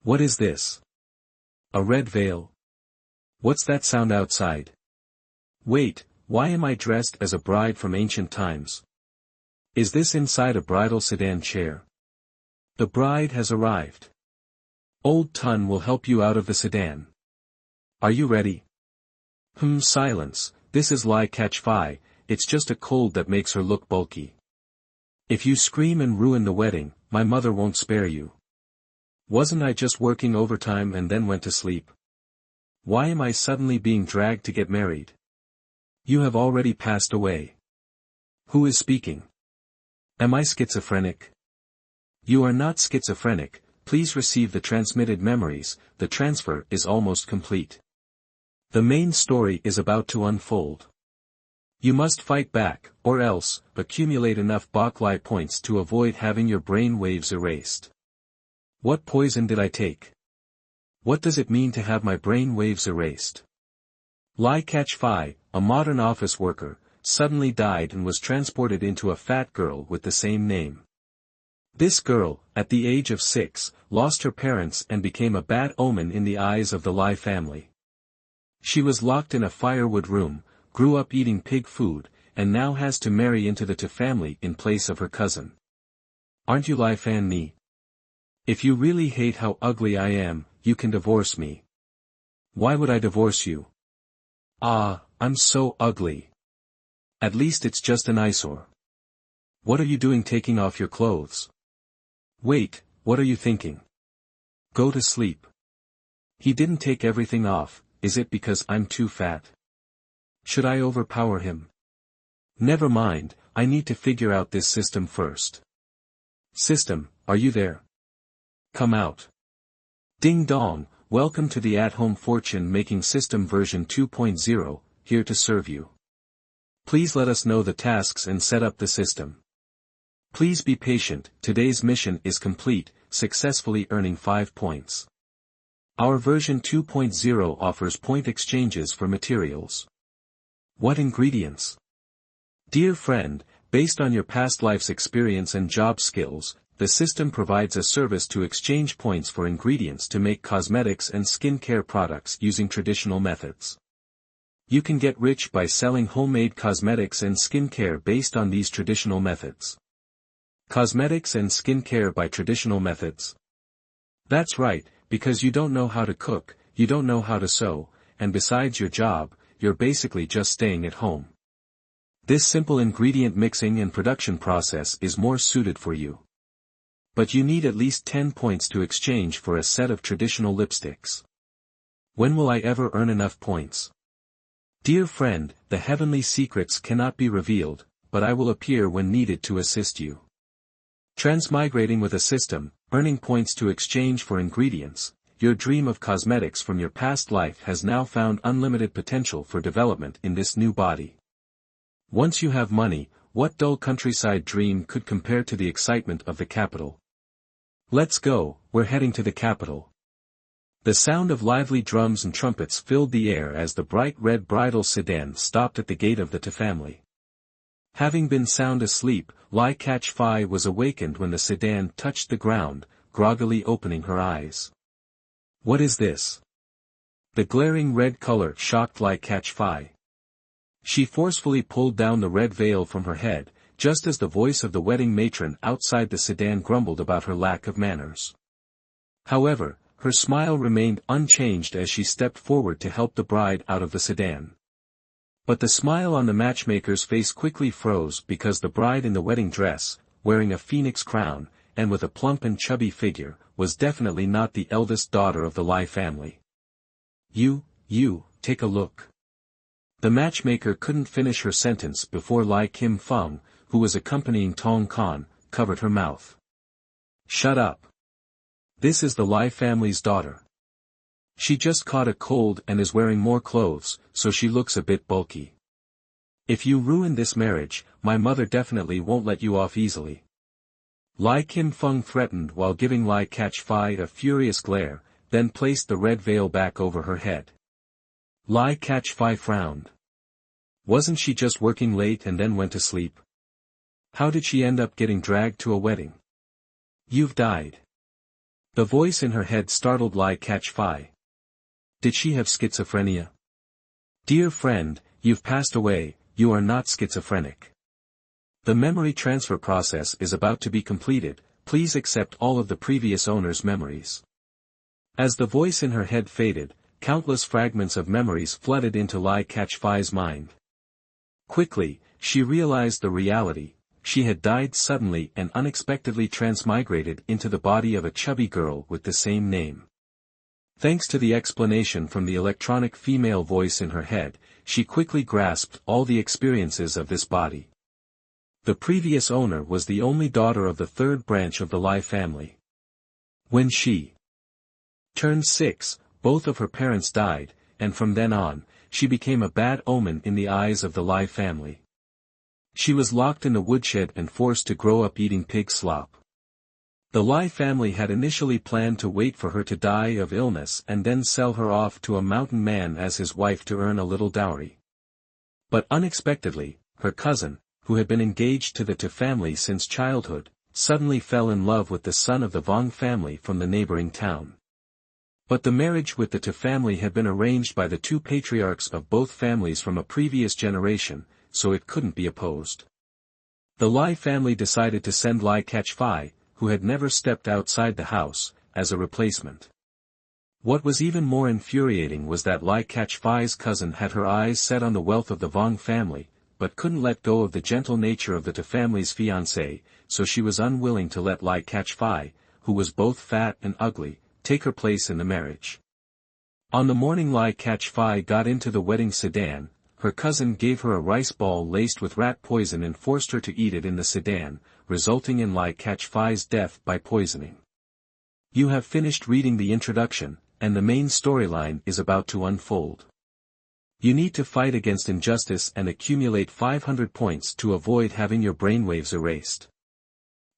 What is this? A red veil? What's that sound outside? Wait, why am I dressed as a bride from ancient times? Is this inside a bridal sedan chair? The bride has arrived. Old Tun will help you out of the sedan. Are you ready? Silence, this is Lai Catch-Fi, it's just a cold that makes her look bulky. If you scream and ruin the wedding, my mother won't spare you. Wasn't I just working overtime and then went to sleep? Why am I suddenly being dragged to get married? You have already passed away. Who is speaking? Am I schizophrenic? You are not schizophrenic, please receive the transmitted memories, the transfer is almost complete. The main story is about to unfold. You must fight back, or else, accumulate enough Baklai points to avoid having your brain waves erased. What poison did I take? What does it mean to have my brain waves erased? Lai Catch-Fi, a modern office worker, suddenly died and was transported into a fat girl with the same name. This girl, at the age of 6, lost her parents and became a bad omen in the eyes of the Lai family. She was locked in a firewood room, grew up eating pig food, and now has to marry into the Tu family in place of her cousin. Aren't you Lai Fan Ni? If you really hate how ugly I am, you can divorce me. Why would I divorce you? Ah, I'm so ugly. At least it's just an eyesore. What are you doing taking off your clothes? Wait, what are you thinking? Go to sleep. He didn't take everything off, is it because I'm too fat? Should I overpower him? Never mind, I need to figure out this system first. System, are you there? Come out. Ding dong, welcome to the at-home fortune-making system version 2.0, here to serve you. Please let us know the tasks and set up the system. Please be patient, today's mission is complete, successfully earning 5 points. Our version 2.0 offers point exchanges for materials. What ingredients? Dear friend, based on your past life's experience and job skills, the system provides a service to exchange points for ingredients to make cosmetics and skincare products using traditional methods. You can get rich by selling homemade cosmetics and skincare based on these traditional methods. Cosmetics and skincare by traditional methods. That's right, because you don't know how to cook, you don't know how to sew, and besides your job, you're basically just staying at home. This simple ingredient mixing and production process is more suited for you. But you need at least 10 points to exchange for a set of traditional lipsticks. When will I ever earn enough points? Dear friend, the heavenly secrets cannot be revealed, but I will appear when needed to assist you. Transmigrating with a system, earning points to exchange for ingredients, your dream of cosmetics from your past life has now found unlimited potential for development in this new body. Once you have money, what dull countryside dream could compare to the excitement of the capital? Let's go, we're heading to the capital. The sound of lively drums and trumpets filled the air as the bright red bridal sedan stopped at the gate of the Tu family. Having been sound asleep, Lai Catch-Fi was awakened when the sedan touched the ground, groggily opening her eyes. What is this? The glaring red color shocked Lai Catch-Fi. She forcefully pulled down the red veil from her head, just as the voice of the wedding matron outside the sedan grumbled about her lack of manners. However, her smile remained unchanged as she stepped forward to help the bride out of the sedan. But the smile on the matchmaker's face quickly froze because the bride in the wedding dress, wearing a phoenix crown, and with a plump and chubby figure, was definitely not the eldest daughter of the Lai family. You, take a look. The matchmaker couldn't finish her sentence before Lai Kim Feng, who was accompanying Tong Kan, covered her mouth. Shut up. This is the Lai family's daughter. She just caught a cold and is wearing more clothes, so she looks a bit bulky. If you ruin this marriage, my mother definitely won't let you off easily. Lai Kim Feng threatened while giving Lai Catch-Fi a furious glare, then placed the red veil back over her head. Lai Catch-Fi frowned. Wasn't she just working late and then went to sleep? How did she end up getting dragged to a wedding? You've died. The voice in her head startled Lai Catch-Fai. Did she have schizophrenia? Dear friend, you've passed away, you are not schizophrenic. The memory transfer process is about to be completed, please accept all of the previous owner's memories. As the voice in her head faded, countless fragments of memories flooded into Lai Catch-Fai's mind. Quickly, she realized the reality. She had died suddenly and unexpectedly transmigrated into the body of a chubby girl with the same name. Thanks to the explanation from the electronic female voice in her head, she quickly grasped all the experiences of this body. The previous owner was the only daughter of the third branch of the Lai family. When she turned 6, both of her parents died, and from then on, she became a bad omen in the eyes of the Lai family. She was locked in the woodshed and forced to grow up eating pig slop. The Lai family had initially planned to wait for her to die of illness and then sell her off to a mountain man as his wife to earn a little dowry. But unexpectedly, her cousin, who had been engaged to the Tu family since childhood, suddenly fell in love with the son of the Vong family from the neighboring town. But the marriage with the Tu family had been arranged by the two patriarchs of both families from a previous generation, so it couldn't be opposed. The Lai family decided to send Lai Catch-Fai, who had never stepped outside the house, as a replacement. What was even more infuriating was that Lai Catch-Fai's cousin had her eyes set on the wealth of the Vong family, but couldn't let go of the gentle nature of the Tu family's fiancé, so she was unwilling to let Lai Catch-Fai, who was both fat and ugly, take her place in the marriage. On the morning Lai Catch-Fai got into the wedding sedan, her cousin gave her a rice ball laced with rat poison and forced her to eat it in the sedan, resulting in Lai Catch-Fai's death by poisoning. You have finished reading the introduction, and the main storyline is about to unfold. You need to fight against injustice and accumulate 500 points to avoid having your brainwaves erased.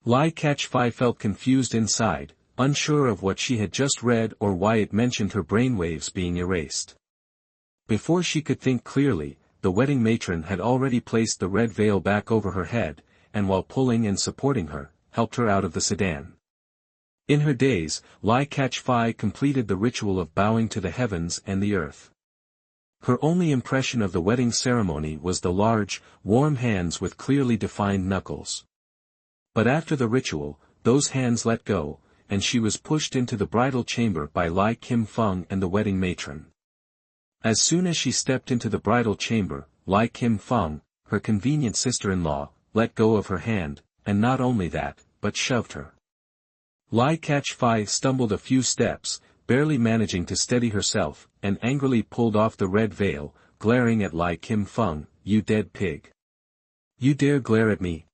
Lai Catch-Fai felt confused inside, unsure of what she had just read or why it mentioned her brainwaves being erased. Before she could think clearly, the wedding matron had already placed the red veil back over her head, and while pulling and supporting her, helped her out of the sedan. In her days, Lai Catch-Fai completed the ritual of bowing to the heavens and the earth. Her only impression of the wedding ceremony was the large, warm hands with clearly defined knuckles. But after the ritual, those hands let go, and she was pushed into the bridal chamber by Lai Kim-Fung and the wedding matron. As soon as she stepped into the bridal chamber, Lai Kim-Fung, her convenient sister-in-law, let go of her hand, and not only that, but shoved her. Lai Catch-Fai stumbled a few steps, barely managing to steady herself, and angrily pulled off the red veil, glaring at Lai Kim-Fung, "You dead pig. You dare glare at me?"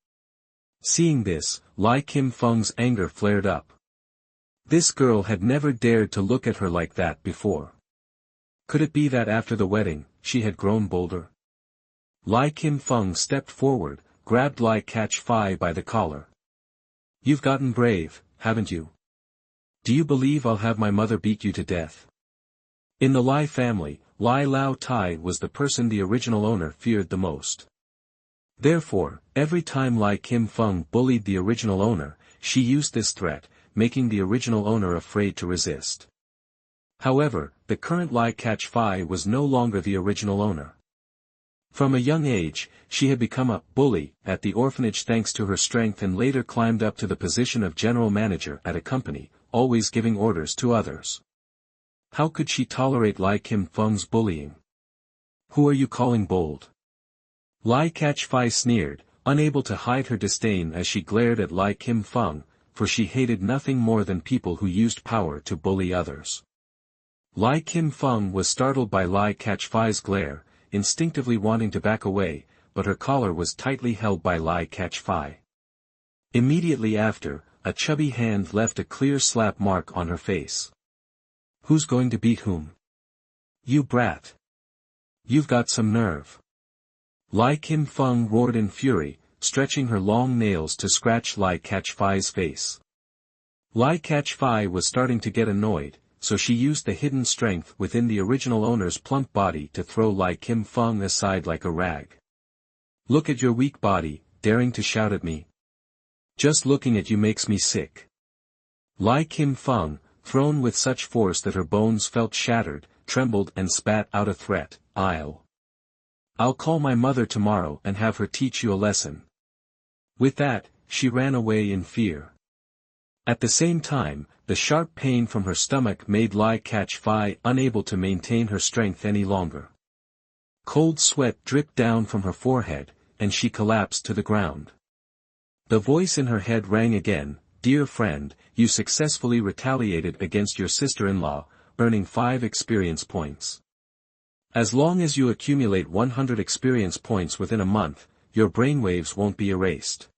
Seeing this, Lai Kim-Fung's anger flared up. This girl had never dared to look at her like that before. Could it be that after the wedding, she had grown bolder? Lai Kim-Fung stepped forward, grabbed Lai Catch-Fai by the collar. "You've gotten brave, haven't you? Do you believe I'll have my mother beat you to death?" In the Lai family, Lai Lao Tai was the person the original owner feared the most. Therefore, every time Lai Kim-Fung bullied the original owner, she used this threat, making the original owner afraid to resist. However, the current Lai Catch-Fai was no longer the original owner. From a young age, she had become a bully at the orphanage thanks to her strength and later climbed up to the position of general manager at a company, always giving orders to others. How could she tolerate Lai Kim-Fung's bullying? "Who are you calling bold?" Lai Catch-Fai sneered, unable to hide her disdain as she glared at Lai Kim-Fung, for she hated nothing more than people who used power to bully others. Lai Kim-Fung was startled by Lai Catch-Fai's glare, instinctively wanting to back away, but her collar was tightly held by Lai Catch-Fai. Immediately after, a chubby hand left a clear slap mark on her face. "Who's going to beat whom? You brat. You've got some nerve." Lai Kim-Fung roared in fury, stretching her long nails to scratch Lai Catch-Fai's face. Lai Catch-Fai was starting to get annoyed, so she used the hidden strength within the original owner's plump body to throw Lai Kim-Fung aside like a rag. "Look at your weak body, daring to shout at me. Just looking at you makes me sick." Lai Kim Feng, thrown with such force that her bones felt shattered, trembled and spat out a threat, I'll call my mother tomorrow and have her teach you a lesson. With that, she ran away in fear. At the same time, the sharp pain from her stomach made Lai Fei unable to maintain her strength any longer. Cold sweat dripped down from her forehead, and she collapsed to the ground. The voice in her head rang again, "Dear friend, you successfully retaliated against your sister-in-law, earning 5 experience points. As long as you accumulate 100 experience points within a month, your brainwaves won't be erased."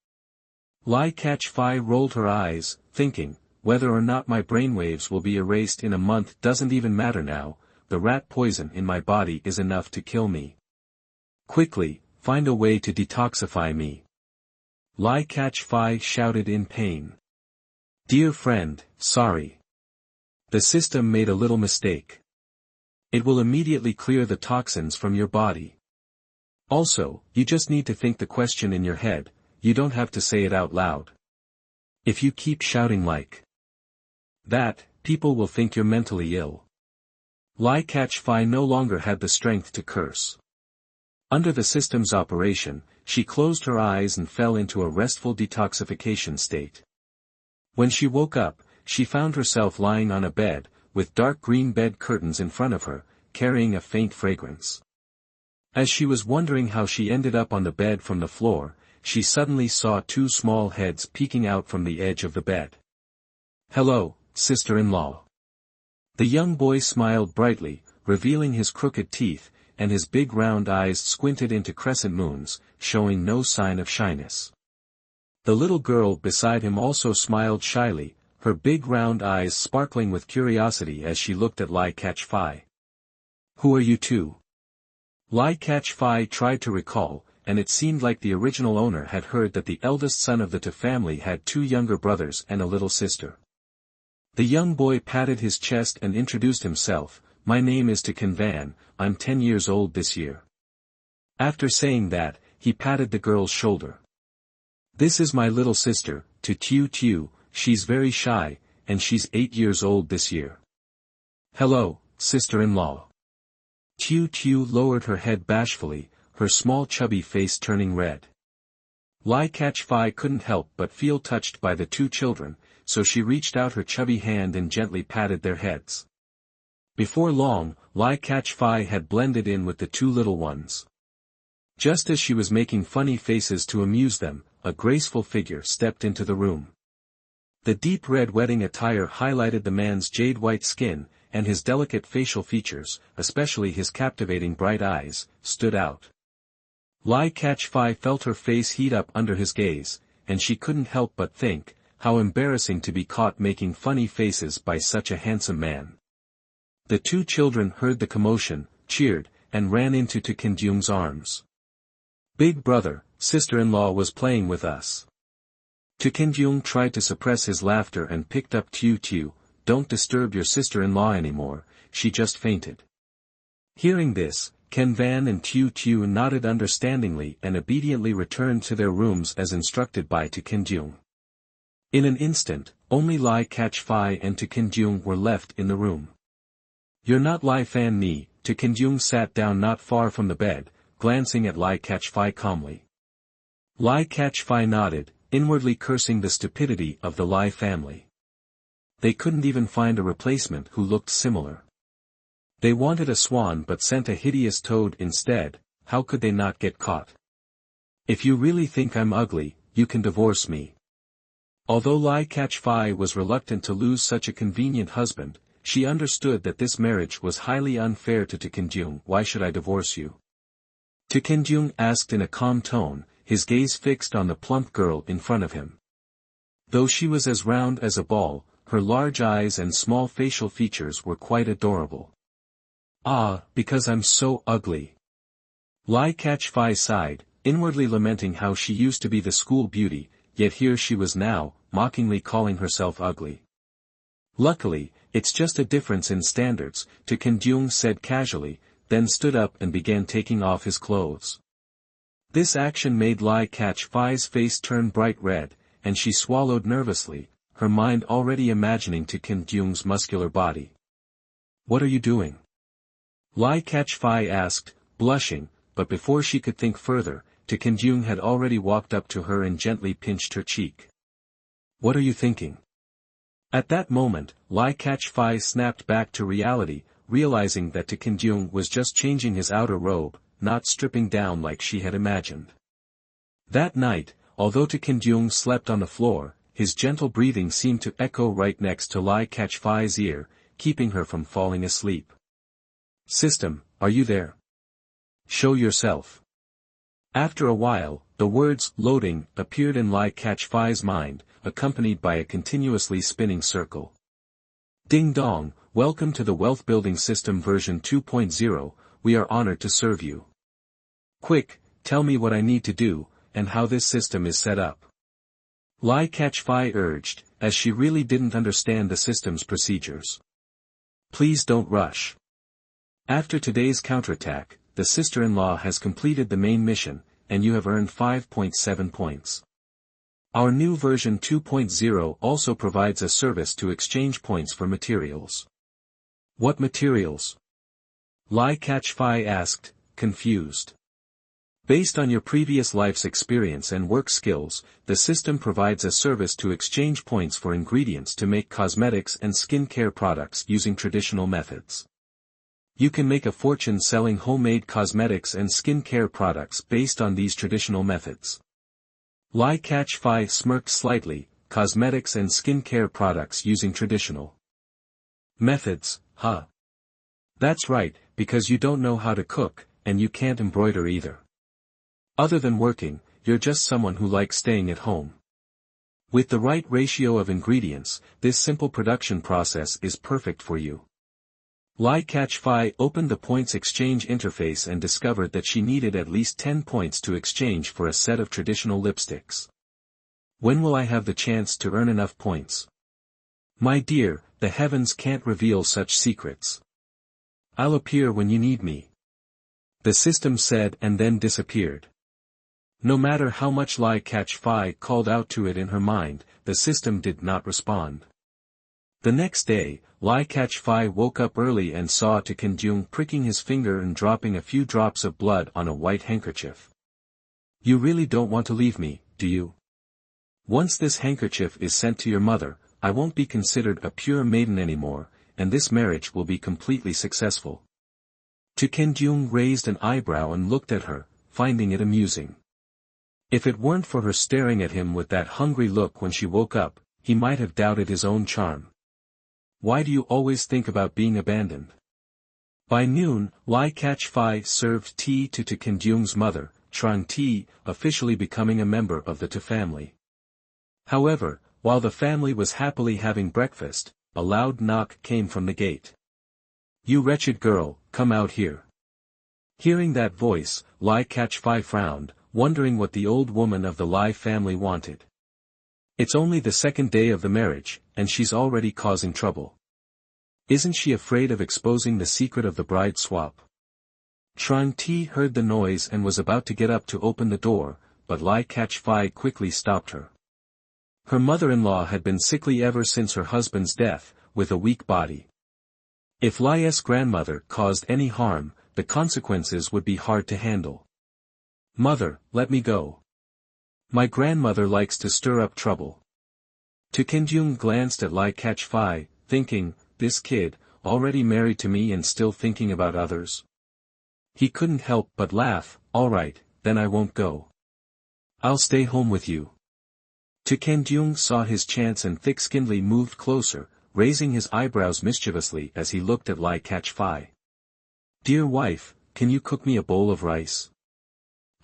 Lai Fei rolled her eyes, thinking, whether or not my brainwaves will be erased in a month doesn't even matter now, the rat poison in my body is enough to kill me. Quickly, find a way to detoxify me. Lai Fei shouted in pain. Dear friend, sorry. The system made a little mistake. It will immediately clear the toxins from your body. Also, you just need to think the question in your head, you don't have to say it out loud. If you keep shouting like that, people will think you're mentally ill. Lai Fei no longer had the strength to curse. Under the system's operation, she closed her eyes and fell into a restful detoxification state. When she woke up, she found herself lying on a bed, with dark green bed curtains in front of her, carrying a faint fragrance. As she was wondering how she ended up on the bed from the floor, she suddenly saw 2 small heads peeking out from the edge of the bed. Hello, sister-in-law. The young boy smiled brightly, revealing his crooked teeth, and his big round eyes squinted into crescent moons, showing no sign of shyness. The little girl beside him also smiled shyly, her big round eyes sparkling with curiosity as she looked at Lai Fei. Who are you two? Lai Fei tried to recall, and it seemed like the original owner had heard that the eldest son of the Tu family had 2 younger brothers and a little sister. The young boy patted his chest and introduced himself, My name is Tu Van, I'm 10 years old this year. After saying that, he patted the girl's shoulder. This is my little sister, Tu, she's very shy, and she's 8 years old this year. Hello, sister-in-law. Tu lowered her head bashfully, her small chubby face turning red. Lai Fei couldn't help but feel touched by the 2 children, so she reached out her chubby hand and gently patted their heads. Before long, Lai Fei had blended in with the 2 little ones. Just as she was making funny faces to amuse them, a graceful figure stepped into the room. The deep red wedding attire highlighted the man's jade-white skin, and his delicate facial features, especially his captivating bright eyes, stood out. Lai Fei felt her face heat up under his gaze, and she couldn't help but think, how embarrassing to be caught making funny faces by such a handsome man. The 2 children heard the commotion, cheered, and ran into Tu arms. Big brother, sister-in-law was playing with us. Tu tried to suppress his laughter and picked up Tu, don't disturb your sister-in-law anymore, she just fainted. Hearing this, Van and Tu nodded understandingly and obediently returned to their rooms as instructed by Tu. In an instant, only Lai Fei and Tu were left in the room. You're not Lai Fan Ni, Tu sat down not far from the bed, glancing at Lai Fei calmly. Lai Fei nodded, inwardly cursing the stupidity of the Lai family. They couldn't even find a replacement who looked similar. They wanted a swan but sent a hideous toad instead, how could they not get caught? If you really think I'm ugly, you can divorce me. Although Lai Fei was reluctant to lose such a convenient husband, she understood that this marriage was highly unfair to Tu. Why should I divorce you? Tu asked in a calm tone, his gaze fixed on the plump girl in front of him. Though she was as round as a ball, her large eyes and small facial features were quite adorable. Ah, because I'm so ugly. Lai Fei sighed, inwardly lamenting how she used to be the school beauty, yet here she was now, mockingly calling herself ugly. Luckily, it's just a difference in standards, Tu said casually, then stood up and began taking off his clothes. This action made Lai Fei's face turn bright red, and she swallowed nervously. her mind already imagining Kim Kyung's muscular body. "What are you doing?" Lai Catch-Fai asked, blushing, but before she could think further, Kim Kyung had already walked up to her and gently pinched her cheek. "What are you thinking?" At that moment, Lai Catch-Fai snapped back to reality, realizing that Kim Kyung was just changing his outer robe, not stripping down like she had imagined. That night, although Kim Kyung slept on the floor, his gentle breathing seemed to echo right next to Lai Catch-Fai's ear, keeping her from falling asleep. "System, are you there? Show yourself." After a while, the words "loading" appeared in Lai Catch-Fai's mind, accompanied by a continuously spinning circle. "Ding dong, welcome to the Wealth Building System version 2.0, we are honored to serve you. Quick, tell me what I need to do, and how this system is set up." Lai Catch-Fai urged, as she really didn't understand the system's procedures. "Please don't rush. After today's counterattack, the sister-in-law has completed the main mission, and you have earned 5.7 points. Our new version 2.0 also provides a service to exchange points for materials." "What materials?" Lai Catch-Fai asked, confused. "Based on your previous life's experience and work skills, the system provides a service to exchange points for ingredients to make cosmetics and skincare products using traditional methods. You can make a fortune selling homemade cosmetics and skincare products based on these traditional methods." Lai Catch-Fai smirked slightly. "Cosmetics and skincare products using traditional methods, huh? That's right, because you don't know how to cook, and you can't embroider either. Other than working, you're just someone who likes staying at home. With the right ratio of ingredients, this simple production process is perfect for you." Lai Catch-Fai opened the points exchange interface and discovered that she needed at least 10 points to exchange for a set of traditional lipsticks. "When will I have the chance to earn enough points?" "My dear, the heavens can't reveal such secrets. I'll appear when you need me," the system said and then disappeared. No matter how much Lai Catch-Fai called out to it in her mind, the system did not respond. The next day, Lai Catch-Fai woke up early and saw Kim Kyung pricking his finger and dropping a few drops of blood on a white handkerchief. "You really don't want to leave me, do you? Once this handkerchief is sent to your mother, I won't be considered a pure maiden anymore, and this marriage will be completely successful." Kim Kyung raised an eyebrow and looked at her, finding it amusing. If it weren't for her staring at him with that hungry look when she woke up, he might have doubted his own charm. "Why do you always think about being abandoned?" By noon, Lai Catch-Fai served tea to Kim Kyung's mother, Trang Ti, officially becoming a member of the Ta family. However, while the family was happily having breakfast, a loud knock came from the gate. "You wretched girl, come out here." Hearing that voice, Lai Catch-Fai frowned, wondering what the old woman of the Lai family wanted. It's only the second day of the marriage, and she's already causing trouble. Isn't she afraid of exposing the secret of the bride swap? Trang Ti heard the noise and was about to get up to open the door, but Lai Catch-Fai quickly stopped her. Her mother-in-law had been sickly ever since her husband's death, with a weak body. If Lai's grandmother caused any harm, the consequences would be hard to handle. "Mother, let me go. My grandmother likes to stir up trouble." Kim Kyung glanced at Lai Catch-Fai, thinking, "This kid, already married to me and still thinking about others." He couldn't help but laugh. "All right, then I won't go. I'll stay home with you." Kim Kyung saw his chance and thick-skinnedly moved closer, raising his eyebrows mischievously as he looked at Lai Catch-Fai. "Dear wife, can you cook me a bowl of rice?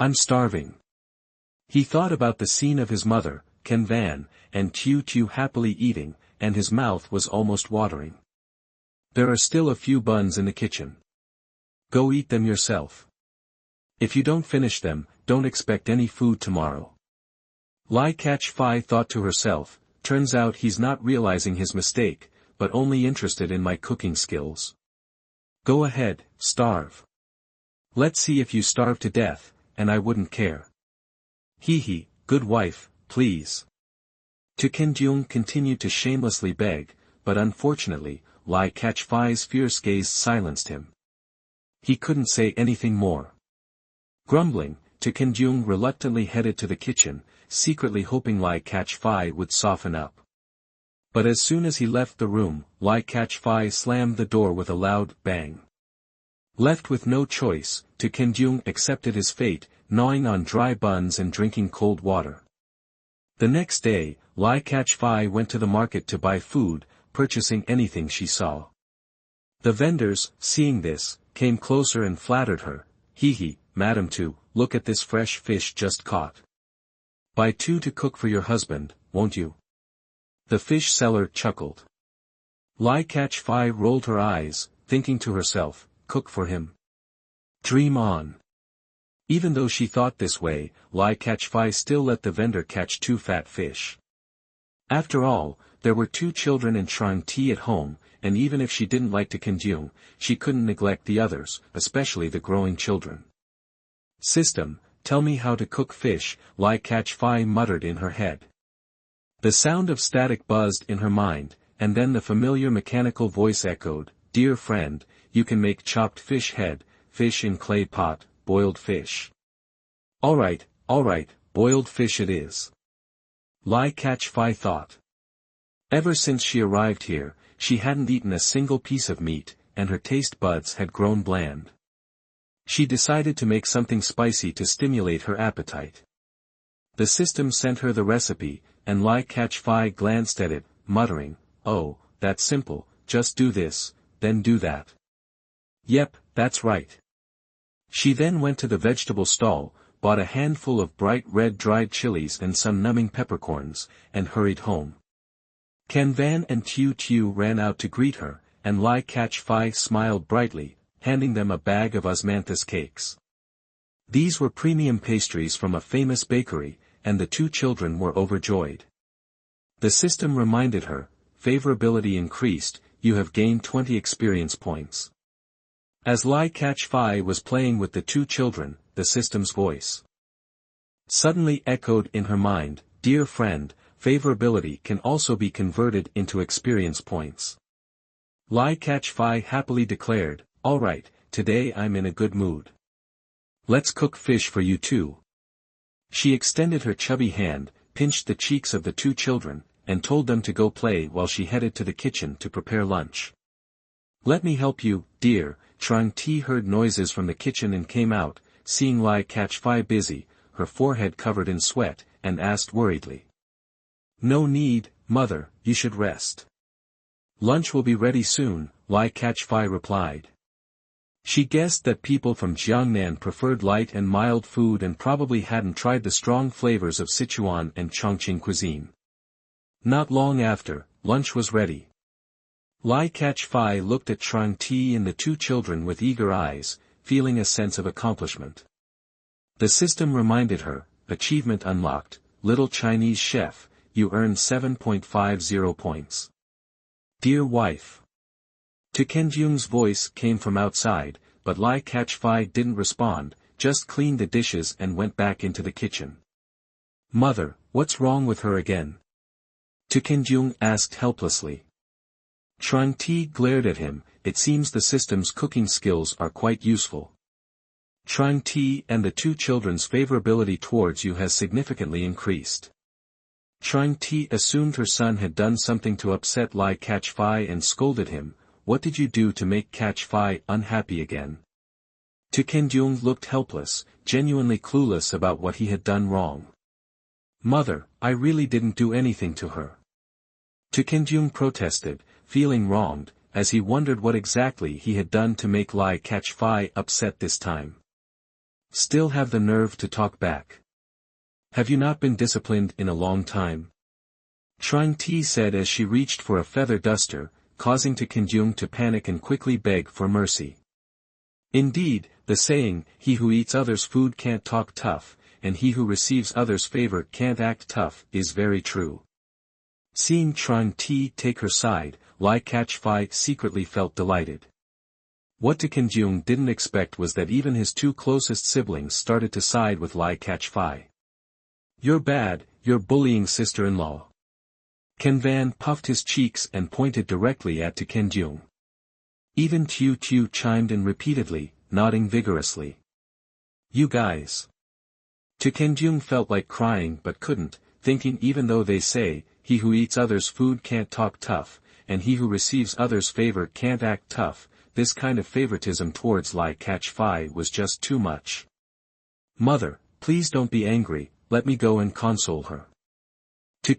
I'm starving." He thought about the scene of his mother, Ken Van, and Tu happily eating, and his mouth was almost watering. "There are still a few buns in the kitchen. Go eat them yourself. If you don't finish them, don't expect any food tomorrow." Lai Catch-Fai thought to herself, "Turns out he's not realizing his mistake, but only interested in my cooking skills. Go ahead, starve. Let's see if you starve to death, and I wouldn't care. Hee hee, good wife, please." To Kenjung continued to shamelessly beg, but unfortunately, Lai Catch-Fai's fierce gaze silenced him. He couldn't say anything more. Grumbling, To Kenjung reluctantly headed to the kitchen, secretly hoping Lai Catch-Fai would soften up. But as soon as he left the room, Lai Catch-Fai slammed the door with a loud bang. Left with no choice, To Kenjung accepted his fate, gnawing on dry buns and drinking cold water. The next day, Lai Catch-Fai went to the market to buy food, purchasing anything she saw. The vendors, seeing this, came closer and flattered her. Hee, Madam Tu, look at this fresh fish just caught. Buy 2 to cook for your husband, won't you? The fish seller chuckled. Lai Catch-Fai rolled her eyes, thinking to herself, cook for him. Dream on. Even though she thought this way, Lai Catch-Fai still let the vendor catch 2 fat fish. After all, there were 2 children and Trang Ti at home, and even if she didn't like To Kenjung, she couldn't neglect the others, especially the growing children. System, tell me how to cook fish, Lai Catch-Fai muttered in her head. The sound of static buzzed in her mind, and then the familiar mechanical voice echoed, Dear friend, you can make chopped fish head, fish in clay pot, boiled fish. Alright, boiled fish it is. Lai Catch-Fai thought. Ever since she arrived here, she hadn't eaten a single piece of meat, and her taste buds had grown bland. She decided to make something spicy to stimulate her appetite. The system sent her the recipe, and Lai Catch-Fai glanced at it, muttering, Oh, that's simple, just do this, then do that. Yep, that's right. She then went to the vegetable stall, bought a handful of bright red dried chilies and some numbing peppercorns, and hurried home. Can Van and Tiu ran out to greet her, and Lai Catch-Fai smiled brightly, handing them a bag of osmanthus cakes. These were premium pastries from a famous bakery, and the 2 children were overjoyed. The system reminded her, favorability increased, you have gained 20 experience points. As Lai Catch-Fai was playing with the 2 children, the system's voice suddenly echoed in her mind, Dear friend, favorability can also be converted into experience points. Lai Catch-Fai happily declared, Alright, today I'm in a good mood. Let's cook fish for you too. She extended her chubby hand, pinched the cheeks of the 2 children, and told them to go play while she headed to the kitchen to prepare lunch. Let me help you, dear. Trang Ti heard noises from the kitchen and came out, seeing Lai Catch-Fai busy, her forehead covered in sweat, and asked worriedly. No need, mother, you should rest. Lunch will be ready soon, Lai Catch-Fai replied. She guessed that people from Jiangnan preferred light and mild food and probably hadn't tried the strong flavors of Sichuan and Chongqing cuisine. Not long after, lunch was ready. Lai Catch-Fai looked at Trang Ti and the 2 children with eager eyes, feeling a sense of accomplishment. The system reminded her, achievement unlocked, little Chinese chef, you earned 7.50 points. Dear wife. To Kenjung's voice came from outside, but Lai Catch-Fai didn't respond, just cleaned the dishes and went back into the kitchen. Mother, what's wrong with her again? To Kenjung asked helplessly. Trang Ti glared at him, it seems the system's cooking skills are quite useful. Trang Ti and the 2 children's favorability towards you has significantly increased. Trang Ti assumed her son had done something to upset Lai Catch-Fai and scolded him, What did you do to make Catch-Fai unhappy again? To Kenjung looked helpless, genuinely clueless about what he had done wrong. Mother, I really didn't do anything to her. To Kenjung protested, feeling wronged, as he wondered what exactly he had done to make Lai Catch-Fai upset this time. Still have the nerve to talk back. Have you not been disciplined in a long time? Trang Ti said as she reached for a feather duster, causing To Kenjung to panic and quickly beg for mercy. Indeed, the saying, he who eats others' food can't talk tough, and he who receives others' favor can't act tough, is very true. Seeing Trang Ti take her side, Lai Catch-Fai secretly felt delighted. What To Kenjung didn't expect was that even his 2 closest siblings started to side with Lai Catch-Fai. You're bad, you're bullying sister-in-law. Ken Van puffed his cheeks and pointed directly at Ken Jeong. Even Tiu Tiu chimed in repeatedly, nodding vigorously. You guys. Ken Jeong felt like crying but couldn't, thinking even though they say, he who eats others' food can't talk tough, and he who receives others' favor can't act tough, this kind of favoritism towards Lai Catch-Fai was just too much. Mother, please don't be angry, let me go and console her.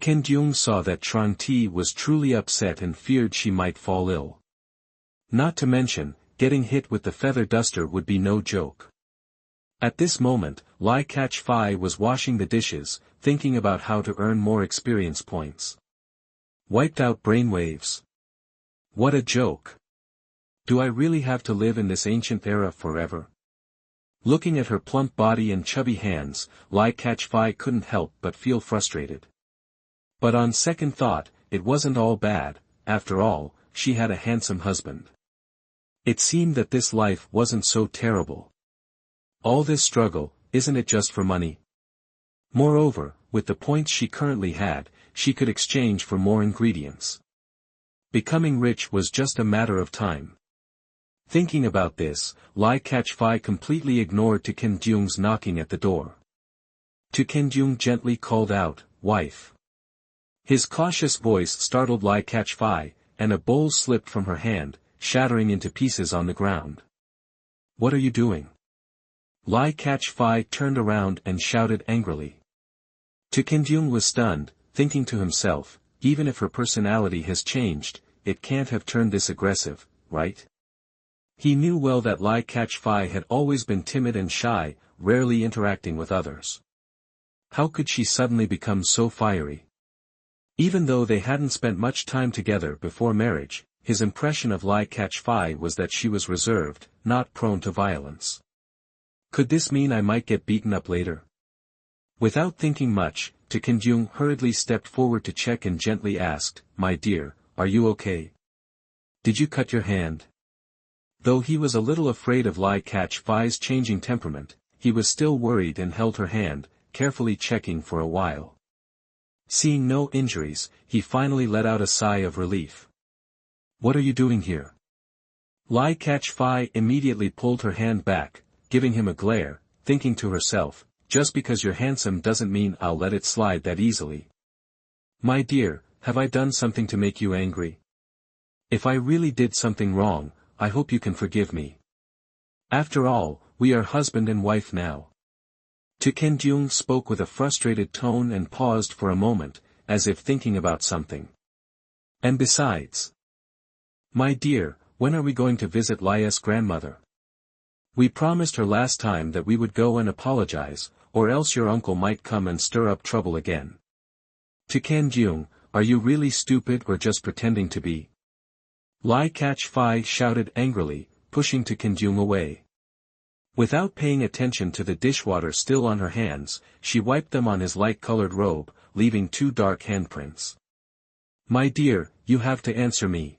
Ken Jeong saw that Tran Ti was truly upset and feared she might fall ill. Not to mention, getting hit with the feather duster would be no joke. At this moment, Lai Catch-Fai was washing the dishes, thinking about how to earn more experience points. Wiped out brainwaves. What a joke. Do I really have to live in this ancient era forever? Looking at her plump body and chubby hands, Lai Catch-Fai couldn't help but feel frustrated. But on second thought, it wasn't all bad, after all, she had a handsome husband. It seemed that this life wasn't so terrible. All this struggle, isn't it just for money? Moreover, with the points she currently had, she could exchange for more ingredients. Becoming rich was just a matter of time. Thinking about this, Lai Catch-Fai completely ignored Ken Jeong's knocking at the door. Ken Jeong gently called out, "Wife." His cautious voice startled Lai Catch-Fai, and a bowl slipped from her hand, shattering into pieces on the ground. What are you doing? Lai Catch-Fai turned around and shouted angrily. Ken Jeong was stunned, thinking to himself, even if her personality has changed, it can't have turned this aggressive, right? He knew well that Lai Catch-Fai had always been timid and shy, rarely interacting with others. How could she suddenly become so fiery? Even though they hadn't spent much time together before marriage, his impression of Lai Catch-Fai was that she was reserved, not prone to violence. Could this mean I might get beaten up later? Without thinking much, Ken Jeong hurriedly stepped forward to check and gently asked, "My dear, are you okay? Did you cut your hand?" Though he was a little afraid of Lai Catch-Fai's changing temperament, he was still worried and held her hand, carefully checking for a while. Seeing no injuries, he finally let out a sigh of relief. "What are you doing here?" Lai Catch-Fai immediately pulled her hand back, giving him a glare, thinking to herself, just because you're handsome doesn't mean I'll let it slide that easily. My dear, have I done something to make you angry? If I really did something wrong, I hope you can forgive me. After all, we are husband and wife now. Ken Jeong spoke with a frustrated tone and paused for a moment, as if thinking about something. And besides, my dear, when are we going to visit Lai's grandmother? We promised her last time that we would go and apologize, or else your uncle might come and stir up trouble again. Ken Jeong, are you really stupid or just pretending to be? Lai Catch-Fai shouted angrily, pushing Ken Jeong away. Without paying attention to the dishwater still on her hands, she wiped them on his light-colored robe, leaving 2 dark handprints. My dear, you have to answer me.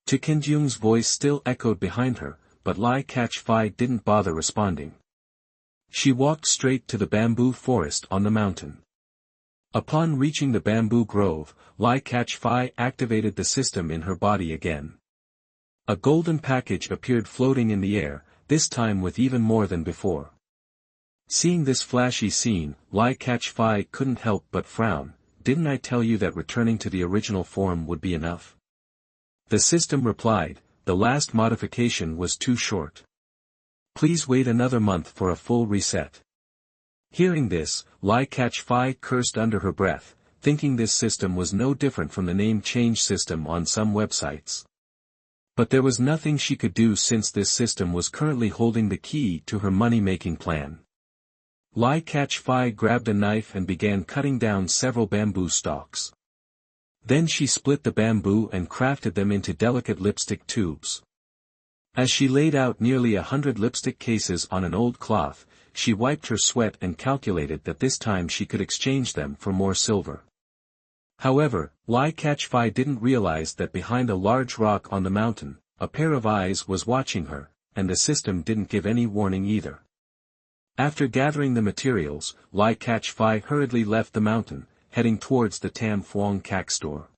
Ken Jeong's voice still echoed behind her, but Lai Catch-Fai didn't bother responding. She walked straight to the bamboo forest on the mountain. Upon reaching the bamboo grove, Lai Catch-Fai activated the system in her body again. A golden package appeared floating in the air, this time with even more than before. Seeing this flashy scene, Lai Catch-Fai couldn't help but frown. Didn't I tell you that returning to the original form would be enough? The system replied, the last modification was too short. Please wait another month for a full reset. Hearing this, Lai Catch-Fai cursed under her breath, thinking this system was no different from the name change system on some websites. But there was nothing she could do since this system was currently holding the key to her money-making plan. Lai Catch-Fai grabbed a knife and began cutting down several bamboo stalks. Then she split the bamboo and crafted them into delicate lipstick tubes. As she laid out nearly 100 lipstick cases on an old cloth, she wiped her sweat and calculated that this time she could exchange them for more silver. However, Lai Catch-Fai didn't realize that behind a large rock on the mountain, a pair of eyes was watching her, and the system didn't give any warning either. After gathering the materials, Lai Catch-Fai hurriedly left the mountain, heading towards the Tam Phuong Kak store.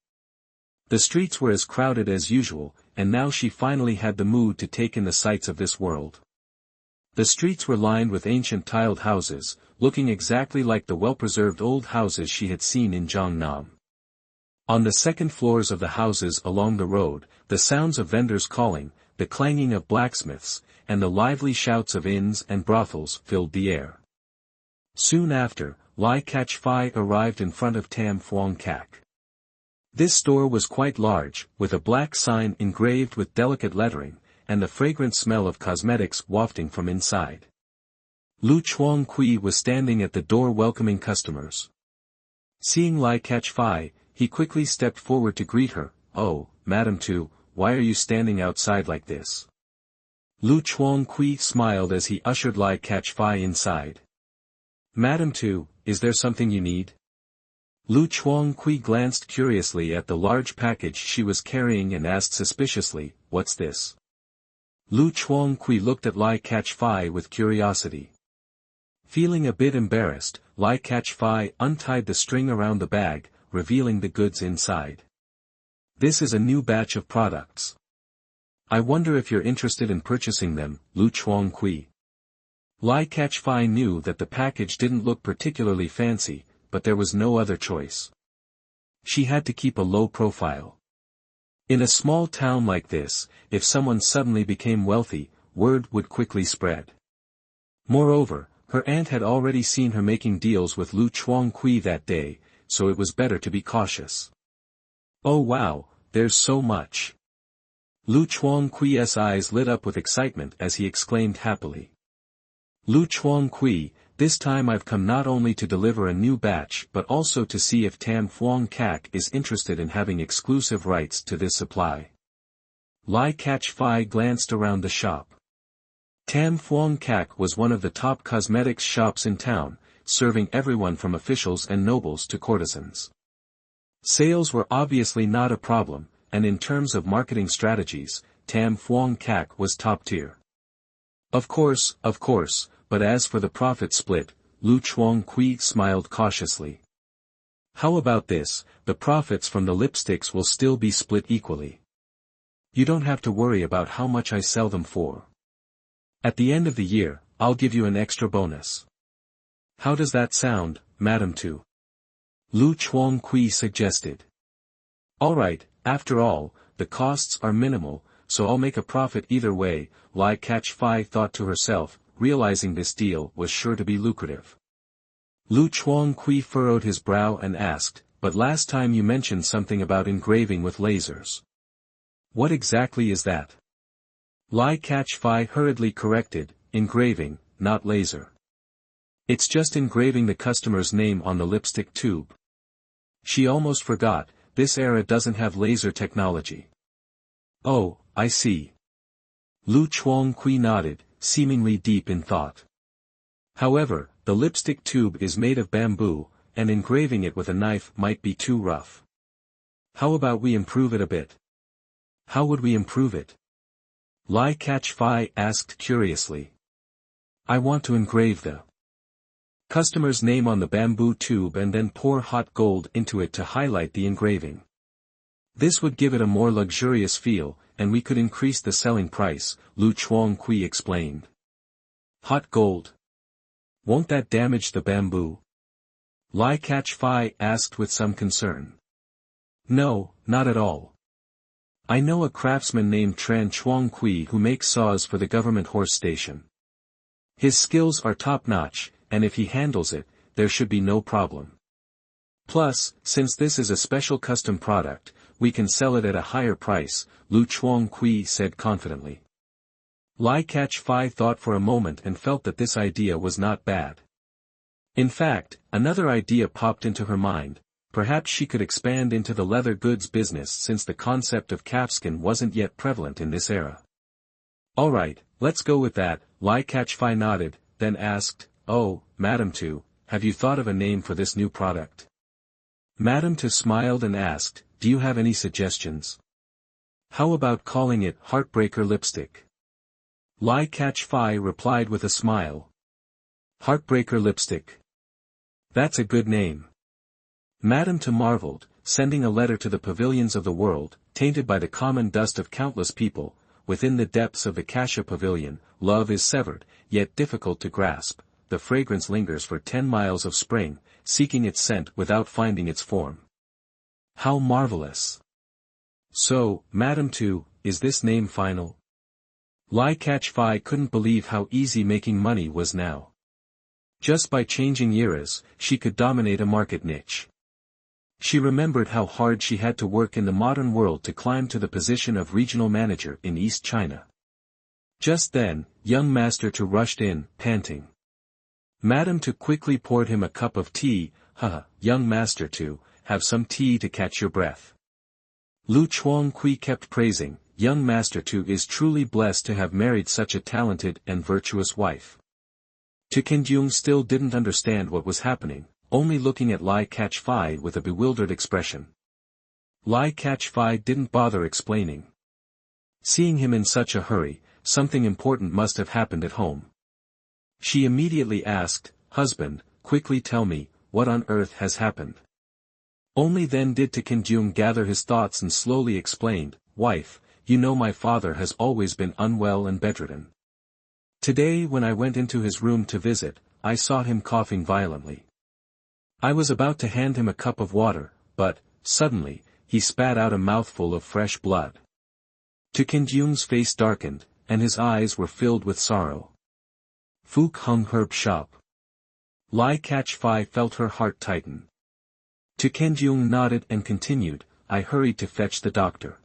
The streets were as crowded as usual, and now she finally had the mood to take in the sights of this world. The streets were lined with ancient tiled houses, looking exactly like the well-preserved old houses she had seen in Jeonnam. On the second floors of the houses along the road, the sounds of vendors calling, the clanging of blacksmiths, and the lively shouts of inns and brothels filled the air. Soon after, Lai Kach-fai arrived in front of Tam Phuong Kak. This store was quite large, with a black sign engraved with delicate lettering, and the fragrant smell of cosmetics wafting from inside. Lu Chuang-kui was standing at the door welcoming customers. Seeing Lai Kach-fai, he quickly stepped forward to greet her. "Oh, Madam Tu, why are you standing outside like this?" Lu Chuang-kui smiled as he ushered Lai Kach-fai inside. "Madam Tu, is there something you need?" Lu Chuang-kui glanced curiously at the large package she was carrying and asked suspiciously, "What's this?" Lu Chuang-kui looked at Lai Kach-fai with curiosity. Feeling a bit embarrassed, Lai Kach-fai untied the string around the bag, revealing the goods inside. "This is a new batch of products. I wonder if you're interested in purchasing them, Lu Chuang-kui." Lai Kach-fai knew that the package didn't look particularly fancy, but there was no other choice. She had to keep a low profile. In a small town like this, if someone suddenly became wealthy, word would quickly spread. Moreover, her aunt had already seen her making deals with Lu Chuang-kui that day, so it was better to be cautious. "Oh wow, there's so much." Lu Chuang-kui's eyes lit up with excitement as he exclaimed happily. "Lu Chuang-kui, this time I've come not only to deliver a new batch but also to see if Tam Phuong Kak is interested in having exclusive rights to this supply." Lai Kach-fai glanced around the shop. Tam Phuong Kak was one of the top cosmetics shops in town, serving everyone from officials and nobles to courtesans. Sales were obviously not a problem, and in terms of marketing strategies, Tam Phuong Kak was top tier. Of course, but as for the profit split, Lu Chuang-kui smiled cautiously. "How about this, the profits from the lipsticks will still be split equally. You don't have to worry about how much I sell them for. At the end of the year, I'll give you an extra bonus. How does that sound, Madam Tu?" Lu Chuang-kui suggested. "Alright, after all, the costs are minimal, so I'll make a profit either way," Lai Kach-fai thought to herself, realizing this deal was sure to be lucrative. Lu Chuang-kui furrowed his brow and asked, "But last time you mentioned something about engraving with lasers. What exactly is that?" Lai Kach-fai hurriedly corrected, "Engraving, not laser. It's just engraving the customer's name on the lipstick tube." She almost forgot, this era doesn't have laser technology. "Oh, I see." Lu Chuang-kui nodded, seemingly deep in thought. "However, the lipstick tube is made of bamboo, and engraving it with a knife might be too rough. How about we improve it a bit?" "How would we improve it?" Lai Kach-fai asked curiously. "I want to engrave the customer's name on the bamboo tube and then pour hot gold into it to highlight the engraving. This would give it a more luxurious feel, and we could increase the selling price," Lu Chuang-kui explained. "Hot gold? Won't that damage the bamboo?" Lai Kach-fai asked with some concern. "No, not at all. I know a craftsman named Tran Chuang-kui who makes saws for the government horse station. His skills are top-notch, and if he handles it, there should be no problem. Plus, since this is a special custom product, we can sell it at a higher price," Lu Chuang-kui said confidently. Lai Kach-fai thought for a moment and felt that this idea was not bad. In fact, another idea popped into her mind. Perhaps she could expand into the leather goods business since the concept of calfskin wasn't yet prevalent in this era. "Alright, let's go with that," Lai Kach-fai nodded, then asked, "Oh, Madam Tu, have you thought of a name for this new product?" Madam Tu smiled and asked, "Do you have any suggestions? How about calling it Heartbreaker Lipstick?" Lai Kach-fai replied with a smile. "Heartbreaker Lipstick. That's a good name. Madame Tu marveled, sending a letter to the pavilions of the world, tainted by the common dust of countless people. Within the depths of the Kasha pavilion, love is severed, yet difficult to grasp. The fragrance lingers for 10 miles of spring, seeking its scent without finding its form. How marvelous! So, Madame Tu, is this name final? Lai Fei couldn't believe how easy making money was now. Just by changing eras, she could dominate a market niche. She remembered how hard she had to work in the modern world to climb to the position of regional manager in East China. Just then, young Master Tu rushed in, panting. Madame Tu quickly poured him a cup of tea. Haha, young Master Tu, have some tea to catch your breath. Lu Chuangqui kept praising, young Master Tu is truly blessed to have married such a talented and virtuous wife. Tu Kenjung still didn't understand what was happening, only looking at Lai Fei with a bewildered expression. Lai Fei didn't bother explaining. Seeing him in such a hurry, something important must have happened at home. She immediately asked, husband, quickly tell me, what on earth has happened? Only then did Tu Kenjung gather his thoughts and slowly explained, wife, you know my father has always been unwell and bedridden. Today when I went into his room to visit, I saw him coughing violently. I was about to hand him a cup of water, but, suddenly, he spat out a mouthful of fresh blood. Tu Kenjung's face darkened, and his eyes were filled with sorrow. Fook hung herb shop. Lai Fei felt her heart tighten. Tu Kenjung nodded and continued, I hurried to fetch the doctor.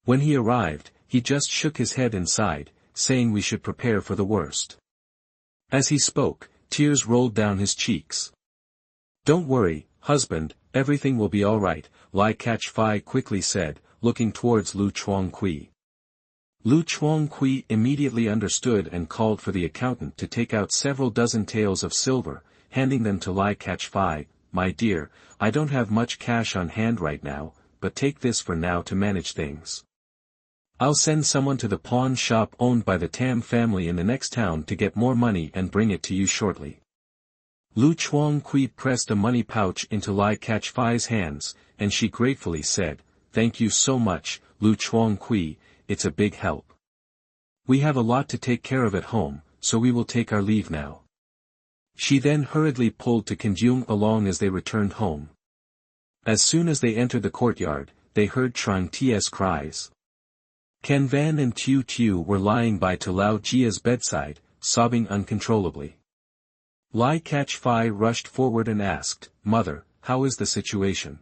When he arrived, he just shook his head and sighed, saying we should prepare for the worst. As he spoke, tears rolled down his cheeks. Don't worry, husband, everything will be all right, Lai Fei quickly said, looking towards Lu Chuangqui. Lu Chuangqui immediately understood and called for the accountant to take out several dozen taels of silver, handing them to Lai Fei. My dear, I don't have much cash on hand right now, but take this for now to manage things. I'll send someone to the pawn shop owned by the Tam family in the next town to get more money and bring it to you shortly. Lu Chuangqui pressed a money pouch into Lai Fei's hands, and she gratefully said, thank you so much, Lu Chuangqui, it's a big help. We have a lot to take care of at home, so we will take our leave now. She then hurriedly pulled Tu Kenjung along as they returned home. As soon as they entered the courtyard, they heard Trang T's cries. Ken Van and Tu Tu were lying by Tu Lao Jia's bedside, sobbing uncontrollably. Lai Fei rushed forward and asked, Mother, how is the situation?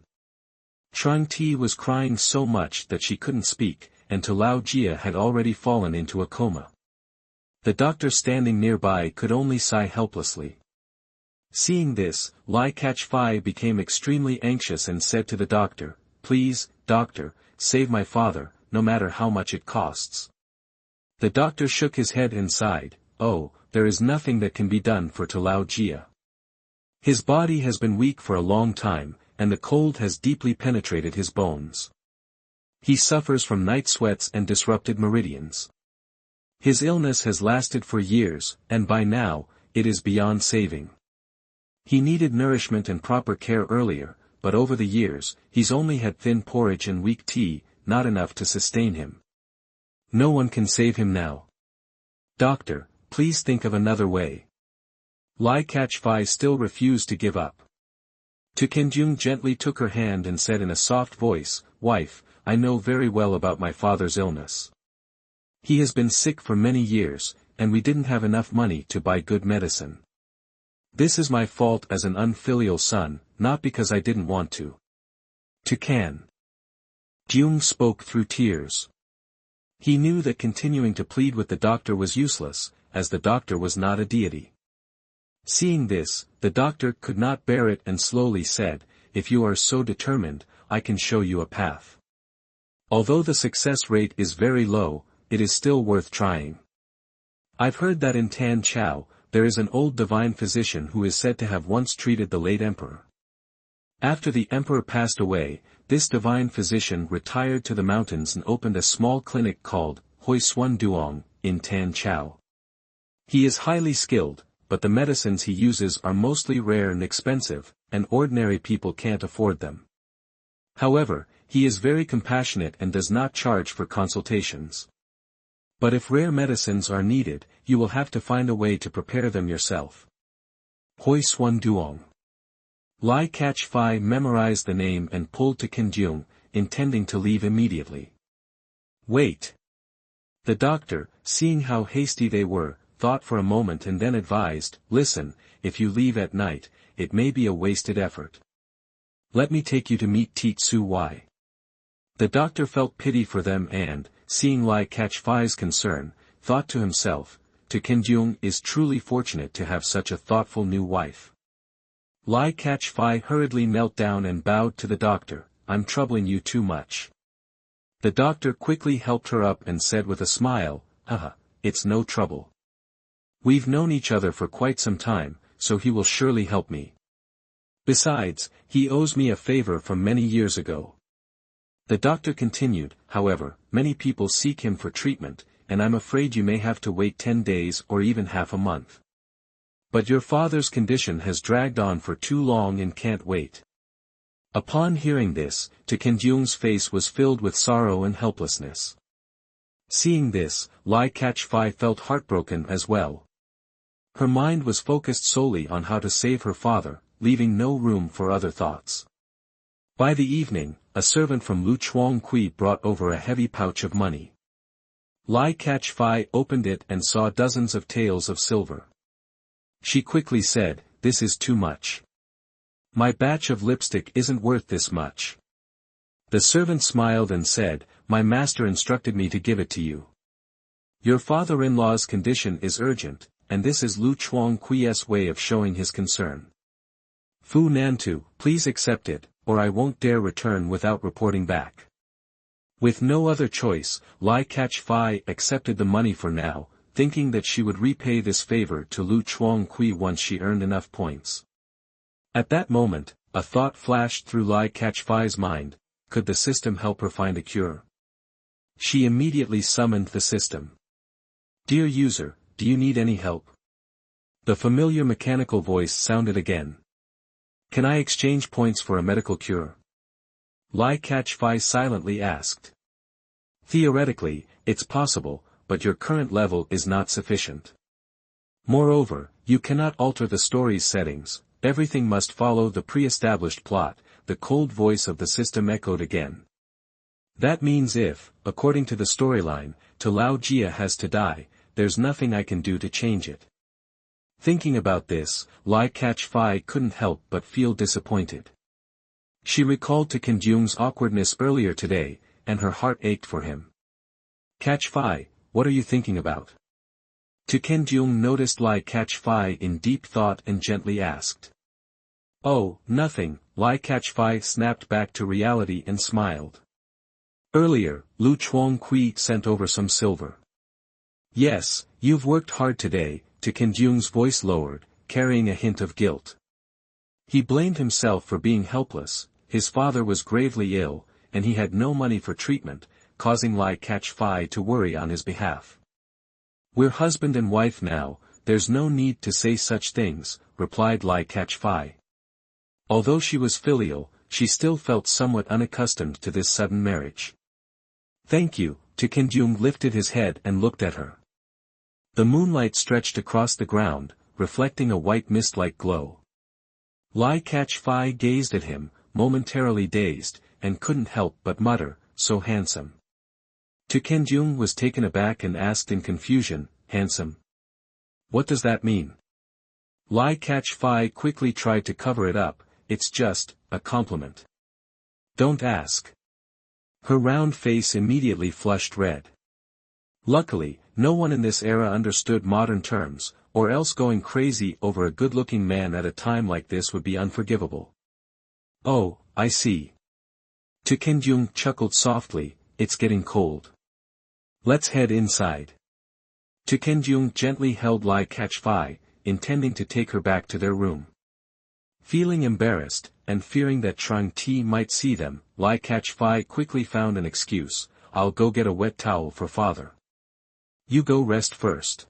Trang Ti was crying so much that she couldn't speak, and Tu Lao Jia had already fallen into a coma. The doctor standing nearby could only sigh helplessly. Seeing this, Lai Fei became extremely anxious and said to the doctor, Please, doctor, save my father, no matter how much it costs. The doctor shook his head and sighed, Oh, there is nothing that can be done for Tu Lao Jia. His body has been weak for a long time, and the cold has deeply penetrated his bones. He suffers from night sweats and disrupted meridians. His illness has lasted for years, and by now, it is beyond saving. He needed nourishment and proper care earlier, but over the years, he's only had thin porridge and weak tea, not enough to sustain him. No one can save him now. Doctor, please think of another way. Lai Fei still refused to give up. Tu Kenjung gently took her hand and said in a soft voice, Wife, I know very well about my father's illness. He has been sick for many years, and we didn't have enough money to buy good medicine. This is my fault as an unfilial son, not because I didn't want to. Tu Kenjung spoke through tears. He knew that continuing to plead with the doctor was useless, as the doctor was not a deity. Seeing this, the doctor could not bear it and slowly said, If you are so determined, I can show you a path. Although the success rate is very low, it is still worth trying. I've heard that in Tan Chao, there is an old divine physician who is said to have once treated the late emperor. After the emperor passed away, this divine physician retired to the mountains and opened a small clinic called Hoi Xuan Duong in Tan Chao. He is highly skilled, but the medicines he uses are mostly rare and expensive, and ordinary people can't afford them. However, he is very compassionate and does not charge for consultations. But if rare medicines are needed, you will have to find a way to prepare them yourself. Hoi Suan Duong. Lai Catch-Fai memorized the name and pulled to Qin, intending to leave immediately. Wait. The doctor, seeing how hasty they were, thought for a moment and then advised, listen, if you leave at night, it may be a wasted effort. Let me take you to meet Teat Su Wai. The doctor felt pity for them and, seeing Lai Catch-Fai's concern, thought to himself, Qin is truly fortunate to have such a thoughtful new wife. Lai Catch-Fai hurriedly knelt down and bowed to the doctor, I'm troubling you too much. The doctor quickly helped her up and said with a smile, it's no trouble. We've known each other for quite some time, so he will surely help me. Besides, he owes me a favor from many years ago. The doctor continued, however, many people seek him for treatment, and I'm afraid you may have to wait 10 days or even half a month. But your father's condition has dragged on for too long and can't wait. Upon hearing this, Qin's face was filled with sorrow and helplessness. Seeing this, Lai Catch-Fai felt heartbroken as well. Her mind was focused solely on how to save her father, leaving no room for other thoughts. By the evening, a servant from Lu Chuangqui brought over a heavy pouch of money. Lai Catch-Fai opened it and saw dozens of taels of silver. She quickly said, this is too much. My batch of lipstick isn't worth this much. The servant smiled and said, my master instructed me to give it to you. Your father-in-law's condition is urgent, and this is Lu Chuangqui's way of showing his concern. Fu Nantu, please accept it, or I won't dare return without reporting back. With no other choice, Lai Catch-Fai accepted the money for now, thinking that she would repay this favor to Lu Chuangqui once she earned enough points. At that moment, a thought flashed through Lai Catch-Fai's mind, could the system help her find a cure? She immediately summoned the system. Dear user, do you need any help? The familiar mechanical voice sounded again. Can I exchange points for a medical cure? Lai Catch-Fai silently asked. Theoretically, it's possible, but your current level is not sufficient. Moreover, you cannot alter the story's settings, everything must follow the pre-established plot, the cold voice of the system echoed again. That means if, according to the storyline, Lao Jia has to die, there's nothing I can do to change it. Thinking about this, Lai Catch-Fai couldn't help but feel disappointed. She recalled Qin's awkwardness earlier today, and her heart ached for him. Catch-Fai, what are you thinking about? Qin noticed Lai Catch-Fai in deep thought and gently asked. Oh, nothing, Lai Catch-Fai snapped back to reality and smiled. Earlier, Lu Chuangqui sent over some silver. Yes, you've worked hard today, Qin's voice lowered, carrying a hint of guilt. He blamed himself for being helpless, his father was gravely ill, and he had no money for treatment, causing Lai Catch-Fai to worry on his behalf. We're husband and wife now, there's no need to say such things, replied Lai Catch-Fai. Although she was filial, she still felt somewhat unaccustomed to this sudden marriage. Thank you, Qin lifted his head and looked at her. The moonlight stretched across the ground, reflecting a white mist-like glow. Lai Catch-Fai gazed at him, momentarily dazed, and couldn't help but mutter, so handsome. Qin was taken aback and asked in confusion, handsome? What does that mean? Lai Catch-Fai quickly tried to cover it up, it's just, a compliment. Don't ask. Her round face immediately flushed red. Luckily, no one in this era understood modern terms, or else going crazy over a good-looking man at a time like this would be unforgivable. Oh, I see. Qin chuckled softly, it's getting cold. Let's head inside. Qin gently held Lai Catch-Fai, intending to take her back to their room. Feeling embarrassed, and fearing that Trang Ti might see them, Lai Catch-Fai quickly found an excuse, I'll go get a wet towel for father. You go rest first.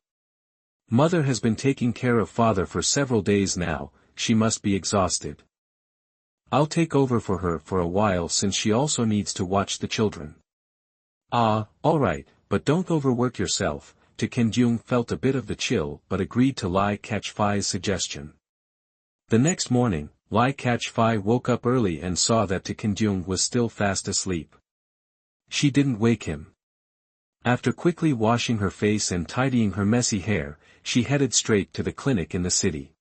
Mother has been taking care of father for several days now, she must be exhausted. I'll take over for her for a while since she also needs to watch the children. Ah, alright, but don't overwork yourself. Kim felt a bit of the chill but agreed to Lai Catch-Fai's suggestion. The next morning, Lai Catch-Fai woke up early and saw that Kim was still fast asleep. She didn't wake him. After quickly washing her face and tidying her messy hair, she headed straight to the clinic in the city.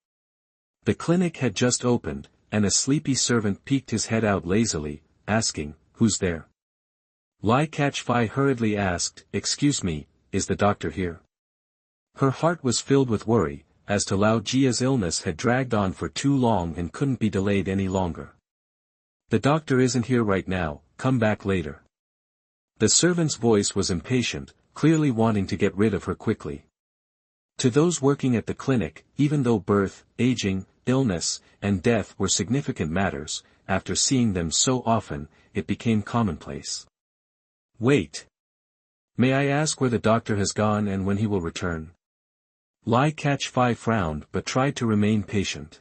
The clinic had just opened, and a sleepy servant peeked his head out lazily, asking, "Who's there?" Lai Catch-Fai hurriedly asked, "Excuse me, is the doctor here?" Her heart was filled with worry, as to Lao Jia's illness had dragged on for too long and couldn't be delayed any longer. "The doctor isn't here right now, come back later." The servant's voice was impatient, clearly wanting to get rid of her quickly. To those working at the clinic, even though birth, aging, illness, and death were significant matters, after seeing them so often, it became commonplace. "Wait. May I ask where the doctor has gone and when he will return?" Lai Catch-Fai frowned but tried to remain patient.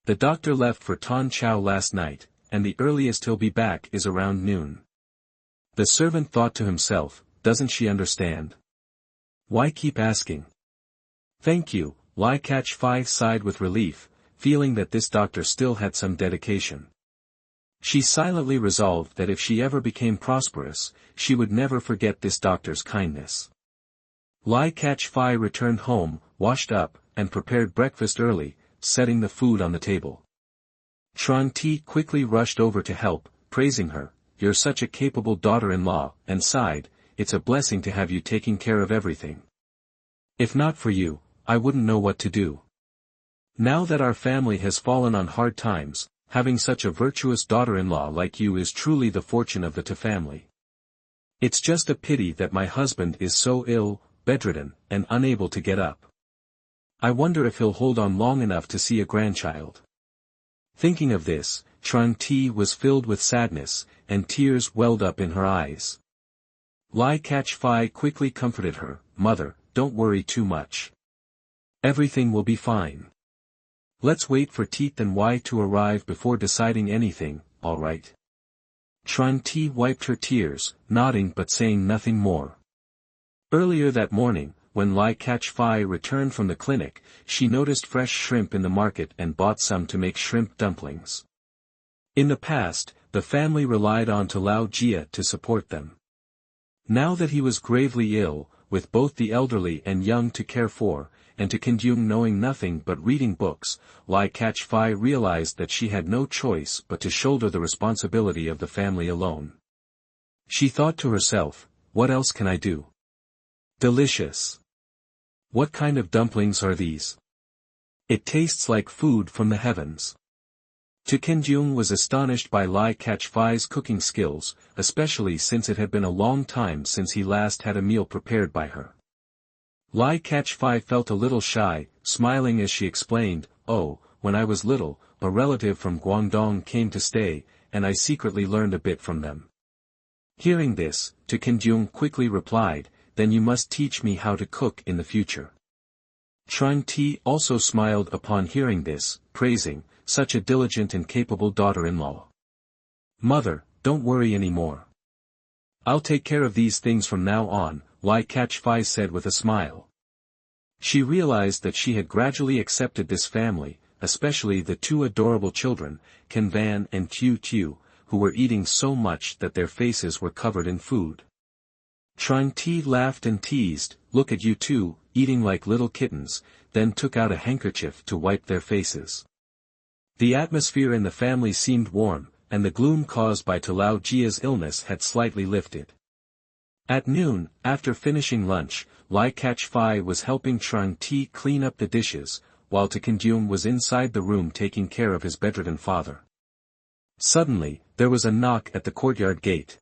"The doctor left for Tan Chao last night, and the earliest he'll be back is around noon." The servant thought to himself, doesn't she understand? Why keep asking? "Thank you," Lai Catch-Fai sighed with relief, feeling that this doctor still had some dedication. She silently resolved that if she ever became prosperous, she would never forget this doctor's kindness. Lai Catch-Fai returned home, washed up, and prepared breakfast early, setting the food on the table. Trang-Ti quickly rushed over to help, praising her, "You're such a capable daughter-in-law," and sighed, "It's a blessing to have you taking care of everything. If not for you, I wouldn't know what to do. Now that our family has fallen on hard times, having such a virtuous daughter-in-law like you is truly the fortune of the Ta family. It's just a pity that my husband is so ill, bedridden, and unable to get up. I wonder if he'll hold on long enough to see a grandchild." Thinking of this, Trang-Ti was filled with sadness, and tears welled up in her eyes. Lai Catch-Fai quickly comforted her, "Mother, don't worry too much. Everything will be fine. Let's wait for Teeth and Y to arrive before deciding anything, alright?" Trang-Ti wiped her tears, nodding but saying nothing more. Earlier that morning, when Lai Catch-Fai returned from the clinic, she noticed fresh shrimp in the market and bought some to make shrimp dumplings. In the past, the family relied on to Lao Jia to support them. Now that he was gravely ill, with both the elderly and young to care for, and to Kim knowing nothing but reading books, Lai Catch-Fai realized that she had no choice but to shoulder the responsibility of the family alone. She thought to herself, "What else can I do? Delicious. What kind of dumplings are these? It tastes like food from the heavens." Kim was astonished by Lai Catch-Fai's cooking skills, especially since it had been a long time since he last had a meal prepared by her. Lai Catch-Fai felt a little shy, smiling as she explained, "Oh, when I was little, a relative from Guangdong came to stay, and I secretly learned a bit from them." Hearing this, Kim quickly replied, "Then you must teach me how to cook in the future." Trang-Ti also smiled upon hearing this, praising, "Such a diligent and capable daughter-in-law. Mother, don't worry anymore. I'll take care of these things from now on," Lai Catch-Fai said with a smile. She realized that she had gradually accepted this family, especially the two adorable children, Ken Van and Qiu Qiu, who were eating so much that their faces were covered in food. Trang-Ti laughed and teased, "Look at you two, eating like little kittens," then took out a handkerchief to wipe their faces. The atmosphere in the family seemed warm, and the gloom caused by Lao Jia's illness had slightly lifted. At noon, after finishing lunch, Lai Catch-Fai was helping Trang-Ti clean up the dishes, while Kim was inside the room taking care of his bedridden father. Suddenly, there was a knock at the courtyard gate.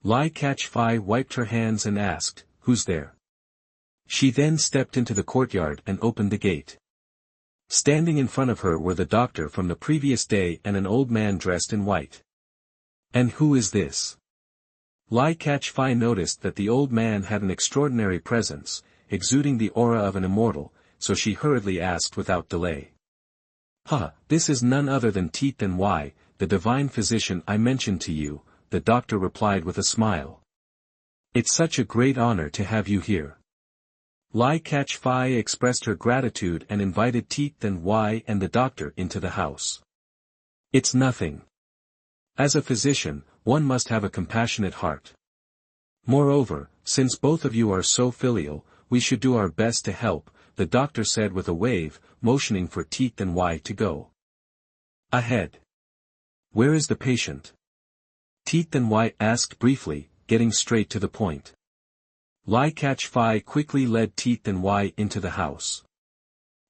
Lai Catch-Fai wiped her hands and asked, "Who's there?" She then stepped into the courtyard and opened the gate. Standing in front of her were the doctor from the previous day and an old man dressed in white. "And who is this?" Lai Catch-Fai noticed that the old man had an extraordinary presence, exuding the aura of an immortal, so she hurriedly asked without delay. This is none other than Teeth and Y, the divine physician I mentioned to you, the doctor replied with a smile. It's such a great honor to have you here. Lai Fei expressed her gratitude and invited Teeth and Y and the doctor into the house. It's nothing. As a physician, one must have a compassionate heart. Moreover, since both of you are so filial, we should do our best to help, the doctor said with a wave, motioning for Teeth and Y to go ahead. Where is the patient? Teeth and Y asked briefly, getting straight to the point. Lai Fei quickly led Teeth and Y into the house.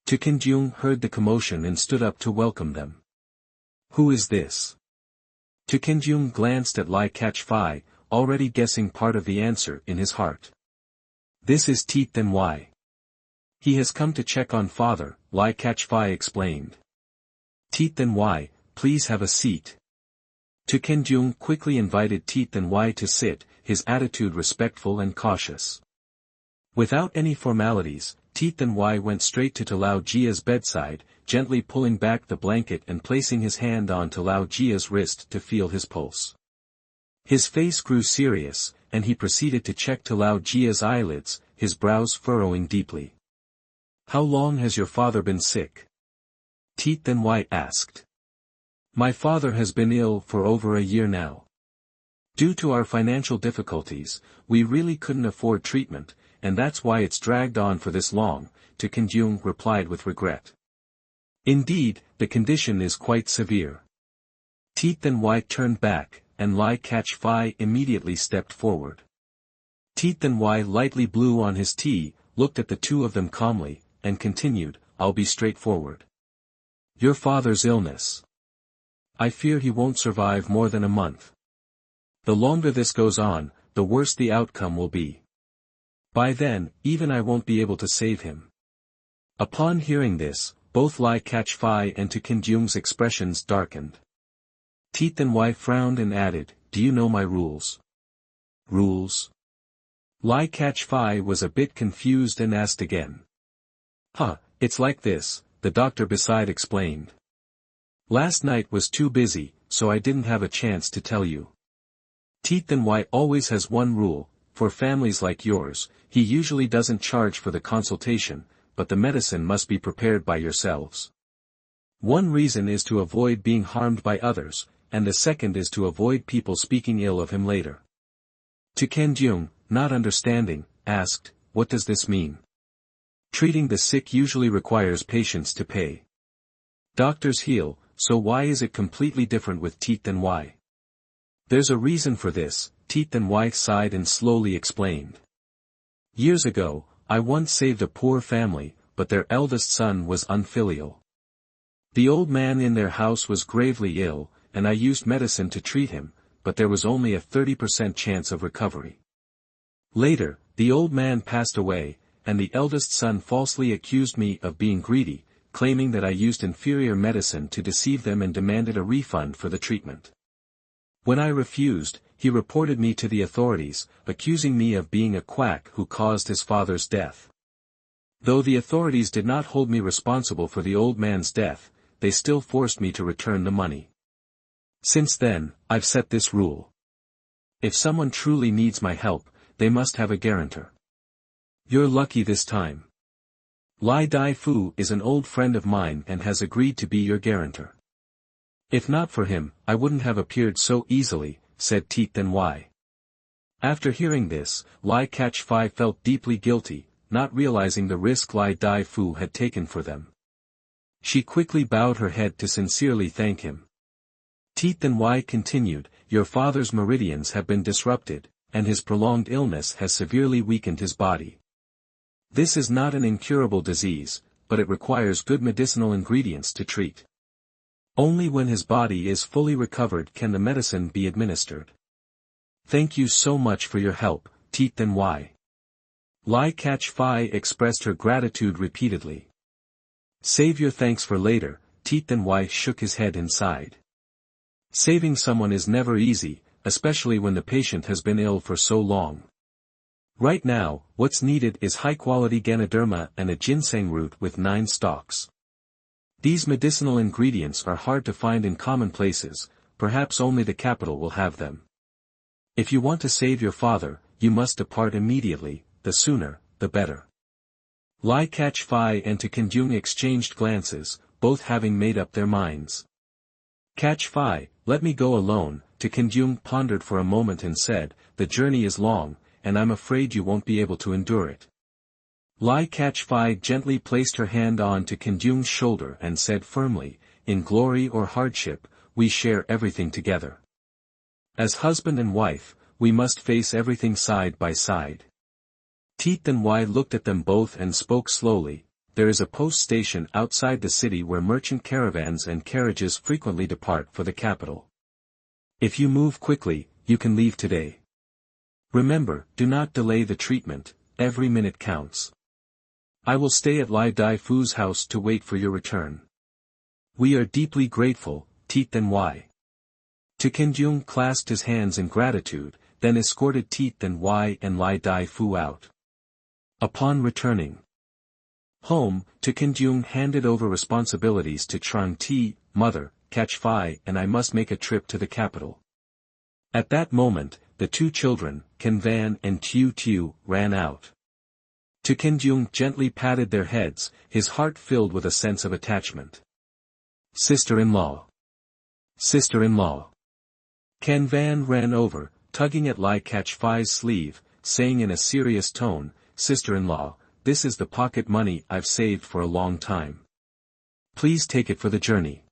Kenjung heard the commotion and stood up to welcome them. Who is this? Kenjung glanced at Lai Fei, already guessing part of the answer in his heart. This is Teeth and Y. He has come to check on father, Lai Fei explained. Teeth and Y, please have a seat. Kenjung quickly invited Teeth and Y to sit, his attitude respectful and cautious. Without any formalities, Teeth and Y went straight to Lao Jia's bedside, gently pulling back the blanket and placing his hand on Lao Jia's wrist to feel his pulse. His face grew serious, and he proceeded to check Lao Jia's eyelids, his brows furrowing deeply. How long has your father been sick? Teeth and Y asked. My father has been ill for over a year now. Due to our financial difficulties, we really couldn't afford treatment, and that's why it's dragged on for this long, Kenjung replied with regret. Indeed, the condition is quite severe. Teeth and Y turned back, and Lai Fei immediately stepped forward. Teeth and Y lightly blew on his tea, looked at the two of them calmly, and continued, I'll be straightforward. Your father's illness. I fear he won't survive more than a month. The longer this goes on, the worse the outcome will be. By then, even I won't be able to save him. Upon hearing this, both Lai Fei and Kenjung's expressions darkened. Teeth and Y frowned and added, Do you know my rules? Rules? Lai Fei was a bit confused and asked again. It's like this, the doctor beside explained. Last night was too busy, so I didn't have a chance to tell you. Teeth and Y always has one rule, for families like yours, he usually doesn't charge for the consultation, but the medicine must be prepared by yourselves. One reason is to avoid being harmed by others, and the second is to avoid people speaking ill of him later. Kenjung, not understanding, asked, What does this mean? Treating the sick usually requires patience to pay. Doctors heal, so why is it completely different with Teeth and Y? There's a reason for this, Teeth and Y sighed and slowly explained. Years ago, I once saved a poor family, but their eldest son was unfilial. The old man in their house was gravely ill, and I used medicine to treat him, but there was only a 30% chance of recovery. Later, the old man passed away, and the eldest son falsely accused me of being greedy, claiming that I used inferior medicine to deceive them and demanded a refund for the treatment. When I refused, he reported me to the authorities, accusing me of being a quack who caused his father's death. Though the authorities did not hold me responsible for the old man's death, they still forced me to return the money. Since then, I've set this rule. If someone truly needs my help, they must have a guarantor. You're lucky this time. Lai Fu is an old friend of mine and has agreed to be your guarantor. If not for him, I wouldn't have appeared so easily, said Teeth and Y. After hearing this, Lai Fei felt deeply guilty, not realizing the risk Lai Fu had taken for them. She quickly bowed her head to sincerely thank him. Teeth and Y continued, Your father's meridians have been disrupted, and his prolonged illness has severely weakened his body. This is not an incurable disease, but it requires good medicinal ingredients to treat. Only when his body is fully recovered can the medicine be administered. Thank you so much for your help, Teeth and Y. Lai Fei expressed her gratitude repeatedly. Save your thanks for later, Teeth and Y shook his head and sighed. Saving someone is never easy, especially when the patient has been ill for so long. Right now, what's needed is high-quality Ganoderma and a ginseng root with 9 stalks. These medicinal ingredients are hard to find in common places, perhaps only the capital will have them. If you want to save your father, you must depart immediately, the sooner, the better. Lai Catch-Fai and To Kenjung exchanged glances, both having made up their minds. Catch-Fai, let me go alone, To Kenjung pondered for a moment and said, the journey is long, and I'm afraid you won't be able to endure it. Lai Catch-Fai gently placed her hand on To Kenjung's shoulder and said firmly, in glory or hardship, we share everything together. As husband and wife, we must face everything side by side. Teet and Wai looked at them both and spoke slowly. There is a post station outside the city where merchant caravans and carriages frequently depart for the capital. If you move quickly, you can leave today. Remember, do not delay the treatment, every minute counts. I will stay at Lai Dai Fu's house to wait for your return. We are deeply grateful, Teet and Wai. To Kenjung clasped his hands in gratitude, then escorted Teet and Wai and Lai Dai Fu out. Upon returning home, To Kenjung handed over responsibilities to Trang Ti, mother, Catch-Fai and I must make a trip to the capital. At that moment, the two children, Ken Van and Tiu Tiu, ran out. To Kenjung gently patted their heads, his heart filled with a sense of attachment. Sister-in-law. Sister-in-law. Ken Van ran over, tugging at Lai Catch-Fai's sleeve, saying in a serious tone, Sister-in-law, this is the pocket money I've saved for a long time. Please take it for the journey.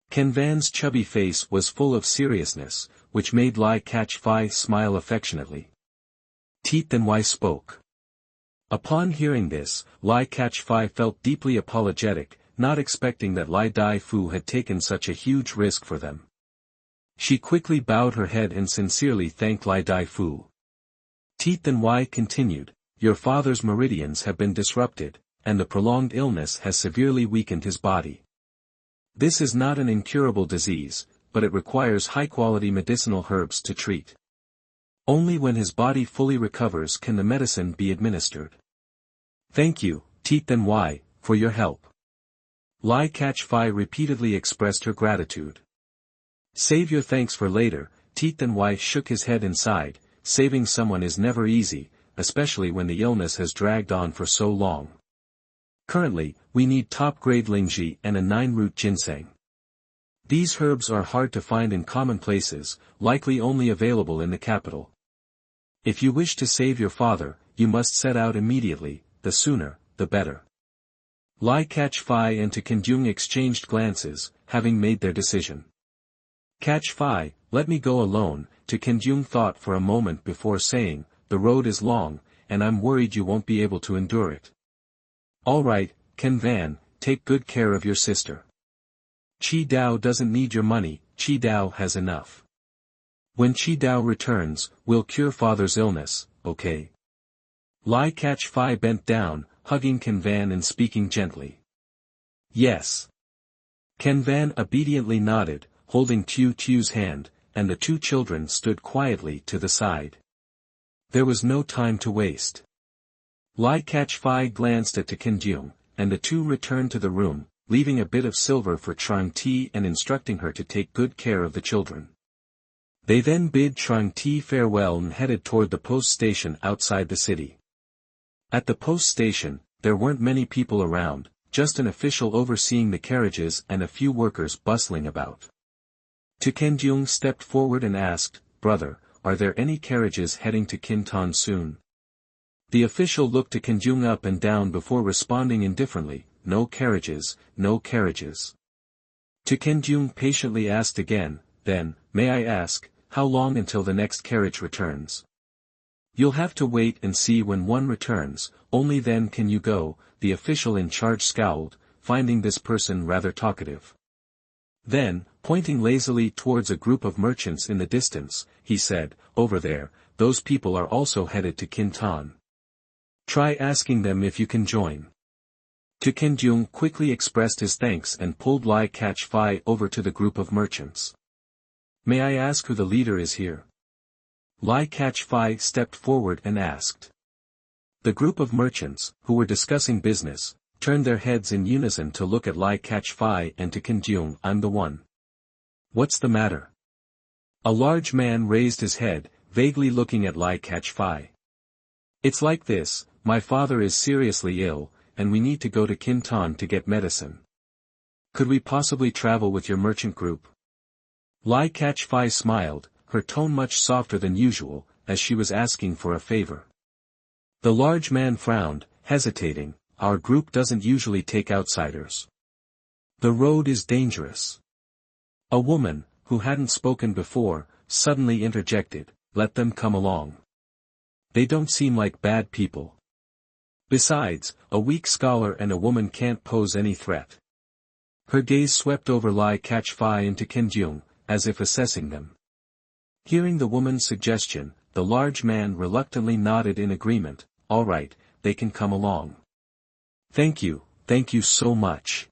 Ken Van's chubby face was full of seriousness, which made Lai Catch-Fai smile affectionately. Teet and Wai spoke. Upon hearing this, Lai Catch-Fai felt deeply apologetic, not expecting that Lai Dai Fu had taken such a huge risk for them. She quickly bowed her head and sincerely thanked Lai Dai Fu. Teet and Wai continued, your father's meridians have been disrupted, and the prolonged illness has severely weakened his body. This is not an incurable disease, but it requires high-quality medicinal herbs to treat. Only when his body fully recovers can the medicine be administered. Thank you, Teet and Wai, for your help. Lai Catch-Fai repeatedly expressed her gratitude. Save your thanks for later, Teet and Wai shook his head and sighed, saving someone is never easy, especially when the illness has dragged on for so long. Currently, we need top-grade lingji and a 9-root ginseng. These herbs are hard to find in common places, likely only available in the capital. If you wish to save your father, you must set out immediately, the sooner, the better. Lai Catch-Fai and To Kenjung exchanged glances, having made their decision. Catch-Fai, let me go alone, To Kenjung thought for a moment before saying, the road is long, and I'm worried you won't be able to endure it. All right, Ken Van, take good care of your sister. Chi Dao doesn't need your money, Chi Dao has enough. When Chi Dao returns, we'll cure father's illness, okay? Lai Catch-Fai bent down, hugging Ken Van and speaking gently. Yes. Ken Van obediently nodded, holding Tiu Tiu's hand, and the two children stood quietly to the side. There was no time to waste. Lai Catch-Fai glanced at To Kenjung, and the two returned to the room, leaving a bit of silver for Trang Ti and instructing her to take good care of the children. They then bid Trang Ti farewell and headed toward the post station outside the city. At the post station, there weren't many people around, just an official overseeing the carriages and a few workers bustling about. To Kenjung stepped forward and asked, brother, are there any carriages heading to Kintan soon? The official looked To Kenjung up and down before responding indifferently, no carriages, no carriages. To Kenjung patiently asked again, then, may I ask, how long until the next carriage returns? You'll have to wait and see when one returns, only then can you go, the official in charge scowled, finding this person rather talkative. Then, pointing lazily towards a group of merchants in the distance, he said, over there, those people are also headed to Kintan. Try asking them if you can join. To Kenjung quickly expressed his thanks and pulled Lai Catch-Fai over to the group of merchants. May I ask who the leader is here? Lai Catch-Fai stepped forward and asked. The group of merchants, who were discussing business, turned their heads in unison to look at Lai Catch-Fai and to Qin. I'm the one. What's the matter? A large man raised his head, vaguely looking at Lai Catch-Fai. It's like this, my father is seriously ill, and we need to go to Qin to get medicine. Could we possibly travel with your merchant group? Lai Catch-Fai smiled, her tone much softer than usual, as she was asking for a favor. The large man frowned, hesitating. Our group doesn't usually take outsiders. The road is dangerous. A woman, who hadn't spoken before, suddenly interjected, let them come along. They don't seem like bad people. Besides, a weak scholar and a woman can't pose any threat. Her gaze swept over Lai Catch-Fai and to Qin, as if assessing them. Hearing the woman's suggestion, the large man reluctantly nodded in agreement. All right, they can come along. Thank you so much.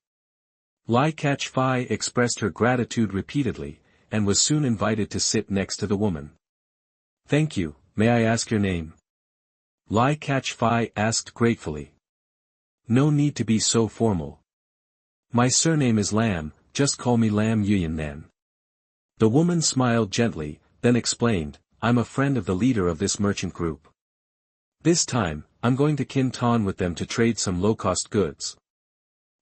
Lai Catch-Fai expressed her gratitude repeatedly, and was soon invited to sit next to the woman. Thank you, may I ask your name? Lai Catch-Fai asked gratefully. No need to be so formal. My surname is Lam, just call me Lam Yuyan then. The woman smiled gently, then explained, I'm a friend of the leader of this merchant group. This time, I'm going to Qin with them to trade some low-cost goods.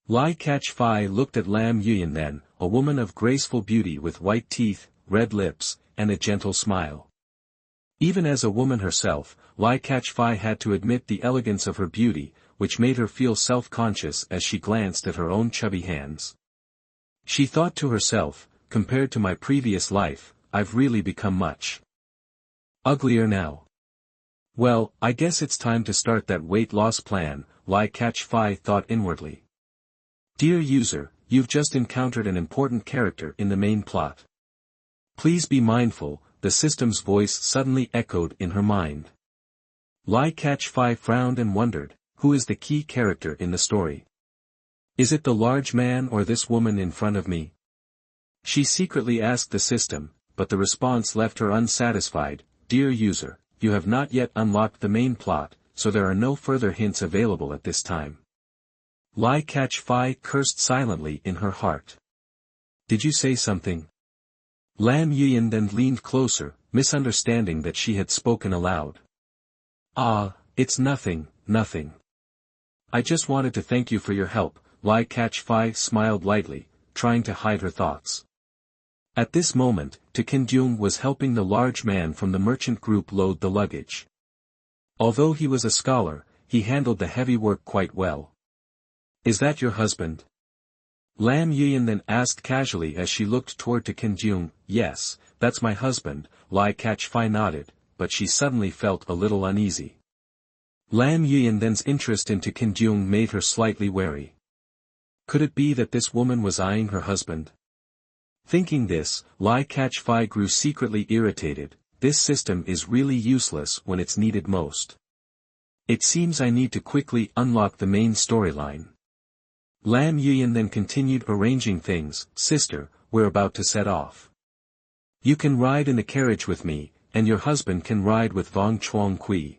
Lai Catch-Fai looked at Lam Yuyan then, a woman of graceful beauty with white teeth, red lips, and a gentle smile. Even as a woman herself, Lai Catch-Fai had to admit the elegance of her beauty, which made her feel self-conscious as she glanced at her own chubby hands. She thought to herself, compared to my previous life, I've really become much uglier now. Well, I guess it's time to start that weight loss plan, Lai Catch-Fai thought inwardly. Dear user, you've just encountered an important character in the main plot. Please be mindful, the system's voice suddenly echoed in her mind. Lai Catch-Fai frowned and wondered, who is the key character in the story? Is it the large man or this woman in front of me? She secretly asked the system, but the response left her unsatisfied. Dear user, you have not yet unlocked the main plot, so there are no further hints available at this time. Lai Catch-Fai cursed silently in her heart. Did you say something? Lam Yuyan then leaned closer, misunderstanding that she had spoken aloud. Ah, it's nothing. I just wanted to thank you for your help, Lai Catch-Fai smiled lightly, trying to hide her thoughts. At this moment, Qin was helping the large man from the merchant group load the luggage. Although he was a scholar, he handled the heavy work quite well. Is that your husband? Lam Yuyan then asked casually as she looked toward Qin. Yes, that's my husband, Lai Catch-Fai nodded, but she suddenly felt a little uneasy. Lam Yuyan then's interest in Qin made her slightly wary. Could it be that this woman was eyeing her husband? Thinking this, Lai Catch-Fai grew secretly irritated. This system is really useless when it's needed most. It seems I need to quickly unlock the main storyline. Lam Yuyan then continued arranging things. Sister, we're about to set off. You can ride in the carriage with me, and your husband can ride with Vong Chuang Kui.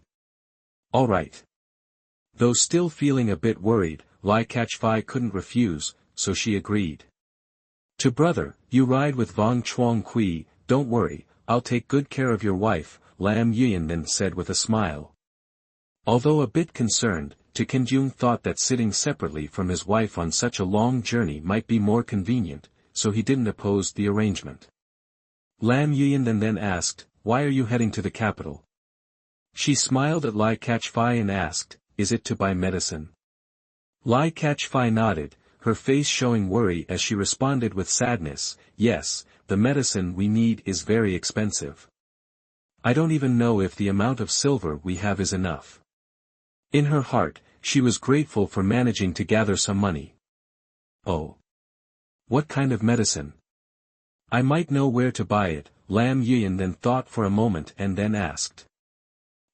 All right. Though still feeling a bit worried, Lai Catch-Fai couldn't refuse, so she agreed. To brother, you ride with Vong Chuang Kui, don't worry, I'll take good care of your wife, Lam Yuyan then said with a smile. Although a bit concerned, Qin thought that sitting separately from his wife on such a long journey might be more convenient, so he didn't oppose the arrangement. Lam Yuyan then asked, why are you heading to the capital? She smiled at Lai Catch-Fai and asked, is it to buy medicine? Lai Catch-Fai nodded, her face showing worry as she responded with sadness, yes, the medicine we need is very expensive. I don't even know if the amount of silver we have is enough. In her heart, she was grateful for managing to gather some money. Oh. What kind of medicine? I might know where to buy it, Lam Yuyan then thought for a moment and then asked.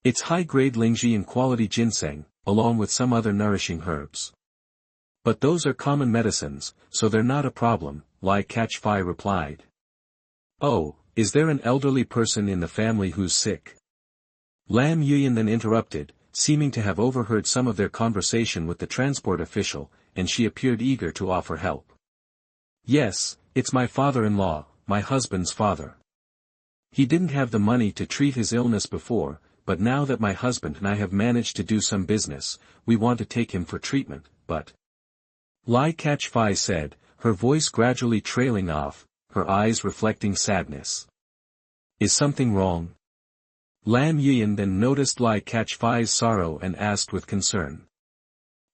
It's high-grade Lingji and quality ginseng, along with some other nourishing herbs. But those are common medicines, so they're not a problem, Lai Catch-Fai replied. Oh, is there an elderly person in the family who's sick? Lam Yuyan then interrupted, seeming to have overheard some of their conversation with the transport official, and she appeared eager to offer help. Yes, it's my father-in-law, my husband's father. He didn't have the money to treat his illness before, but now that my husband and I have managed to do some business, we want to take him for treatment, but... Lai Catch-Fai said, her voice gradually trailing off, her eyes reflecting sadness. Is something wrong? Lam Yian then noticed Lai Catch-Fai's sorrow and asked with concern.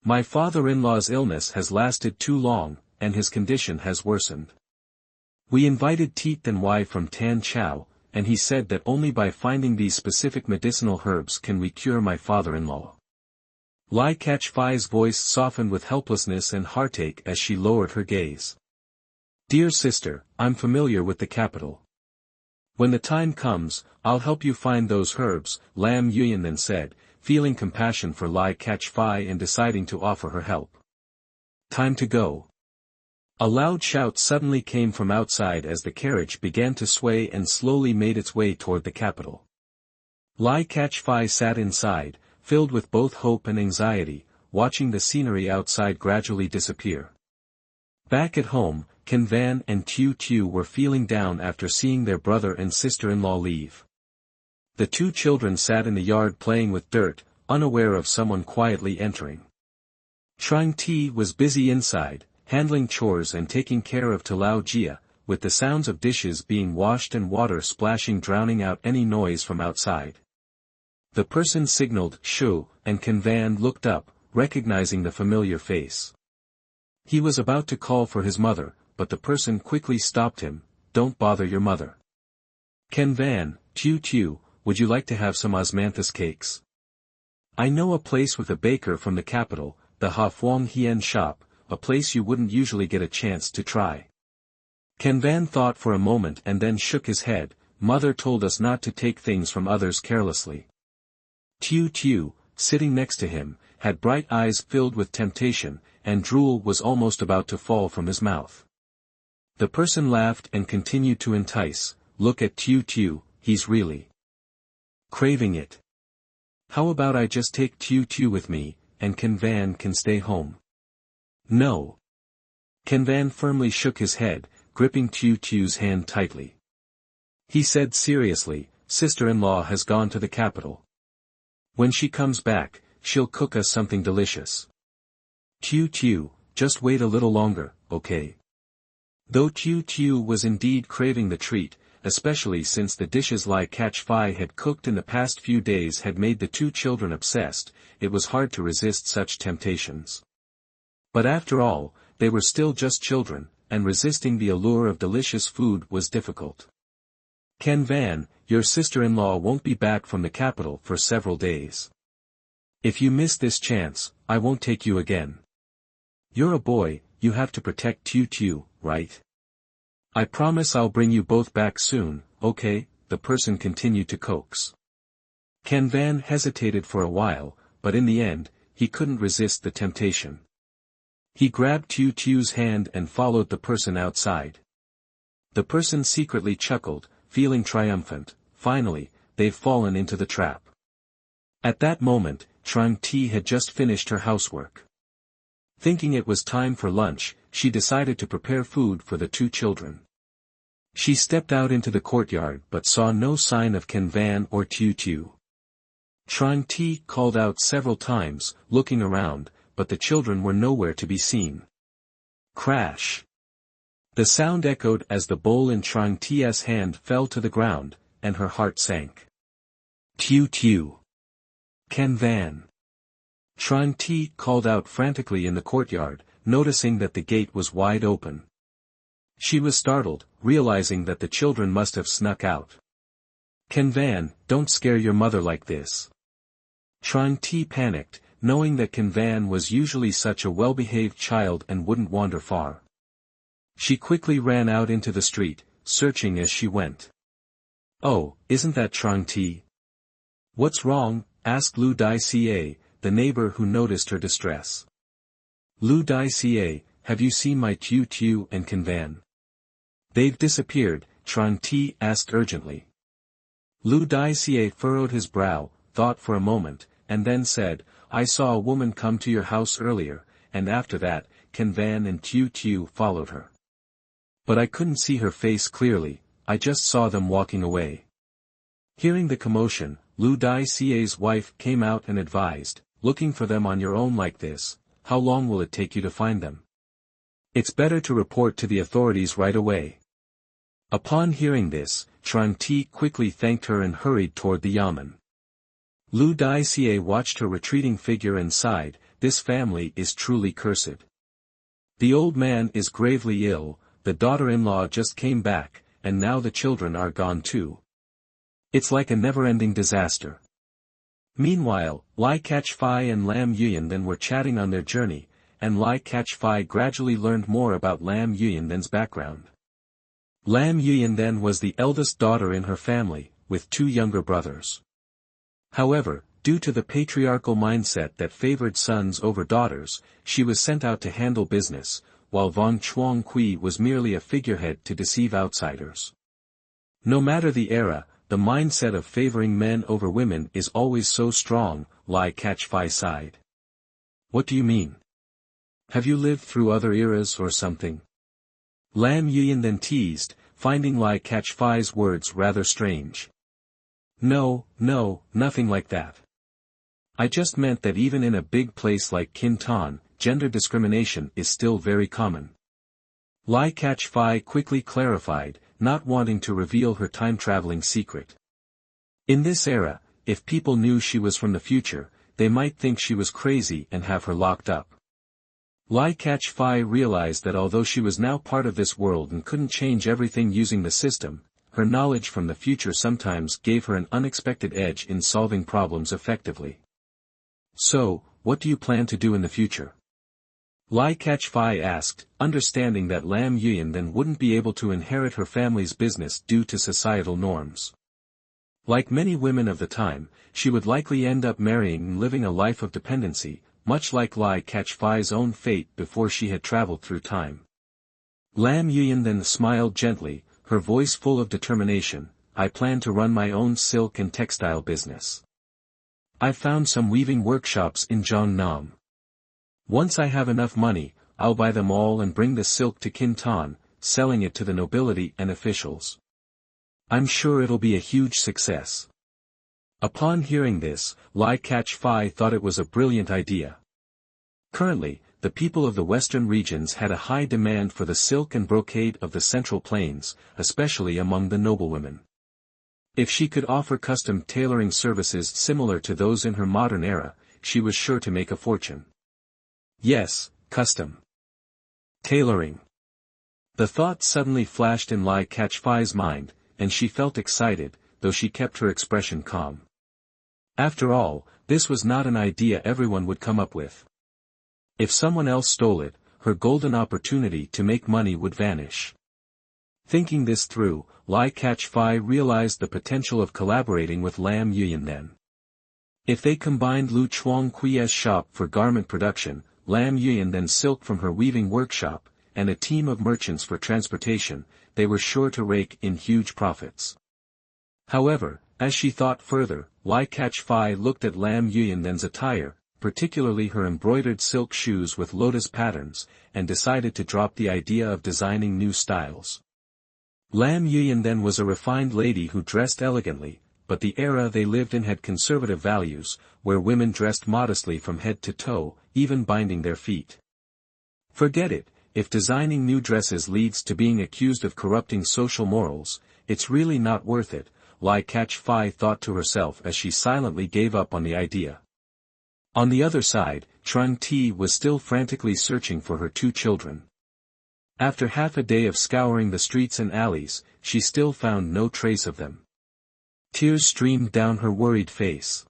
My father-in-law's illness has lasted too long, and his condition has worsened. We invited Teet and Wai from Tan Chao, and he said that only by finding these specific medicinal herbs can we cure my father-in-law. Lai Catch-Fai's voice softened with helplessness and heartache as she lowered her gaze. Dear sister, I'm familiar with the capital. When the time comes, I'll help you find those herbs, Lam Yuan then said, feeling compassion for Lai Catch-Fai and deciding to offer her help. Time to go. A loud shout suddenly came from outside as the carriage began to sway and slowly made its way toward the capital. Lai Catch-Fai sat inside, filled with both hope and anxiety, watching the scenery outside gradually disappear. Back at home, Ken Van and Tiu Tiu were feeling down after seeing their brother and sister-in-law leave. The two children sat in the yard playing with dirt, unaware of someone quietly entering. Trang Ti was busy inside, handling chores and taking care of Talao Jia, with the sounds of dishes being washed and water splashing drowning out any noise from outside. The person signaled Shu, and Ken Van looked up, recognizing the familiar face. He was about to call for his mother, but the person quickly stopped him. Don't bother your mother. Ken Van, Tiu Tiu, would you like to have some osmanthus cakes? I know a place with a baker from the capital, the Ha Fuang Hien shop, a place you wouldn't usually get a chance to try. Ken Van thought for a moment and then shook his head. Mother told us not to take things from others carelessly. Tiu Tiu, sitting next to him, had bright eyes filled with temptation, and drool was almost about to fall from his mouth. The person laughed and continued to entice. Look at Tiu Tiu, he's really craving it. How about I just take Tiu Tiu with me, and Ken Van can stay home? No. Ken Van firmly shook his head, gripping Tiu Tiu's hand tightly. He said seriously, sister-in-law has gone to the capital. When she comes back, she'll cook us something delicious. Tiu Tiu, just wait a little longer, okay? Though Tiu Tiu was indeed craving the treat, especially since the dishes Lai Catch-Fai had cooked in the past few days had made the two children obsessed, it was hard to resist such temptations. But after all, they were still just children, and resisting the allure of delicious food was difficult. Ken Van, your sister-in-law won't be back from the capital for several days. If you miss this chance, I won't take you again. You're a boy, you have to protect Tiu Tiu, right? I promise I'll bring you both back soon, okay? The person continued to coax. Ken Van hesitated for a while, but in the end, he couldn't resist the temptation. He grabbed Tiu Tiu's hand and followed the person outside. The person secretly chuckled, feeling triumphant. Finally, they've fallen into the trap. At that moment, Trang Ti had just finished her housework. Thinking it was time for lunch, she decided to prepare food for the two children. She stepped out into the courtyard but saw no sign of Ken Van or Tiu Tiu. Trang Ti called out several times, looking around, but the children were nowhere to be seen. Crash! The sound echoed as the bowl in Trang Ti's hand fell to the ground, and her heart sank. Tiu Tiu! Ken Van! Trang Ti called out frantically in the courtyard, noticing that the gate was wide open. She was startled, realizing that the children must have snuck out. Ken Van, don't scare your mother like this. Trang Ti panicked, knowing that Ken Van was usually such a well-behaved child and wouldn't wander far. She quickly ran out into the street, searching as she went. Oh, isn't that Trang Ti? What's wrong? Asked Lu Dai Ca, the neighbor who noticed her distress. Lu Dai Ca, have you seen my Tiu Tiu and Ken Van? They've disappeared, Trang Ti asked urgently. Lu Dai Ca furrowed his brow, thought for a moment, and then said, "I saw a woman come to your house earlier, and after that, Ken Van and Tu Tu followed her. But I couldn't see her face clearly, I just saw them walking away." Hearing the commotion, Lu Dai Xie's wife came out and advised, "Looking for them on your own like this, how long will it take you to find them? It's better to report to the authorities right away." Upon hearing this, Trang Ti quickly thanked her and hurried toward the yamen. Lu Dai Xie watched her retreating figure and sighed, "This family is truly cursed. The old man is gravely ill, the daughter-in-law just came back, and now the children are gone too. It's like a never-ending disaster." Meanwhile, Lai Catch-Fai and Lam Yuyan were chatting on their journey, and Lai Catch-Fai gradually learned more about Lam Yuyan's background. Lam Yuyan was the eldest daughter in her family, with 2 younger brothers. However, due to the patriarchal mindset that favored sons over daughters, she was sent out to handle business, while Von Chuang Kui was merely a figurehead to deceive outsiders. No matter the era, the mindset of favoring men over women is always so strong, Lai Catch-Fai sighed. "What do you mean? Have you lived through other eras or something?" Lam Yuyan then teased, finding Lai Catch-Fai's words rather strange. No, nothing like that. I just meant that even in a big place like Kintan, gender discrimination is still very common." Lai Catch-Fai quickly clarified, not wanting to reveal her time-traveling secret. In this era, if people knew she was from the future, they might think she was crazy and have her locked up. Lai Catch-Fai realized that although she was now part of this world and couldn't change everything using the system, her knowledge from the future sometimes gave her an unexpected edge in solving problems effectively. "So, what do you plan to do in the future?" Lai Catch-Fai asked, understanding that Lam Yuyan then wouldn't be able to inherit her family's business due to societal norms. Like many women of the time, she would likely end up marrying and living a life of dependency, much like Lai Catch-Fai's own fate before she had traveled through time. Lam Yuyan then smiled gently, her voice full of determination, "I plan to run my own silk and textile business. I've found some weaving workshops in Zhongnam. Once I have enough money, I'll buy them all and bring the silk to Kintan, selling it to the nobility and officials. I'm sure it'll be a huge success." Upon hearing this, Lai Catch-Fai thought it was a brilliant idea. Currently, the people of the western regions had a high demand for the silk and brocade of the Central Plains, especially among the noblewomen. If she could offer custom tailoring services similar to those in her modern era, she was sure to make a fortune. Yes, custom tailoring. The thought suddenly flashed in Lai Catch-Fai's mind, and she felt excited, though she kept her expression calm. After all, this was not an idea everyone would come up with. If someone else stole it, her golden opportunity to make money would vanish. Thinking this through, Lai Catch-Fai realized the potential of collaborating with Lam Yuyan then. If they combined Lu Chuang Kui's shop for garment production, Lam Yuyan then silk from her weaving workshop, and a team of merchants for transportation, they were sure to rake in huge profits. However, as she thought further, Lai Catch-Fai looked at Lam Yuyan's attire, particularly her embroidered silk shoes with lotus patterns, and decided to drop the idea of designing new styles. Lam Yuyan was a refined lady who dressed elegantly, but the era they lived in had conservative values, where women dressed modestly from head to toe, even binding their feet. Forget it, if designing new dresses leads to being accused of corrupting social morals, it's really not worth it, Lai Catch-Fai thought to herself as she silently gave up on the idea. On the other side, Trang Ti was still frantically searching for her 2 children. After half a day of scouring the streets and alleys, she still found no trace of them. Tears streamed down her worried face.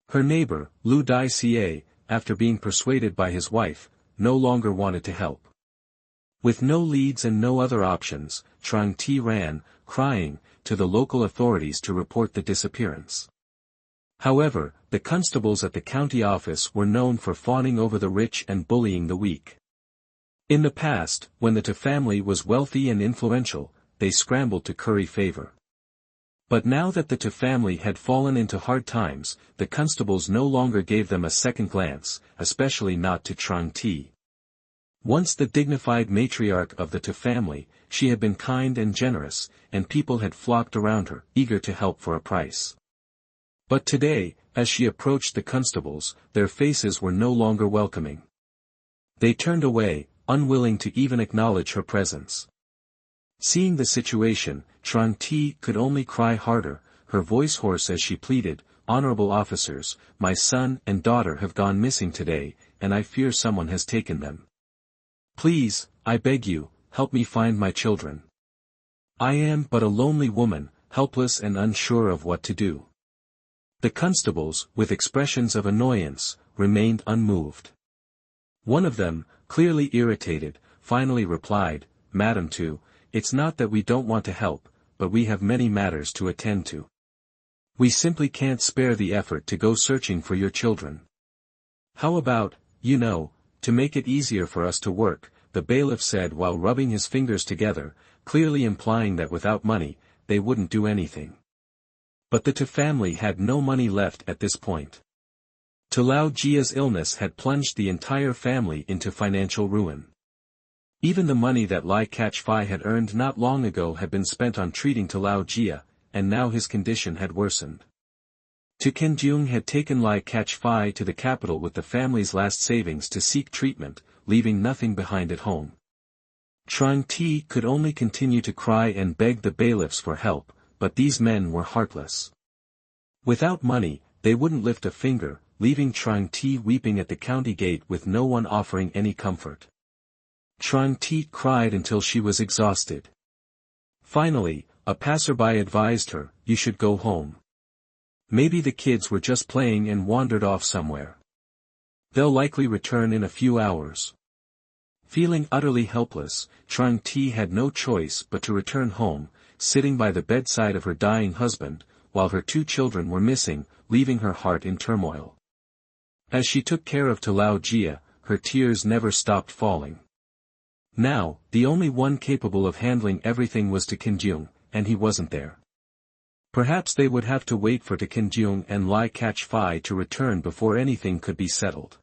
Her neighbor, Lu Dai Xie, after being persuaded by his wife, no longer wanted to help. With no leads and no other options, Trang Ti ran, crying, to the local authorities to report the disappearance. However, the constables at the county office were known for fawning over the rich and bullying the weak. In the past, when the Tu family was wealthy and influential, they scrambled to curry favor. But now that the Tu family had fallen into hard times, the constables no longer gave them a second glance, especially not to Trang Ti. Once the dignified matriarch of the Tu family, she had been kind and generous, and people had flocked around her, eager to help for a price. But today, as she approached the constables, their faces were no longer welcoming. They turned away, unwilling to even acknowledge her presence. Seeing the situation, Trang Ti could only cry harder, her voice hoarse as she pleaded, "Honorable officers, my son and daughter have gone missing today, and I fear someone has taken them. Please, I beg you, help me find my children. I am but a lonely woman, helpless and unsure of what to do." The constables, with expressions of annoyance, remained unmoved. One of them, clearly irritated, finally replied, "Madam Tu, it's not that we don't want to help, but we have many matters to attend to. We simply can't spare the effort to go searching for your children. How about, to make it easier for us to work," the bailiff said while rubbing his fingers together, clearly implying that without money, they wouldn't do anything. But the Tu family had no money left at this point. Tu Lao Jia's illness had plunged the entire family into financial ruin. Even the money that Lai Kach-fai had earned not long ago had been spent on treating Tu Lao Jia, and now his condition had worsened. Tu Kenjung had taken Lai Kach-fai to the capital with the family's last savings to seek treatment, leaving nothing behind at home. Trang Ti could only continue to cry and beg the bailiffs for help, but these men were heartless. Without money, they wouldn't lift a finger, leaving Trang Ti weeping at the county gate with no one offering any comfort. Trang Ti cried until she was exhausted. Finally, a passerby advised her, "You should go home. Maybe the kids were just playing and wandered off somewhere. They'll likely return in a few hours." Feeling utterly helpless, Trang Ti had no choice but to return home, sitting by the bedside of her dying husband, while her 2 children were missing, leaving her heart in turmoil. As she took care of Tu Lao Jia, her tears never stopped falling. Now, the only one capable of handling everything was Tu Kenjung, and he wasn't there. Perhaps they would have to wait for Tu Kenjung and Lai Kach-fai to return before anything could be settled.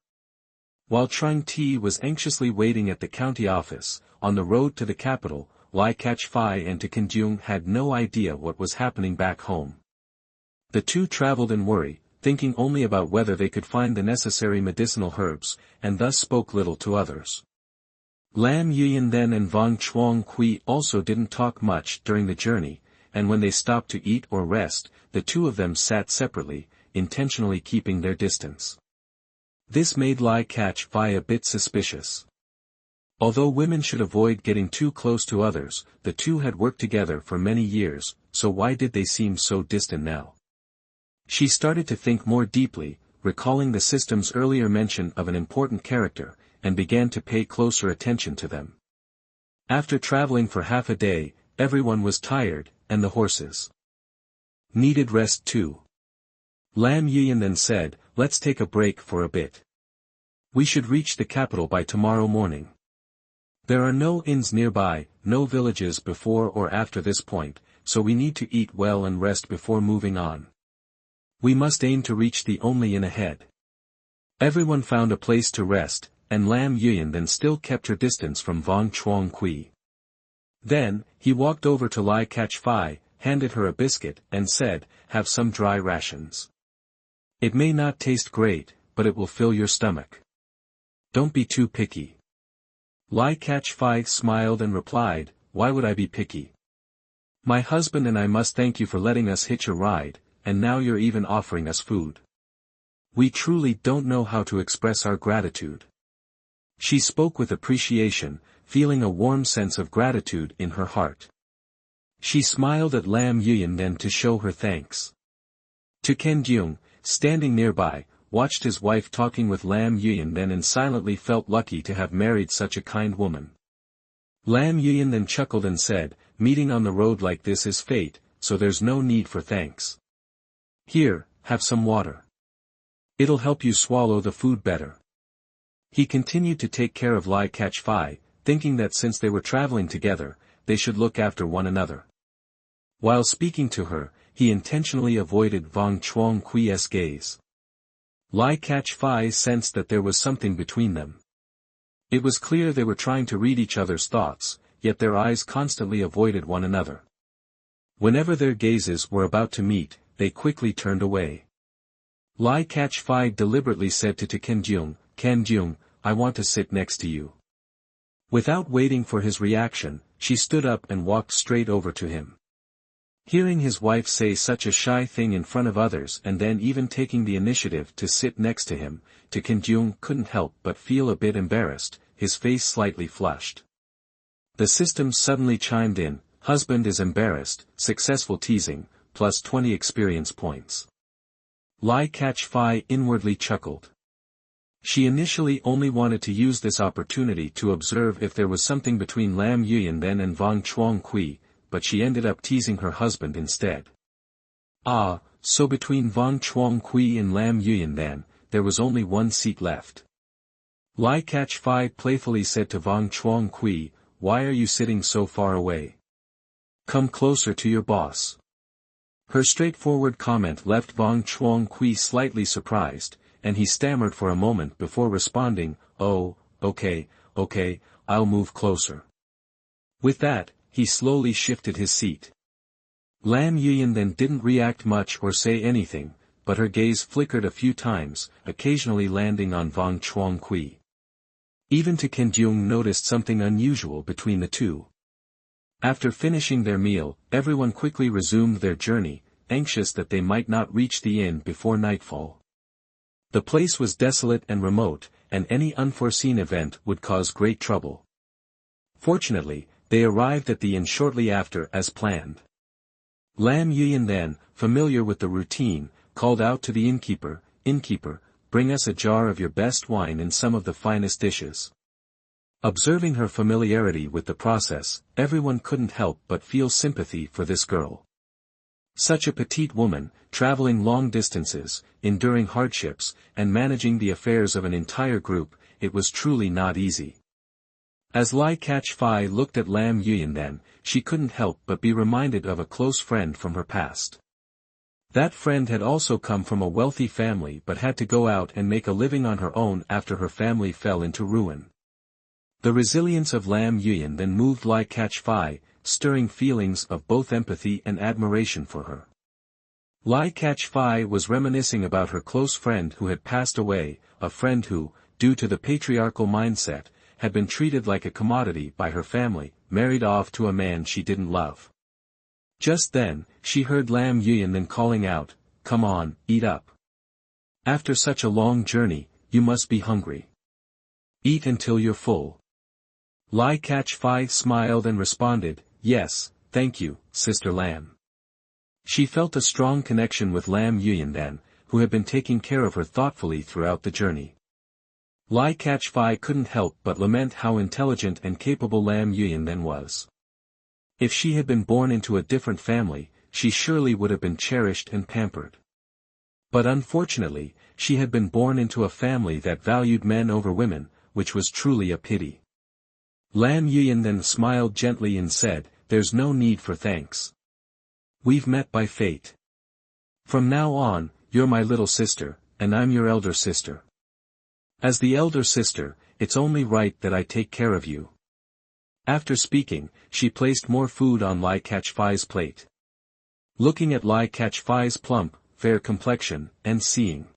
While Trang Ti was anxiously waiting at the county office, on the road to the capital, Lai Kach-fai and Tu Kenjung had no idea what was happening back home. The two traveled in worry, thinking only about whether they could find the necessary medicinal herbs, and thus spoke little to others. Lam Yuyan then and Vong Chuang Kui also didn't talk much during the journey, and when they stopped to eat or rest, the two of them sat separately, intentionally keeping their distance. This made Lai Kach-fai a bit suspicious. Although women should avoid getting too close to others, the two had worked together for many years, so why did they seem so distant now? She started to think more deeply, recalling the system's earlier mention of an important character, and began to pay closer attention to them. After traveling for half a day, everyone was tired, and the horses needed rest too. Lam Yuyan then said, "Let's take a break for a bit. We should reach the capital by tomorrow morning. There are no inns nearby, no villages before or after this point, so we need to eat well and rest before moving on. We must aim to reach the only inn ahead." Everyone found a place to rest, and Lam Yuyan then still kept her distance from Vong Chuang Kui. Then, he walked over to Lai Kach-fai, handed her a biscuit, and said, "Have some dry rations. It may not taste great, but it will fill your stomach. Don't be too picky." Lai Kach-fai smiled and replied, "Why would I be picky? My husband and I must thank you for letting us hitch a ride, and now you're even offering us food. We truly don't know how to express our gratitude." She spoke with appreciation, feeling a warm sense of gratitude in her heart. She smiled at Lam Yuyan then to show her thanks. Tu Kenjung, standing nearby, watched his wife talking with Lam Yuyan then and silently felt lucky to have married such a kind woman. Lam Yuyan then chuckled and said, "Meeting on the road like this is fate, so there's no need for thanks. Here, have some water. It'll help you swallow the food better." He continued to take care of Lai Kach-fai, thinking that since they were traveling together, they should look after one another. While speaking to her, he intentionally avoided Wang Chuangqui's gaze. Lai Catch-Fai sensed that there was something between them. It was clear they were trying to read each other's thoughts, yet their eyes constantly avoided one another. Whenever their gazes were about to meet, they quickly turned away. Lai Catch-Fai deliberately said to Kenjung, I want to sit next to you. Without waiting for his reaction, she stood up and walked straight over to him. Hearing his wife say such a shy thing in front of others and then even taking the initiative to sit next to him, Kenjung couldn't help but feel a bit embarrassed, his face slightly flushed. The system suddenly chimed in, husband is embarrassed, successful teasing, plus 20 experience points. Lai Catch-Fai inwardly chuckled. She initially only wanted to use this opportunity to observe if there was something between Lam Yuyan then and Wang Chuangqui, but she ended up teasing her husband instead. Ah, so between Wang Chuangqui and Lam Yuyan then, there was only one seat left. Lai Catch-Fai playfully said to Wang Chuangqui, why are you sitting so far away? Come closer to your boss. Her straightforward comment left Wang Chuangqui slightly surprised, and he stammered for a moment before responding, oh, okay, I'll move closer. With that, he slowly shifted his seat. Lam Yuyan then didn't react much or say anything, but her gaze flickered a few times, occasionally landing on Wang Chuangqui. Even Kenjung noticed something unusual between the two. After finishing their meal, everyone quickly resumed their journey, anxious that they might not reach the inn before nightfall. The place was desolate and remote, and any unforeseen event would cause great trouble. Fortunately, they arrived at the inn shortly after as planned. Lam Yuyan then, familiar with the routine, called out to the innkeeper, Innkeeper, bring us a jar of your best wine and some of the finest dishes. Observing her familiarity with the process, everyone couldn't help but feel sympathy for this girl. Such a petite woman, traveling long distances, enduring hardships, and managing the affairs of an entire group, it was truly not easy. As Lai Catch-Fai looked at Lam Yuyan then, she couldn't help but be reminded of a close friend from her past. That friend had also come from a wealthy family but had to go out and make a living on her own after her family fell into ruin. The resilience of Lam Yuyan then moved Lai Catch-Fai, stirring feelings of both empathy and admiration for her. Lai Catch-Fai was reminiscing about her close friend who had passed away, a friend who, due to the patriarchal mindset, had been treated like a commodity by her family, married off to a man she didn't love. Just then, she heard Lam Yuyan then calling out, come on, eat up. After such a long journey, you must be hungry. Eat until you're full. Lai Catch-Fai smiled and responded, yes, thank you, Sister Lam. She felt a strong connection with Lam Yuyan then, who had been taking care of her thoughtfully throughout the journey. Lai Catch-Fai couldn't help but lament how intelligent and capable Lam Yuyan then was. If she had been born into a different family, she surely would have been cherished and pampered. But unfortunately, she had been born into a family that valued men over women, which was truly a pity. Lam Yuyan then smiled gently and said, there's no need for thanks. We've met by fate. From now on, you're my little sister, and I'm your elder sister. As the elder sister, it's only right that I take care of you. After speaking, she placed more food on Lai Catch-Fai's plate. Looking at Lai Catch-Fai's plump, fair complexion, and seeing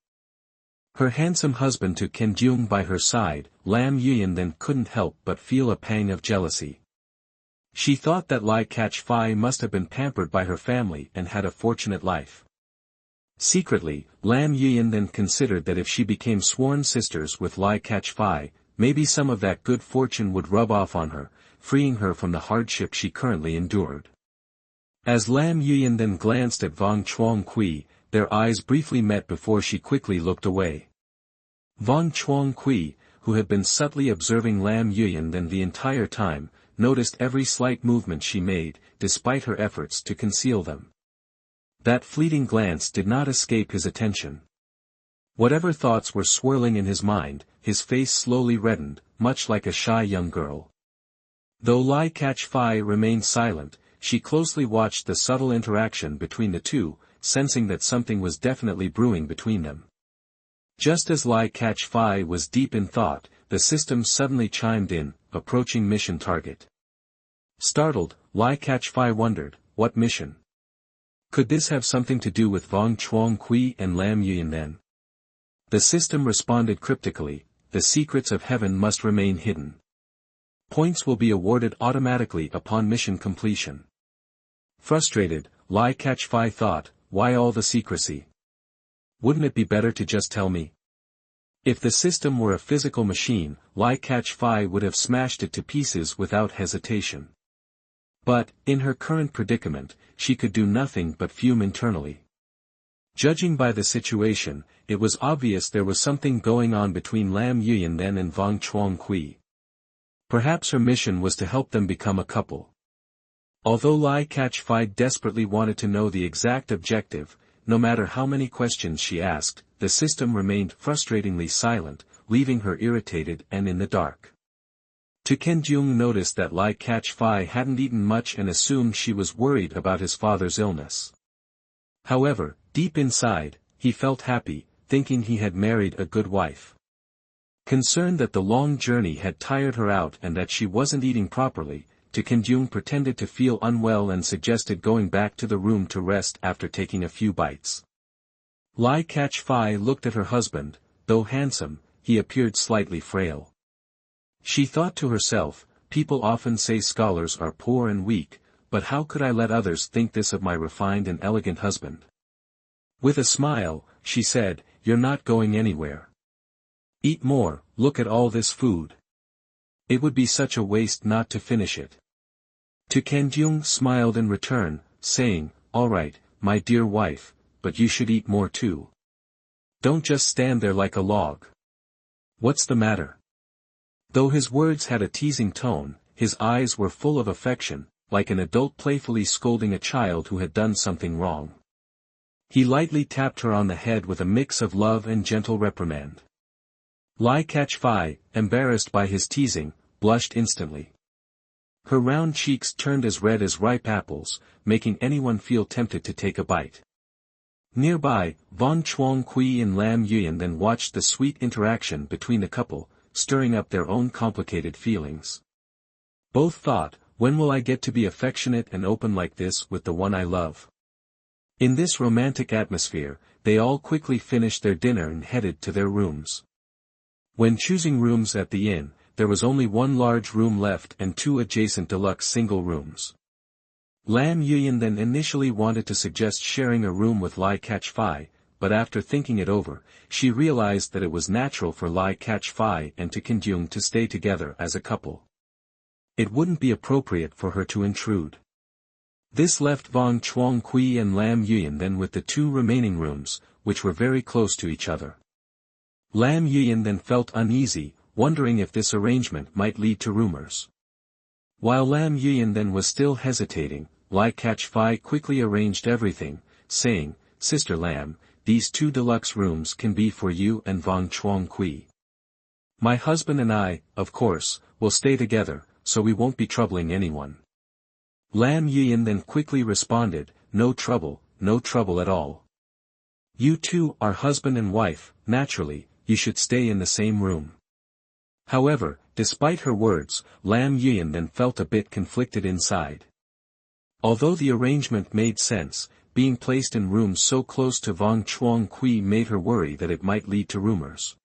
her handsome husband to Kenjung by her side, Lam Yuyan then couldn't help but feel a pang of jealousy. She thought that Lai Catch-Fai must have been pampered by her family and had a fortunate life. Secretly, Lam Yuyan then considered that if she became sworn sisters with Lai Catch-Fai, maybe some of that good fortune would rub off on her, freeing her from the hardship she currently endured. As Lam Yuyan then glanced at Wang Chuangqui, their eyes briefly met before she quickly looked away. Wang Chuangqui, who had been subtly observing Lam Yuyan then the entire time, noticed every slight movement she made, despite her efforts to conceal them. That fleeting glance did not escape his attention. Whatever thoughts were swirling in his mind, his face slowly reddened, much like a shy young girl. Though Lai Catch-Fai remained silent, she closely watched the subtle interaction between the two, sensing that something was definitely brewing between them. Just as Lai Catch-Fai was deep in thought, the system suddenly chimed in, approaching mission target. Startled, Lai Catch-Fai wondered, what mission? Could this have something to do with Vong Chuang Kui and Lam Yuyan then? The system responded cryptically, the secrets of heaven must remain hidden. Points will be awarded automatically upon mission completion. Frustrated, Lai Catch-Fai thought, why all the secrecy? Wouldn't it be better to just tell me? If the system were a physical machine, Lai Catch-Fai would have smashed it to pieces without hesitation. But, in her current predicament, she could do nothing but fume internally. Judging by the situation, it was obvious there was something going on between Lam Yuyan then and Vong Chuang Kui. Perhaps her mission was to help them become a couple. Although Lai Catch-Fai desperately wanted to know the exact objective, no matter how many questions she asked, the system remained frustratingly silent, leaving her irritated and in the dark. Tu Kenjung noticed that Lai Catch-Fai hadn't eaten much and assumed she was worried about his father's illness. However, deep inside, he felt happy, thinking he had married a good wife. Concerned that the long journey had tired her out and that she wasn't eating properly, Tu Kenjung pretended to feel unwell and suggested going back to the room to rest after taking a few bites. Lai Catch-Fai looked at her husband. Though handsome, he appeared slightly frail. She thought to herself, people often say scholars are poor and weak, but how could I let others think this of my refined and elegant husband? With a smile, she said, you're not going anywhere. Eat more, look at all this food. It would be such a waste not to finish it. Tu Kenjung smiled in return, saying, all right, my dear wife, but you should eat more too. Don't just stand there like a log. What's the matter? Though his words had a teasing tone, his eyes were full of affection, like an adult playfully scolding a child who had done something wrong. He lightly tapped her on the head with a mix of love and gentle reprimand. Lai Catch-Fai, embarrassed by his teasing, blushed instantly. Her round cheeks turned as red as ripe apples, making anyone feel tempted to take a bite. Nearby, Vong Chuang Kui and Lam Yuyan then watched the sweet interaction between the couple, stirring up their own complicated feelings. Both thought, when will I get to be affectionate and open like this with the one I love? In this romantic atmosphere, they all quickly finished their dinner and headed to their rooms. When choosing rooms at the inn, there was only one large room left and two adjacent deluxe single rooms. Lam Yuyan then initially wanted to suggest sharing a room with Lai Catch-Fai, but after thinking it over, she realized that it was natural for Lai Catch-Fai and Tu Kenjung to stay together as a couple. It wouldn't be appropriate for her to intrude. This left Vong Chuang Kui and Lam Yuyan then with the two remaining rooms, which were very close to each other. Lam Yuyan then felt uneasy, wondering if this arrangement might lead to rumors. While Lam Yuyan then was still hesitating, Lai Catch-Fai quickly arranged everything, saying, Sister Lam, these two deluxe rooms can be for you and Vong Chuang Kui. My husband and I, of course, will stay together, so we won't be troubling anyone. Lam Yuyan then quickly responded, no trouble at all. You two are husband and wife, naturally, you should stay in the same room. However, despite her words, Lam Yuyan then felt a bit conflicted inside. Although the arrangement made sense, being placed in rooms so close to Vong Chuang Kui made her worry that it might lead to rumors.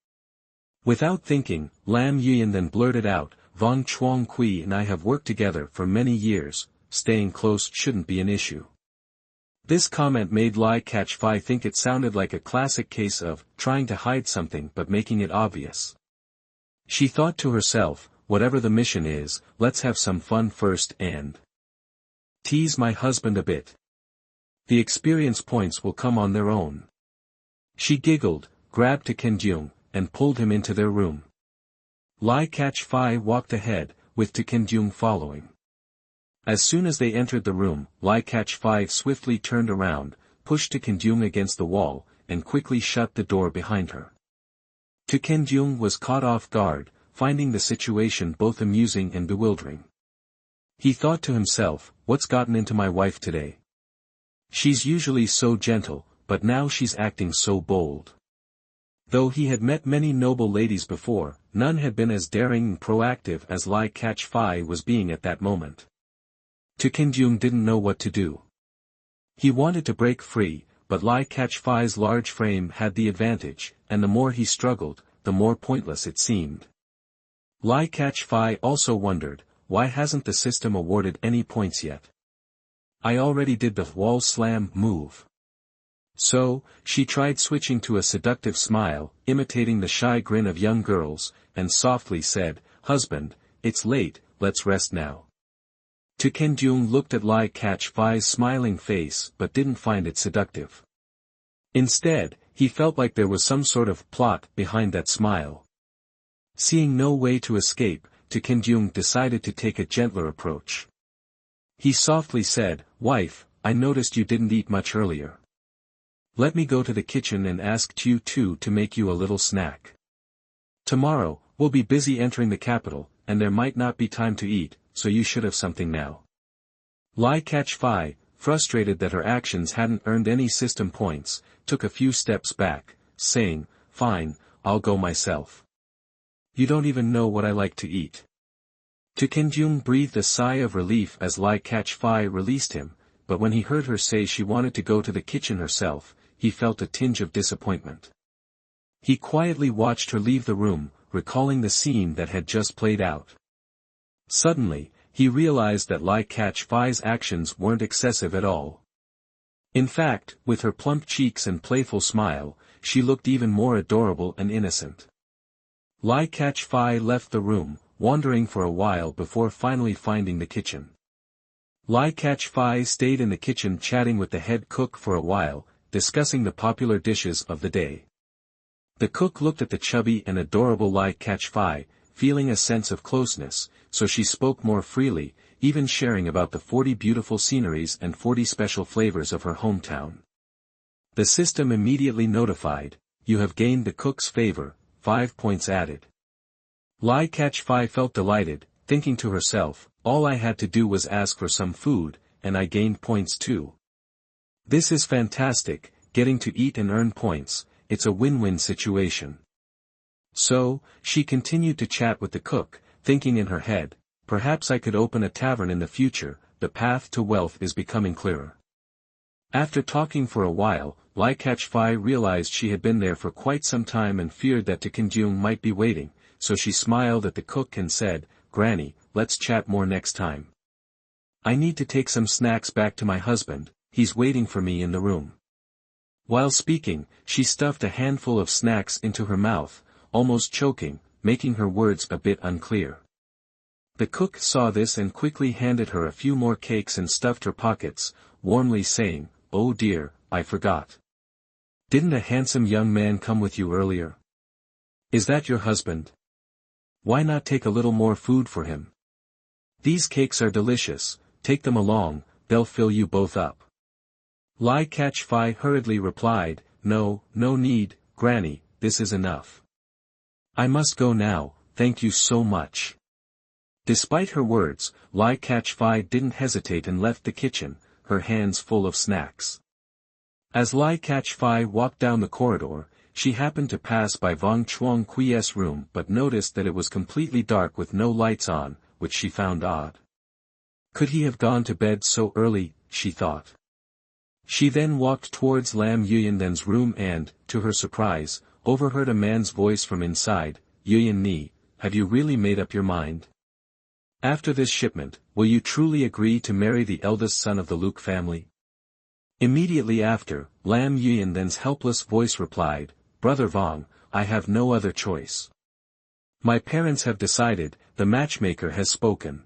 Without thinking, Lam Yuyan then blurted out, Vong Chuang Kui and I have worked together for many years, staying close shouldn't be an issue. This comment made Lai Catch-Fai think it sounded like a classic case of trying to hide something but making it obvious. She thought to herself, whatever the mission is, let's have some fun first and tease my husband a bit. The experience points will come on their own. She giggled, grabbed Tu Kenjung, and pulled him into their room. Lai Catch-Fai walked ahead, with Tu Kenjung following. As soon as they entered the room, Lai Catch-Fai swiftly turned around, pushed Tu Kenjung against the wall, and quickly shut the door behind her. Tu Kenjung was caught off guard, finding the situation both amusing and bewildering. He thought to himself, what's gotten into my wife today? She's usually so gentle, but now she's acting so bold. Though he had met many noble ladies before, none had been as daring and proactive as Lai Catch-Fai was being at that moment. Kim didn't know what to do. He wanted to break free, but Lai Catch-Fai's large frame had the advantage, and the more he struggled, the more pointless it seemed. Lai Catch-Fai also wondered, why hasn't the system awarded any points yet? I already did the wall slam move. So, she tried switching to a seductive smile, imitating the shy grin of young girls, and softly said, husband, it's late, let's rest now. Kim looked at Lai Catch-Fai's smiling face but didn't find it seductive. Instead, he felt like there was some sort of plot behind that smile. Seeing no way to escape, Kim decided to take a gentler approach. He softly said, wife, I noticed you didn't eat much earlier. Let me go to the kitchen and ask Tu Tu to make you a little snack. Tomorrow, we'll be busy entering the capital, and there might not be time to eat, so you should have something now. Lai Catch-Fai, frustrated that her actions hadn't earned any system points, took a few steps back, saying, fine, I'll go myself. You don't even know what I like to eat. Kim breathed a sigh of relief as Lai Catch-Fai released him, but when he heard her say she wanted to go to the kitchen herself, he felt a tinge of disappointment. He quietly watched her leave the room, recalling the scene that had just played out. Suddenly, he realized that Lai Catch-Fai's actions weren't excessive at all. In fact, with her plump cheeks and playful smile, she looked even more adorable and innocent. Lai Catch-Fai left the room, wandering for a while before finally finding the kitchen. Lai Catch-Fai stayed in the kitchen chatting with the head cook for a while, discussing the popular dishes of the day. The cook looked at the chubby and adorable Lai Catch-Fai, feeling a sense of closeness, so she spoke more freely, even sharing about the 40 beautiful sceneries and 40 special flavors of her hometown. The system immediately notified, you have gained the cook's favor, 5 points added. Lai Catch-Fai felt delighted, thinking to herself, all I had to do was ask for some food, and I gained points too. This is fantastic, getting to eat and earn points, it's a win-win situation. So, she continued to chat with the cook, thinking in her head, perhaps I could open a tavern in the future, the path to wealth is becoming clearer. After talking for a while, Lai Catch-Fai realized she had been there for quite some time and feared that Kim might be waiting, so she smiled at the cook and said, Granny, let's chat more next time. I need to take some snacks back to my husband, he's waiting for me in the room. While speaking, she stuffed a handful of snacks into her mouth, almost choking, making her words a bit unclear. The cook saw this and quickly handed her a few more cakes and stuffed her pockets, warmly saying, oh dear, I forgot. Didn't a handsome young man come with you earlier? Is that your husband? Why not take a little more food for him? These cakes are delicious, take them along, they'll fill you both up. Lai Catch-Fai hurriedly replied, no need, Granny, this is enough. I must go now, thank you so much. Despite her words, Lai Catch-Fai didn't hesitate and left the kitchen, her hands full of snacks. As Lai Catch-Fai walked down the corridor, she happened to pass by Vong Chuang Kui's room but noticed that it was completely dark with no lights on, which she found odd. Could he have gone to bed so early, she thought. She then walked towards Lam Yuyanden's room and, to her surprise, overheard a man's voice from inside, Yuyan Ni, have you really made up your mind? After this shipment, will you truly agree to marry the eldest son of the Luke family? Immediately after, Lam Yuyanden's helpless voice replied, Brother Vong, I have no other choice. My parents have decided, the matchmaker has spoken.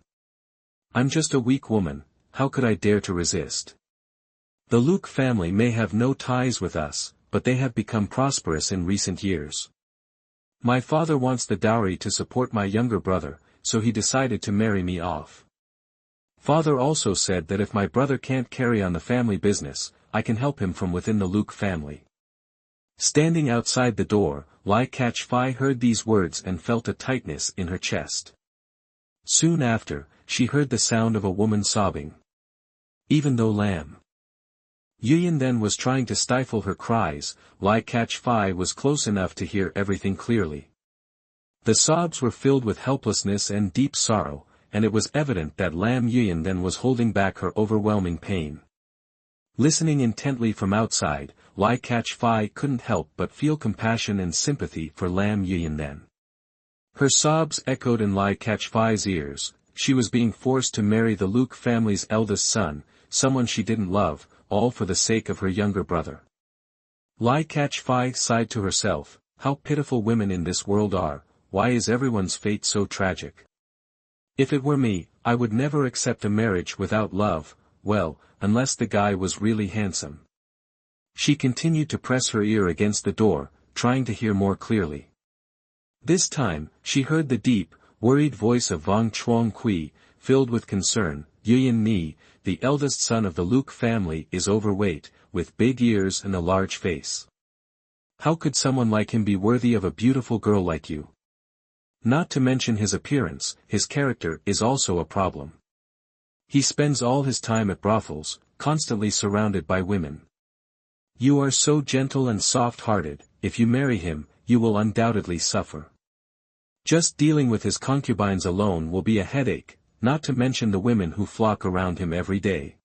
I'm just a weak woman, how could I dare to resist? The Luke family may have no ties with us, but they have become prosperous in recent years. My father wants the dowry to support my younger brother, so he decided to marry me off. Father also said that if my brother can't carry on the family business, I can help him from within the Luke family. Standing outside the door, Lai Catch-Fai heard these words and felt a tightness in her chest. Soon after, she heard the sound of a woman sobbing. Even though Lam Yuyin then was trying to stifle her cries, Lai Catch-Fai was close enough to hear everything clearly. The sobs were filled with helplessness and deep sorrow, and it was evident that Lam Yuyin then was holding back her overwhelming pain. Listening intently from outside, Lai Catch-Fai couldn't help but feel compassion and sympathy for Lam Yuyin then. Her sobs echoed in Lai Catch-Fai's ears. She was being forced to marry the Luke family's eldest son, someone she didn't love, all for the sake of her younger brother. Lai Catch-Fai sighed to herself, how pitiful women in this world are, why is everyone's fate so tragic? If it were me, I would never accept a marriage without love, well, unless the guy was really handsome. She continued to press her ear against the door, trying to hear more clearly. This time, she heard the deep, worried voice of Vong Chuang Kui, filled with concern. Yuyin Ni, the eldest son of the Luke family, is overweight, with big ears and a large face. How could someone like him be worthy of a beautiful girl like you? Not to mention his appearance, his character is also a problem. He spends all his time at brothels, constantly surrounded by women. You are so gentle and soft-hearted, if you marry him, you will undoubtedly suffer. Just dealing with his concubines alone will be a headache, not to mention the women who flock around him every day.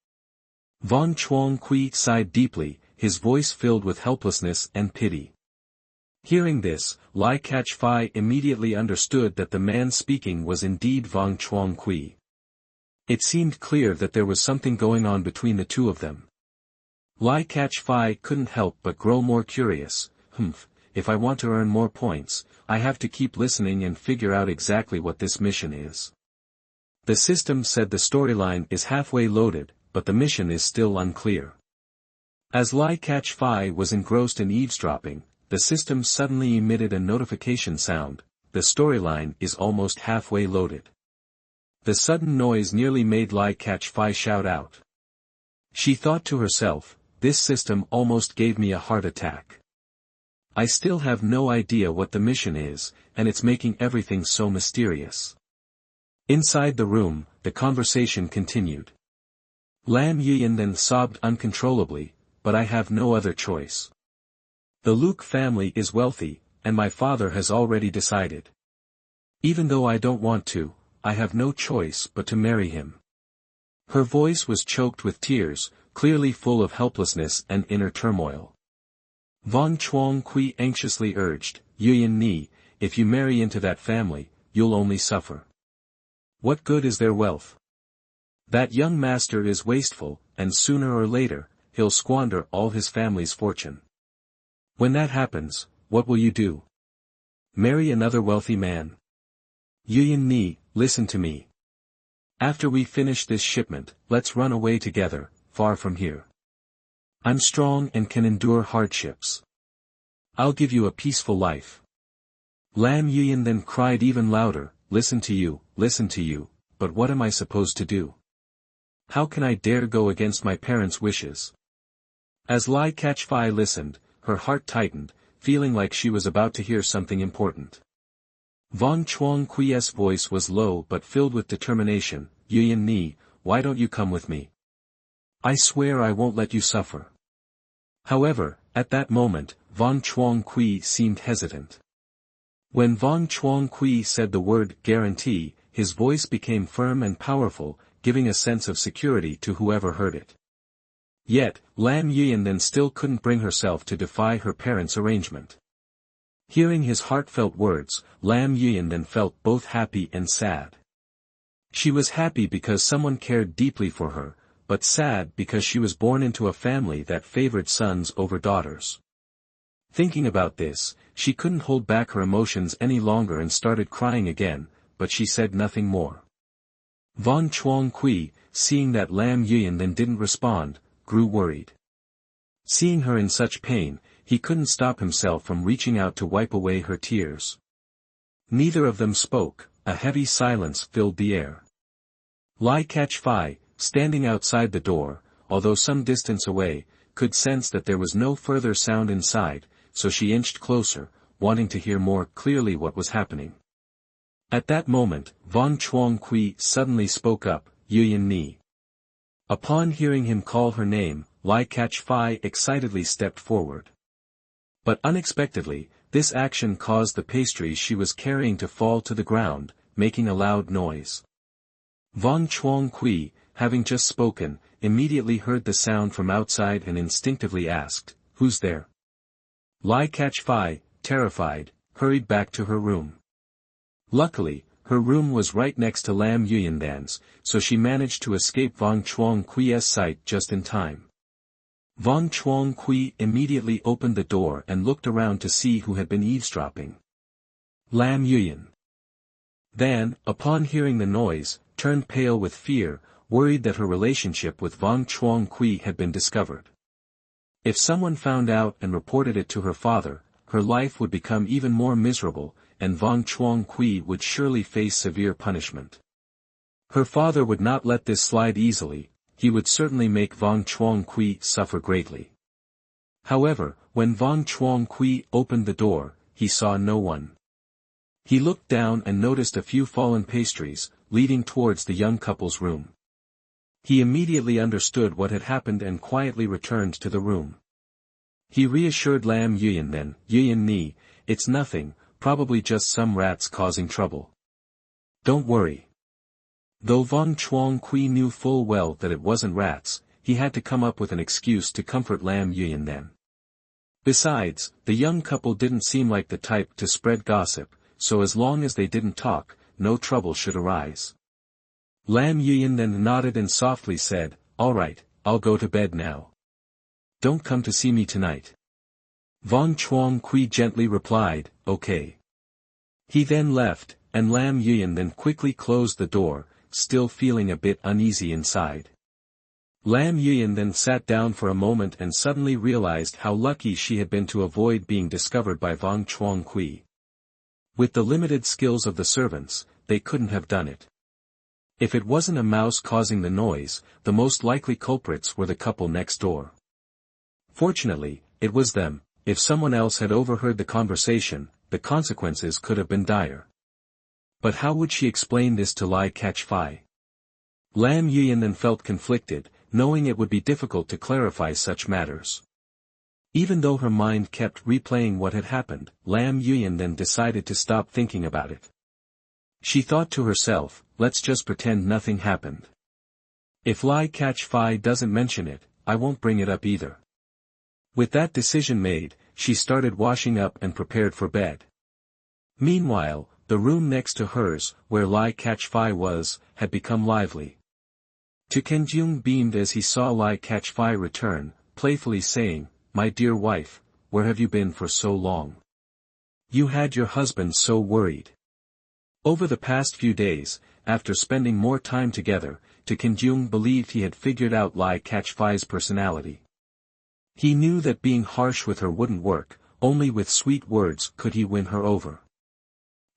Vong Chuang Kui sighed deeply, his voice filled with helplessness and pity. Hearing this, Lai Catch-Fai immediately understood that the man speaking was indeed Vong Chuang Kui. It seemed clear that there was something going on between the two of them. Lai Catch-Fai couldn't help but grow more curious. If I want to earn more points, I have to keep listening and figure out exactly what this mission is. The system said the storyline is halfway loaded, but the mission is still unclear. As Lai Catch-Fai was engrossed in eavesdropping, the system suddenly emitted a notification sound. The storyline is almost halfway loaded. The sudden noise nearly made Lai Catch-Fai shout out. She thought to herself, this system almost gave me a heart attack. I still have no idea what the mission is, and it's making everything so mysterious. Inside the room, the conversation continued. Lam Yuyin then sobbed uncontrollably, but I have no other choice. The Luke family is wealthy, and my father has already decided. Even though I don't want to, I have no choice but to marry him. Her voice was choked with tears, clearly full of helplessness and inner turmoil. Vong Chuang Kui anxiously urged, Yuyin Ni, if you marry into that family, you'll only suffer. What good is their wealth? That young master is wasteful, and sooner or later, he'll squander all his family's fortune. When that happens, what will you do? Marry another wealthy man? Yuyin Ni, listen to me. After we finish this shipment, let's run away together, far from here. I'm strong and can endure hardships. I'll give you a peaceful life. Lam Yuyin then cried even louder, listen to you, but what am I supposed to do? How can I dare go against my parents' wishes? As Lai Catch-Fai listened, her heart tightened, feeling like she was about to hear something important. Vong Chuang Kui's voice was low but filled with determination, Yuyin Ni, why don't you come with me? I swear I won't let you suffer. However, at that moment, Vong Chuang Kui seemed hesitant. When Vong Chuang Kui said the word guarantee, his voice became firm and powerful, giving a sense of security to whoever heard it. Yet, Lam Yuyin then still couldn't bring herself to defy her parents' arrangement. Hearing his heartfelt words, Lam Yuyin then felt both happy and sad. She was happy because someone cared deeply for her, but sad because she was born into a family that favored sons over daughters. Thinking about this, she couldn't hold back her emotions any longer and started crying again, but she said nothing more. Vong Chuang Kui, seeing that Lam Yuyin then didn't respond, grew worried. Seeing her in such pain, he couldn't stop himself from reaching out to wipe away her tears. Neither of them spoke, a heavy silence filled the air. Lai Catch-Fai, standing outside the door, although some distance away, could sense that there was no further sound inside, so she inched closer, wanting to hear more clearly what was happening. At that moment, Von Chuang Kui suddenly spoke up, Yuyan Ni. Upon hearing him call her name, Lai Kach-fai excitedly stepped forward. But unexpectedly, this action caused the pastries she was carrying to fall to the ground, making a loud noise. Von Chuang Kui, having just spoken, immediately heard the sound from outside and instinctively asked, "Who's there?" Lai Kach-fai, terrified, hurried back to her room. Luckily, her room was right next to Lam Yuyandan's, so she managed to escape Von Chuang Kui's sight just in time. Von Chuang Kui immediately opened the door and looked around to see who had been eavesdropping. Lam Yuyan. Then, upon hearing the noise, turned pale with fear, worried that her relationship with Von Chuang Kui had been discovered. If someone found out and reported it to her father, her life would become even more miserable, and Von Chuang Kui would surely face severe punishment. Her father would not let this slide easily, he would certainly make Von Chuang Kui suffer greatly. However, when Von Chuang Kui opened the door, he saw no one. He looked down and noticed a few fallen pastries, leading towards the young couple's room. He immediately understood what had happened and quietly returned to the room. He reassured Lam Yuyan then, "Yuyan Ni, it's nothing, probably just some rats causing trouble. Don't worry." Though Von Chuang Kui knew full well that it wasn't rats, he had to come up with an excuse to comfort Lam Yuyan then. Besides, the young couple didn't seem like the type to spread gossip, so as long as they didn't talk, no trouble should arise. Lam Yuyan then nodded and softly said, "All right, I'll go to bed now. Don't come to see me tonight." Von Chuang Kui gently replied, "Okay." He then left, and Lam Yuyan then quickly closed the door, still feeling a bit uneasy inside. Lam Yuyan then sat down for a moment and suddenly realized how lucky she had been to avoid being discovered by Von Chuang Kui. With the limited skills of the servants, they couldn't have done it. If it wasn't a mouse causing the noise, the most likely culprits were the couple next door. Fortunately, it was them. If someone else had overheard the conversation, the consequences could have been dire. But how would she explain this to Lai Kach-fai? Lam Yuyan then felt conflicted, knowing it would be difficult to clarify such matters. Even though her mind kept replaying what had happened, Lam Yuyan then decided to stop thinking about it. She thought to herself, let's just pretend nothing happened. If Lai Kach-fai doesn't mention it, I won't bring it up either. With that decision made, she started washing up and prepared for bed. Meanwhile, the room next to hers, where Lai Kach-fai was, had become lively. To Kenjung beamed as he saw Lai Kach-fai return, playfully saying, "My dear wife, where have you been for so long? You had your husband so worried." Over the past few days, after spending more time together, Kenjung believed he had figured out Lai Kach-fai's personality. He knew that being harsh with her wouldn't work, only with sweet words could he win her over.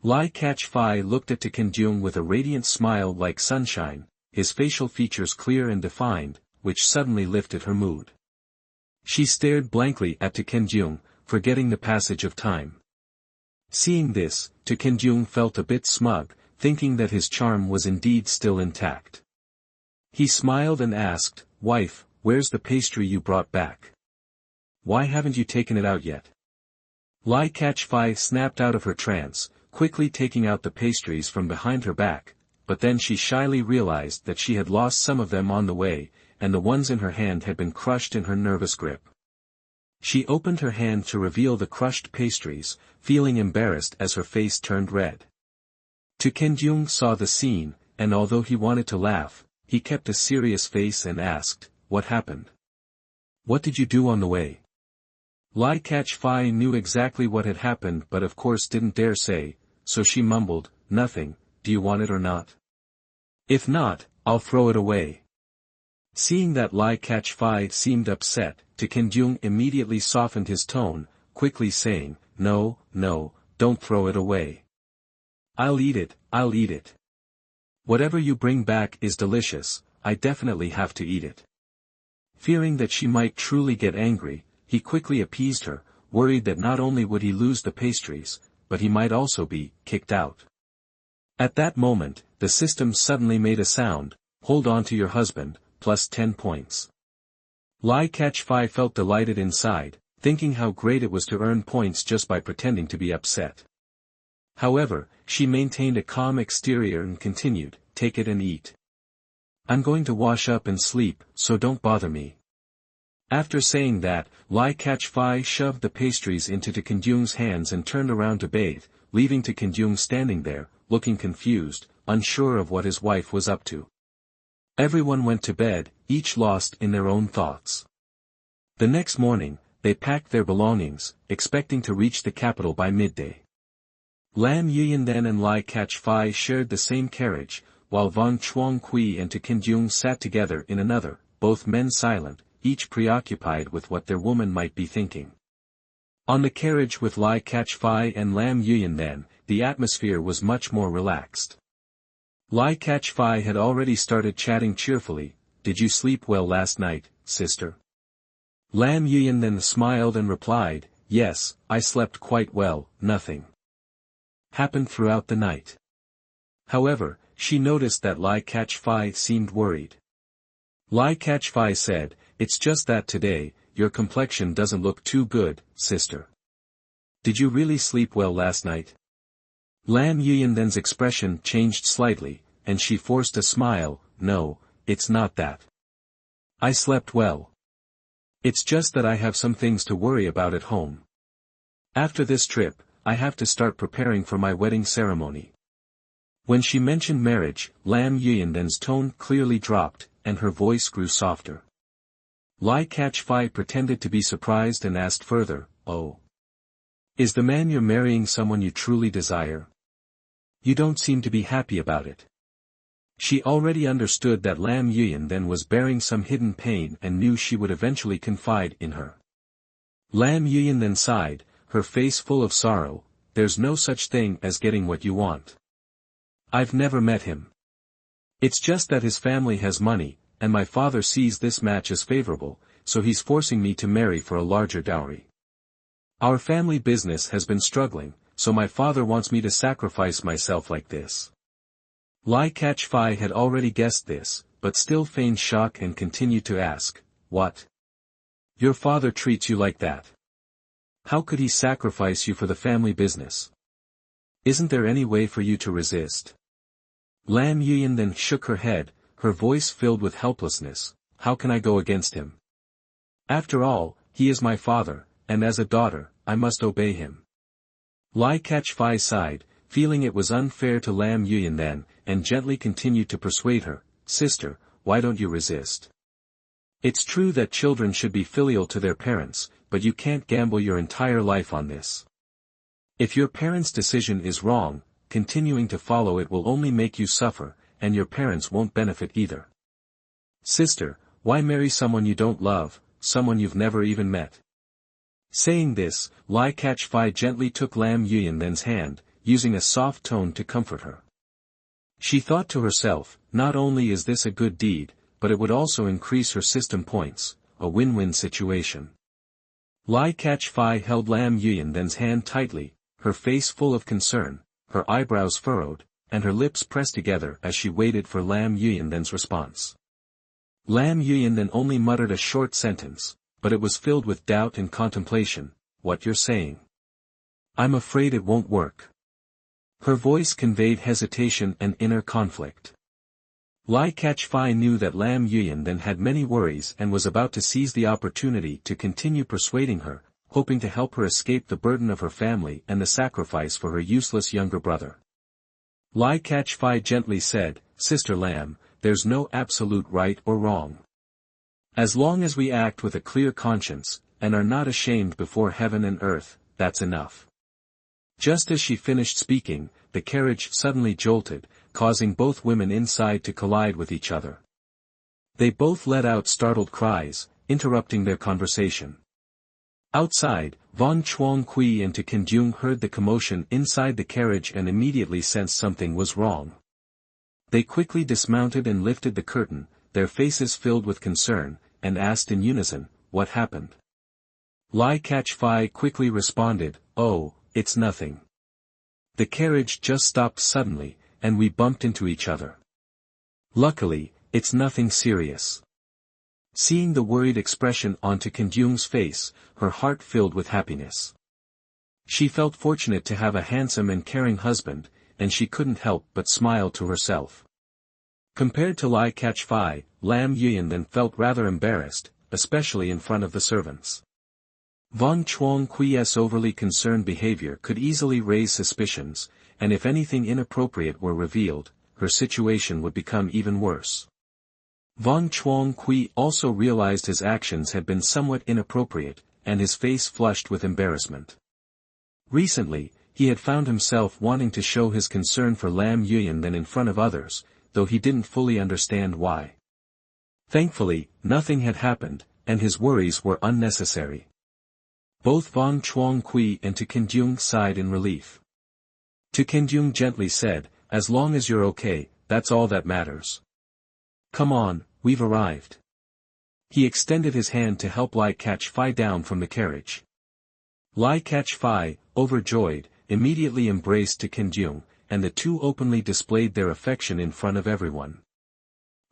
Lai Kach-fai looked at Kenjung with a radiant smile like sunshine, his facial features clear and defined, which suddenly lifted her mood. She stared blankly at Kenjung, forgetting the passage of time. Seeing this, Kenjung felt a bit smug, thinking that his charm was indeed still intact. He smiled and asked, "Wife, where's the pastry you brought back? Why haven't you taken it out yet?" Lai Kach-fai snapped out of her trance, quickly taking out the pastries from behind her back, but then she shyly realized that she had lost some of them on the way, and the ones in her hand had been crushed in her nervous grip. She opened her hand to reveal the crushed pastries, feeling embarrassed as her face turned red. Kenjung saw the scene, and although he wanted to laugh, he kept a serious face and asked, "What happened? What did you do on the way?" Lai Kach-fai knew exactly what had happened but of course didn't dare say, so she mumbled, "Nothing, do you want it or not? If not, I'll throw it away." Seeing that Lai Kach-fai seemed upset, Kenjung immediately softened his tone, quickly saying, No, don't throw it away. I'll eat it. Whatever you bring back is delicious, I definitely have to eat it." Fearing that she might truly get angry, he quickly appeased her, worried that not only would he lose the pastries, but he might also be kicked out. At that moment, the system suddenly made a sound, hold on to your husband, plus 10 points. Lai Catch-Fai felt delighted inside, thinking how great it was to earn points just by pretending to be upset. However, she maintained a calm exterior and continued, take it and eat. I'm going to wash up and sleep, so don't bother me. After saying that, Lai Catch-Fai shoved the pastries into Taekyung's hands and turned around to bathe, leaving Taekyung standing there, looking confused, unsure of what his wife was up to. Everyone went to bed, each lost in their own thoughts. The next morning, they packed their belongings, expecting to reach the capital by midday. Lam Yuyan and Lai Catch-Fai shared the same carriage, while Von Chuang-Kui and Taekyung sat together in another, both men silent, each preoccupied with what their woman might be thinking. On the carriage with Lai Catch-Fai and Lam Yuyan, the atmosphere was much more relaxed. Lai Catch-Fai had already started chatting cheerfully, did you sleep well last night, sister? Lam Yuyan smiled and replied, yes, I slept quite well, nothing happened throughout the night. However, she noticed that Lai Catch-Fai seemed worried. Lai Catch-Fai said, it's just that today, your complexion doesn't look too good, sister. Did you really sleep well last night? Lam Yuyan's expression changed slightly, and she forced a smile, no, it's not that. I slept well. It's just that I have some things to worry about at home. After this trip, I have to start preparing for my wedding ceremony. When she mentioned marriage, Lam Yuyan's tone clearly dropped, and her voice grew softer. Lai Catch-Fai pretended to be surprised and asked further, oh. Is the man you're marrying someone you truly desire? You don't seem to be happy about it. She already understood that Lam Yuyan was bearing some hidden pain and knew she would eventually confide in her. Lam Yuyan sighed, her face full of sorrow, there's no such thing as getting what you want. I've never met him. It's just that his family has money, and my father sees this match as favorable, so he's forcing me to marry for a larger dowry. Our family business has been struggling, so my father wants me to sacrifice myself like this. Lai Catch-Fai had already guessed this, but still feigned shock and continued to ask, what? Your father treats you like that? How could he sacrifice you for the family business? Isn't there any way for you to resist? Lam Yuyan shook her head, her voice filled with helplessness, how can I go against him? After all, he is my father, and as a daughter, I must obey him. Lai Catch-Fai sighed, feeling it was unfair to Lam Yuyan and gently continued to persuade her, sister, why don't you resist? It's true that children should be filial to their parents, but you can't gamble your entire life on this. If your parents' decision is wrong, continuing to follow it will only make you suffer, and your parents won't benefit either. Sister, why marry someone you don't love, someone you've never even met? Saying this, Lai Catch-Fai gently took Lam Yuyan's hand, using a soft tone to comfort her. She thought to herself, not only is this a good deed, but it would also increase her system points, a win-win situation. Lai Catch-Fai held Lam Yuyan's hand tightly, her face full of concern, her eyebrows furrowed, and her lips pressed together as she waited for Lam Yuyan's response. Lam Yuyan only muttered a short sentence, but it was filled with doubt and contemplation, what you're saying? I'm afraid it won't work. Her voice conveyed hesitation and inner conflict. Lai Catch-Fai knew that Lam Yuyan had many worries and was about to seize the opportunity to continue persuading her, hoping to help her escape the burden of her family and the sacrifice for her useless younger brother. Lai Catch-Fai gently said, Sister Lam, there's no absolute right or wrong. As long as we act with a clear conscience, and are not ashamed before heaven and earth, that's enough. Just as she finished speaking, the carriage suddenly jolted, causing both women inside to collide with each other. They both let out startled cries, interrupting their conversation. Outside, Von Chuang-Kui and Taekyung heard the commotion inside the carriage and immediately sensed something was wrong. They quickly dismounted and lifted the curtain, their faces filled with concern, and asked in unison, what happened? Lai Catch-Fai quickly responded, oh, it's nothing. The carriage just stopped suddenly, and we bumped into each other. Luckily, it's nothing serious." Seeing the worried expression on Kyung's face, her heart filled with happiness. She felt fortunate to have a handsome and caring husband, and she couldn't help but smile to herself. Compared to Lai Kach-fai, Lam Yuyan then felt rather embarrassed, especially in front of the servants. Von Chuang-Kui's overly concerned behavior could easily raise suspicions, and if anything inappropriate were revealed, her situation would become even worse. Von Chuang-Kui also realized his actions had been somewhat inappropriate, and his face flushed with embarrassment. Recently, he had found himself wanting to show his concern for Lam Yuyan than in front of others, though he didn't fully understand why. Thankfully, nothing had happened, and his worries were unnecessary. Both Von Chuang-Kui and Kyung sighed in relief. Kyung gently said, "As long as you're okay, that's all that matters. Come on, we've arrived." He extended his hand to help Lai Kach-fai down from the carriage. Lai Kach-fai, overjoyed, immediately embraced Kyung, and the two openly displayed their affection in front of everyone.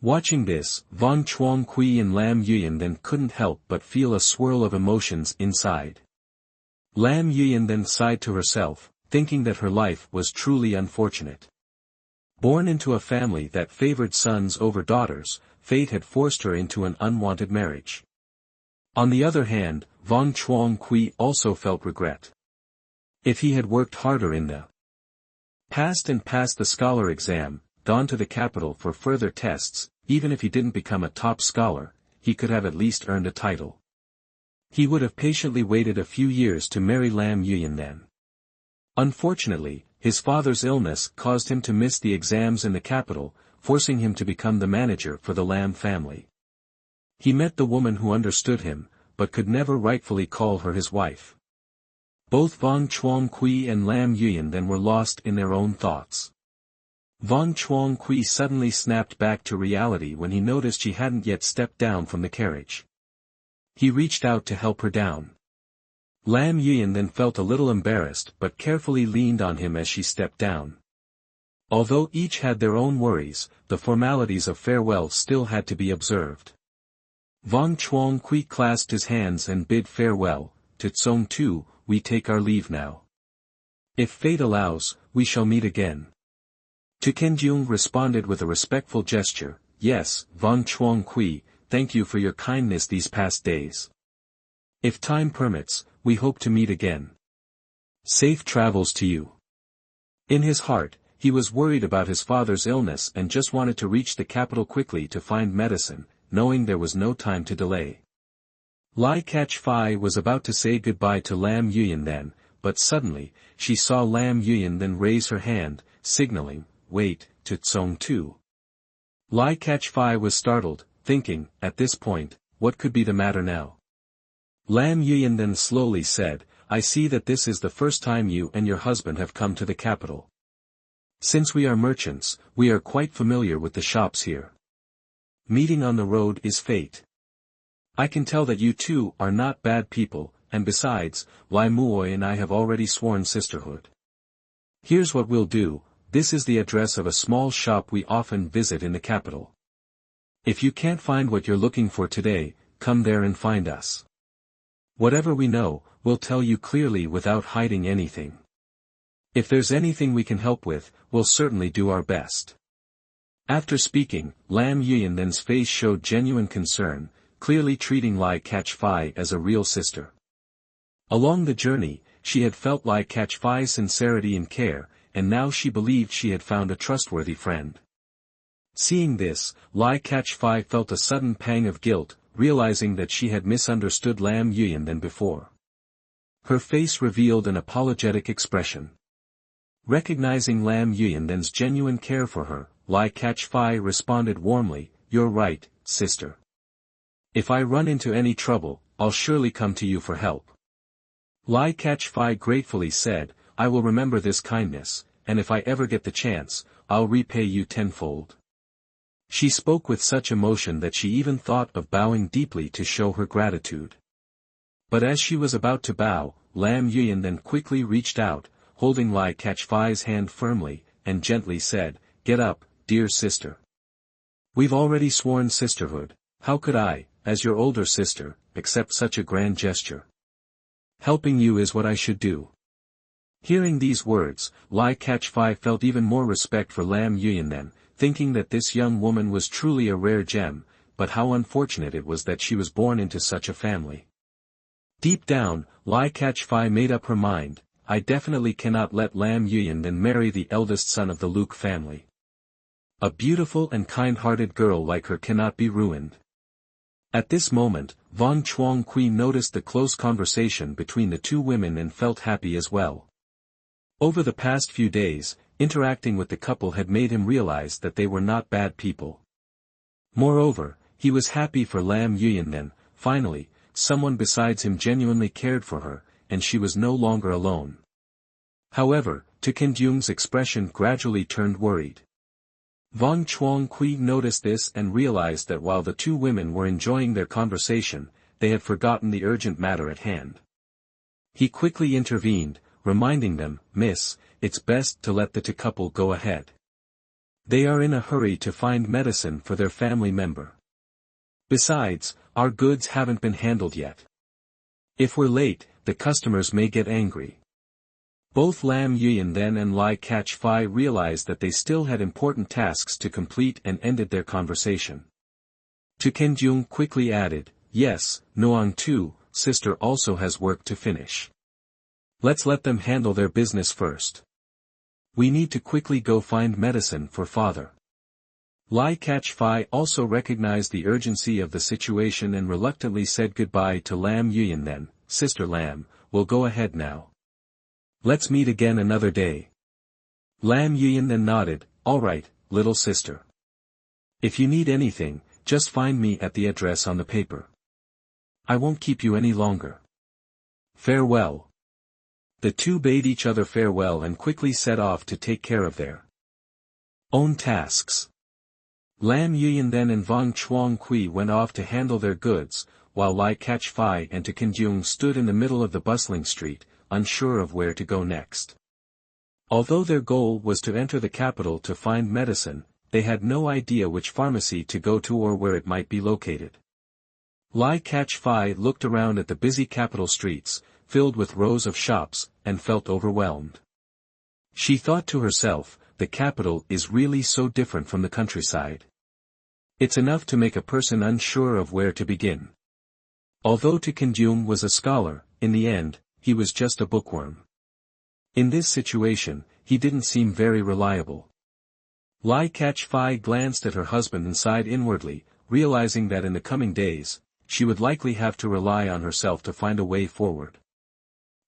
Watching this, Von Chuang-Kui and Lam Yuyan then couldn't help but feel a swirl of emotions inside. Lam Yuyan then sighed to herself, thinking that her life was truly unfortunate. Born into a family that favored sons over daughters, fate had forced her into an unwanted marriage. On the other hand, Von Chuang-Kui also felt regret. If he had worked harder in the past and passed the scholar exam, gone to the capital for further tests, even if he didn't become a top scholar, he could have at least earned a title. He would have patiently waited a few years to marry Lam Yuyan then. Unfortunately, his father's illness caused him to miss the exams in the capital, forcing him to become the manager for the Lam family. He met the woman who understood him, but could never rightfully call her his wife. Both Von Chuang-Kui and Lam Yuyan then were lost in their own thoughts. Von Chuang-Kui suddenly snapped back to reality when he noticed she hadn't yet stepped down from the carriage. He reached out to help her down. Lam Yuyan then felt a little embarrassed but carefully leaned on him as she stepped down. Although each had their own worries, the formalities of farewell still had to be observed. Von Chuang-Kui clasped his hands and bid farewell. "To Tsong too, we take our leave now. If fate allows, we shall meet again." Kyung responded with a respectful gesture, "Yes, Von Chuang-Kui, thank you for your kindness these past days. If time permits, we hope to meet again. Safe travels to you." In his heart, he was worried about his father's illness and just wanted to reach the capital quickly to find medicine, knowing there was no time to delay. Lai Kach-fai was about to say goodbye to Lam Yuyan then, but suddenly, she saw Lam Yuyan then raise her hand, signaling, "Wait, to Tsong too." Lai Kach-fai was startled, thinking, at this point, what could be the matter now? Lam Yuyan then slowly said, "I see that this is the first time you and your husband have come to the capital. Since we are merchants, we are quite familiar with the shops here. Meeting on the road is fate. I can tell that you two are not bad people, and besides, Lai Muoi and I have already sworn sisterhood. Here's what we'll do, this is the address of a small shop we often visit in the capital. If you can't find what you're looking for today, come there and find us. Whatever we know, we'll tell you clearly without hiding anything. If there's anything we can help with, we'll certainly do our best." After speaking, Lam Yuyan then's face showed genuine concern, clearly treating Lai Kach-fai as a real sister. Along the journey, she had felt Lai Kach-fai's sincerity and care, and now she believed she had found a trustworthy friend. Seeing this, Lai Kach-fai felt a sudden pang of guilt, realizing that she had misunderstood Lam Yuyan than before. Her face revealed an apologetic expression. Recognizing Lam Yuyan then's genuine care for her, Lai Kach-fai responded warmly, "You're right, sister. If I run into any trouble, I'll surely come to you for help." Lai Kach-fai gratefully said, "I will remember this kindness, and if I ever get the chance, I'll repay you tenfold." She spoke with such emotion that she even thought of bowing deeply to show her gratitude. But as she was about to bow, Lam Yuyan then quickly reached out, holding Lai Kach-fai's hand firmly, and gently said, "Get up, dear sister. We've already sworn sisterhood, how could I, as your older sister, accept such a grand gesture? Helping you is what I should do." Hearing these words, Lai Catch-Fai felt even more respect for Lam Yuyan then, thinking that this young woman was truly a rare gem, but how unfortunate it was that she was born into such a family. Deep down, Lai Catch-Fai made up her mind, I definitely cannot let Lam Yuyan then marry the eldest son of the Luke family. A beautiful and kind-hearted girl like her cannot be ruined. At this moment, Von Chuang Kui noticed the close conversation between the two women and felt happy as well. Over the past few days, interacting with the couple had made him realize that they were not bad people. Moreover, he was happy for Lam Yuyan then, finally, someone besides him genuinely cared for her, and she was no longer alone. However, To Kenjung's expression gradually turned worried. Von Chuang Kui noticed this and realized that while the two women were enjoying their conversation, they had forgotten the urgent matter at hand. He quickly intervened, reminding them, "Miss, it's best to let the two couple go ahead. They are in a hurry to find medicine for their family member. Besides, our goods haven't been handled yet. If we're late, the customers may get angry." Both Lam Yuyan then and Lai Catch-Fai realized that they still had important tasks to complete and ended their conversation. To Kenjung quickly added, "Yes, Noang too, sister also has work to finish. Let's let them handle their business first. We need to quickly go find medicine for father." Lai Catch-Fai also recognized the urgency of the situation and reluctantly said goodbye to Lam Yuyan then, "Sister Lam, we'll go ahead now. Let's meet again another day." Lam Yuyan then nodded, "All right, little sister. If you need anything, just find me at the address on the paper. I won't keep you any longer. Farewell." The two bade each other farewell and quickly set off to take care of their own tasks. Lam Yuyan then and Von Chuang Kui went off to handle their goods, while Lai Catch-Fai and To Kenjung stood in the middle of the bustling street, unsure of where to go next. Although their goal was to enter the capital to find medicine, they had no idea which pharmacy to go to or where it might be located. Lai Catch-Fai looked around at the busy capital streets, filled with rows of shops, and felt overwhelmed. She thought to herself, the capital is really so different from the countryside. It's enough to make a person unsure of where to begin. Although To Kenjung was a scholar, in the end, he was just a bookworm. In this situation, he didn't seem very reliable. Lai Catch-Fai glanced at her husband and sighed inwardly, realizing that in the coming days, she would likely have to rely on herself to find a way forward.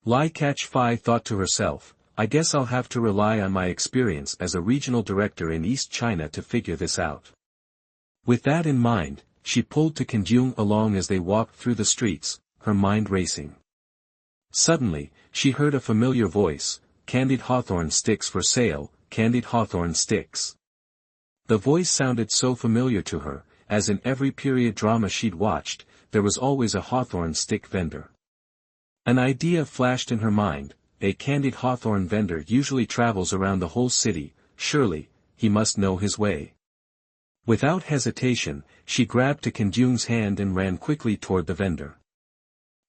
Lai Catch-Fai thought to herself, I guess I'll have to rely on my experience as a regional director in East China to figure this out. With that in mind, she pulled To Kenjung along as they walked through the streets, her mind racing. Suddenly, she heard a familiar voice, "Candied hawthorn sticks for sale, candied hawthorn sticks." The voice sounded so familiar to her, as in every period drama she'd watched, there was always a hawthorn stick vendor. An idea flashed in her mind, a candied hawthorn vendor usually travels around the whole city, surely, he must know his way. Without hesitation, she grabbed To Kenjung's hand and ran quickly toward the vendor.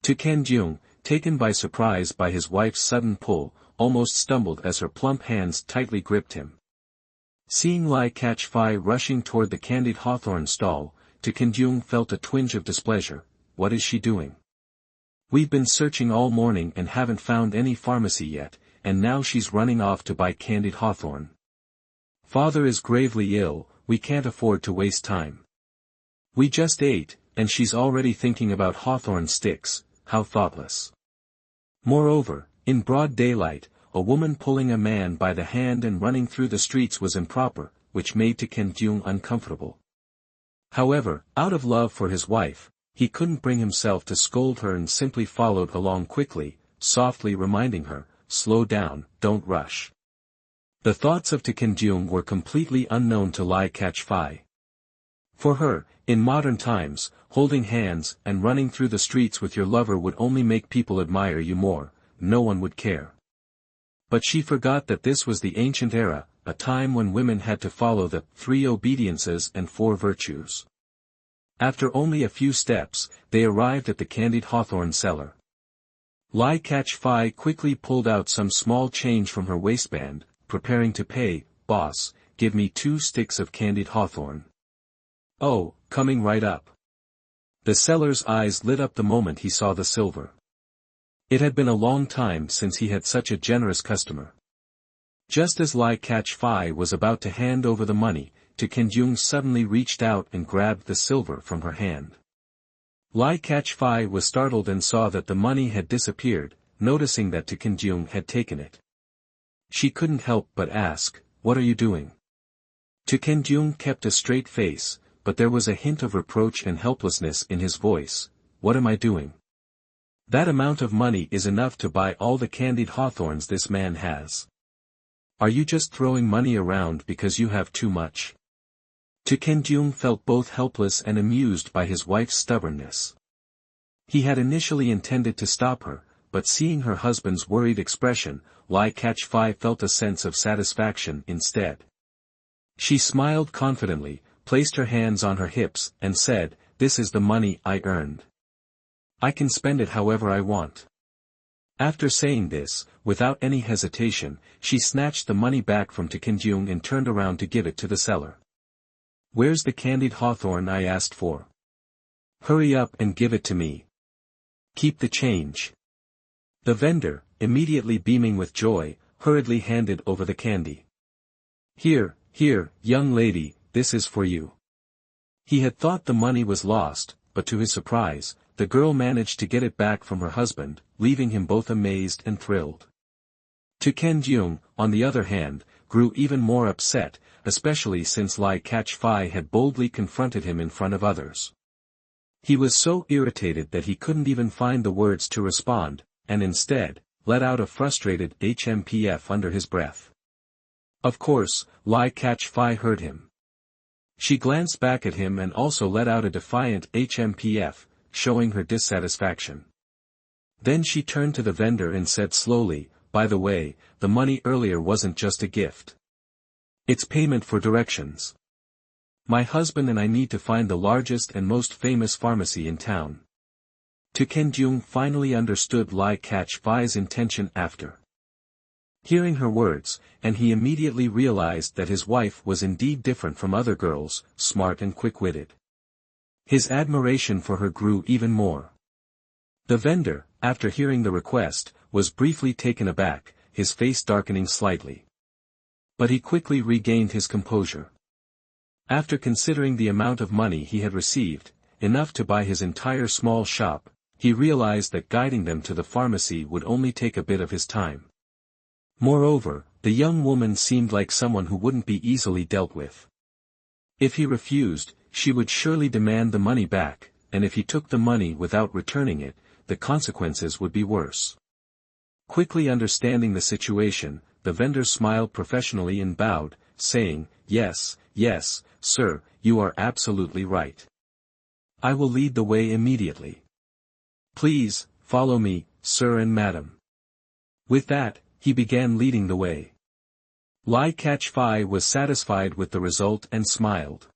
To Kenjung, taken by surprise by his wife's sudden pull, almost stumbled as her plump hands tightly gripped him. Seeing Lai Catch-Fai rushing toward the candied hawthorn stall, To Kenjung felt a twinge of displeasure. What is she doing? We've been searching all morning and haven't found any pharmacy yet, and now she's running off to buy candied hawthorn. Father is gravely ill, we can't afford to waste time. We just ate, and she's already thinking about hawthorn sticks, how thoughtless. Moreover, in broad daylight, a woman pulling a man by the hand and running through the streets was improper, which made To Kenjung uncomfortable. However, out of love for his wife, he couldn't bring himself to scold her and simply followed along quickly, softly reminding her, slow down, don't rush. The thoughts of To Kenjung were completely unknown to Lai Catch-Fai. For her, in modern times, holding hands and running through the streets with your lover would only make people admire you more, no one would care. But she forgot that this was the ancient era, a time when women had to follow the 3 obediences and 4 virtues. After only a few steps, they arrived at the candied hawthorn seller. Lai Fei quickly pulled out some small change from her waistband, preparing to pay. "Boss, give me 2 sticks of candied hawthorn." "Oh, coming right up." The seller's eyes lit up the moment he saw the silver. It had been a long time since he had such a generous customer. Just as Lai Fei was about to hand over the money, Kenjung suddenly reached out and grabbed the silver from her hand. Lai Fei was startled and saw that the money had disappeared, noticing that Kenjung had taken it. She couldn't help but ask, "What are you doing?" Kenjung kept a straight face, but there was a hint of reproach and helplessness in his voice. "What am I doing? That amount of money is enough to buy all the candied hawthorns this man has. Are you just throwing money around because you have too much?" Kenjung felt both helpless and amused by his wife's stubbornness. He had initially intended to stop her, but seeing her husband's worried expression, Lai Fei felt a sense of satisfaction instead. She smiled confidently, placed her hands on her hips, and said, "This is the money I earned. I can spend it however I want." After saying this, without any hesitation, she snatched the money back from Kenjung and turned around to give it to the seller. "Where's the candied hawthorn I asked for? Hurry up and give it to me. Keep the change." The vendor, immediately beaming with joy, hurriedly handed over the candy. Here, young lady, this is for you." He had thought the money was lost, but to his surprise, the girl managed to get it back from her husband, leaving him both amazed and thrilled. Kenjung, on the other hand, grew even more upset, especially since Lai Fei had boldly confronted him in front of others. He was so irritated that he couldn't even find the words to respond, and instead, let out a frustrated HMPF under his breath. Of course, Lai Fei heard him. She glanced back at him and also let out a defiant HMPF, showing her dissatisfaction. Then she turned to the vendor and said slowly, "By the way, the money earlier wasn't just a gift. It's payment for directions. My husband and I need to find the largest and most famous pharmacy in town." Kenjung finally understood Lai Fei's intention after hearing her words, and he immediately realized that his wife was indeed different from other girls, smart and quick-witted. His admiration for her grew even more. The vendor, after hearing the request, was briefly taken aback, his face darkening slightly. But he quickly regained his composure. After considering the amount of money he had received, enough to buy his entire small shop, he realized that guiding them to the pharmacy would only take a bit of his time. Moreover, the young woman seemed like someone who wouldn't be easily dealt with. If he refused, she would surely demand the money back, and if he took the money without returning it, the consequences would be worse. Quickly understanding the situation, the vendor smiled professionally and bowed, saying, yes, sir, you are absolutely right. I will lead the way immediately. Please, follow me, sir and madam." With that, he began leading the way. Lai Fei was satisfied with the result and smiled.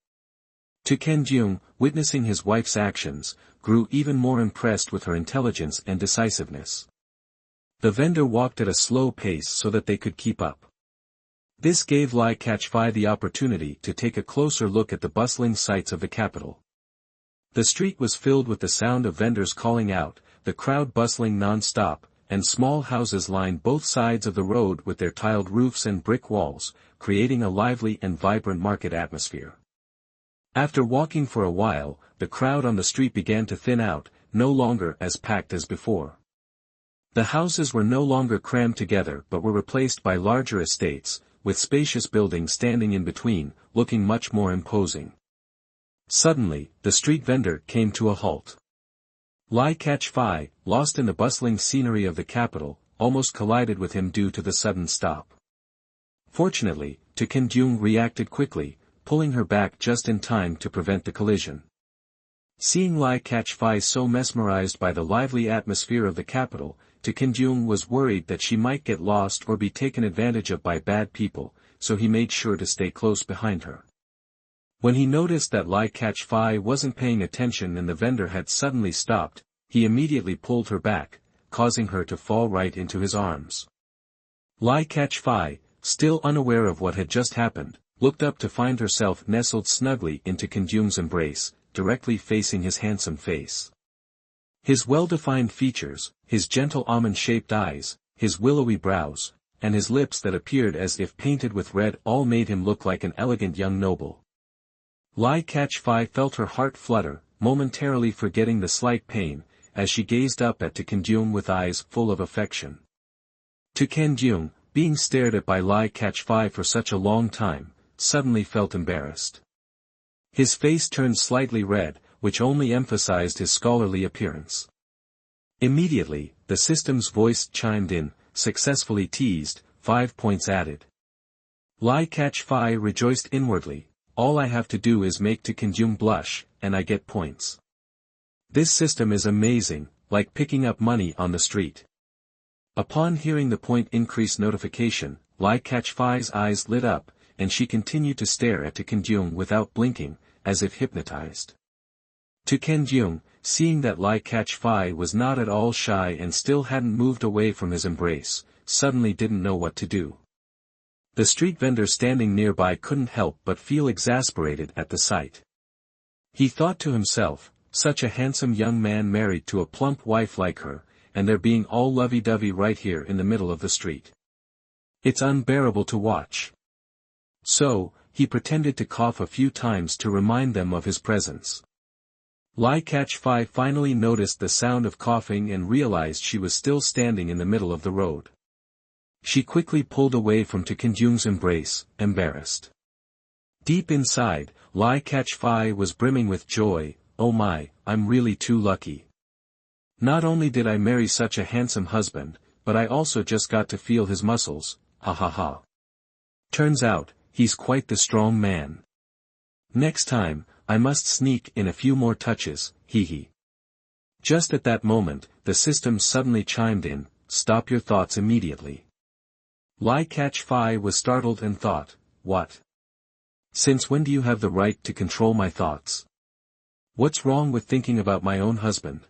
Kenjung, witnessing his wife's actions, grew even more impressed with her intelligence and decisiveness. The vendor walked at a slow pace so that they could keep up. This gave Lai Fei the opportunity to take a closer look at the bustling sights of the capital. The street was filled with the sound of vendors calling out, the crowd bustling non-stop, and small houses lined both sides of the road with their tiled roofs and brick walls, creating a lively and vibrant market atmosphere. After walking for a while, the crowd on the street began to thin out, no longer as packed as before. The houses were no longer crammed together but were replaced by larger estates, with spacious buildings standing in between, looking much more imposing. Suddenly, the street vendor came to a halt. Lai Fei, lost in the bustling scenery of the capital, almost collided with him due to the sudden stop. Fortunately, Kenjung reacted quickly, pulling her back just in time to prevent the collision. Seeing Lai Fei so mesmerized by the lively atmosphere of the capital, Kenjung was worried that she might get lost or be taken advantage of by bad people, so he made sure to stay close behind her. When he noticed that Lai Fei wasn't paying attention and the vendor had suddenly stopped, he immediately pulled her back, causing her to fall right into his arms. Lai Fei, still unaware of what had just happened, looked up to find herself nestled snugly into Kunjung's embrace, directly facing his handsome face. His well-defined features, his gentle almond-shaped eyes, his willowy brows, and his lips that appeared as if painted with red all made him look like an elegant young noble. Lai Fei felt her heart flutter, momentarily forgetting the slight pain, as she gazed up at Kunjung with eyes full of affection. Kunjung, being stared at by Lai Fei for such a long time, suddenly felt embarrassed. His face turned slightly red, which only emphasized his scholarly appearance. Immediately, the system's voice chimed in, successfully teased, 5 points added. Lai Fei rejoiced inwardly, all I have to do is make Kunjung blush, and I get points. This system is amazing, like picking up money on the street. Upon hearing the point increase notification, Lai Fei's eyes lit up, and she continued to stare at Kunjung without blinking, as if hypnotized. Kunjung, seeing that Lai Fei was not at all shy and still hadn't moved away from his embrace, suddenly didn't know what to do. The street vendor standing nearby couldn't help but feel exasperated at the sight. He thought to himself, such a handsome young man married to a plump wife like her, and they're being all lovey-dovey right here in the middle of the street. It's unbearable to watch. So, he pretended to cough a few times to remind them of his presence. Lai Fei finally noticed the sound of coughing and realized she was still standing in the middle of the road. She quickly pulled away from Kunjung's embrace, embarrassed. Deep inside, Lai Fei was brimming with joy. Oh my, I'm really too lucky. Not only did I marry such a handsome husband, but I also just got to feel his muscles, ha ha ha. Turns out, he's quite the strong man. Next time, I must sneak in a few more touches, hee hee. Just at that moment, the system suddenly chimed in, stop your thoughts immediately. Lai Fei was startled and thought, what? Since when do you have the right to control my thoughts? What's wrong with thinking about my own husband?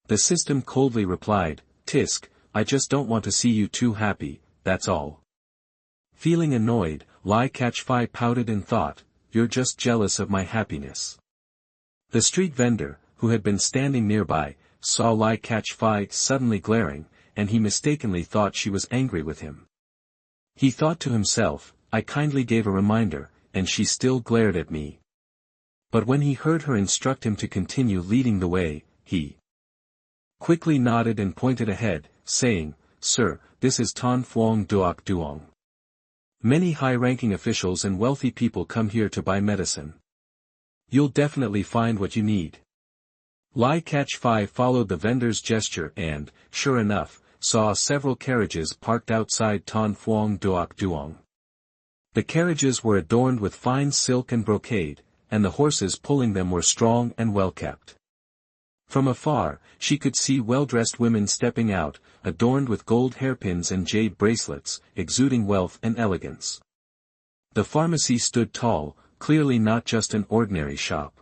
The system coldly replied, Tisk, I just don't want to see you too happy, that's all. Feeling annoyed, Lai Fei pouted and thought, you're just jealous of my happiness. The street vendor, who had been standing nearby, saw Lai Fei suddenly glaring, and he mistakenly thought she was angry with him. He thought to himself, I kindly gave a reminder, and she still glared at me. But when he heard her instruct him to continue leading the way, he quickly nodded and pointed ahead, saying, Sir, this is Tan Phuong Duok Duong. Many high-ranking officials and wealthy people come here to buy medicine. You'll definitely find what you need. Lai Fei followed the vendor's gesture and, sure enough, saw several carriages parked outside Tan Phuong Duok Duong. The carriages were adorned with fine silk and brocade, and the horses pulling them were strong and well-kept. From afar, she could see well-dressed women stepping out, adorned with gold hairpins and jade bracelets, exuding wealth and elegance. The pharmacy stood tall, clearly not just an ordinary shop.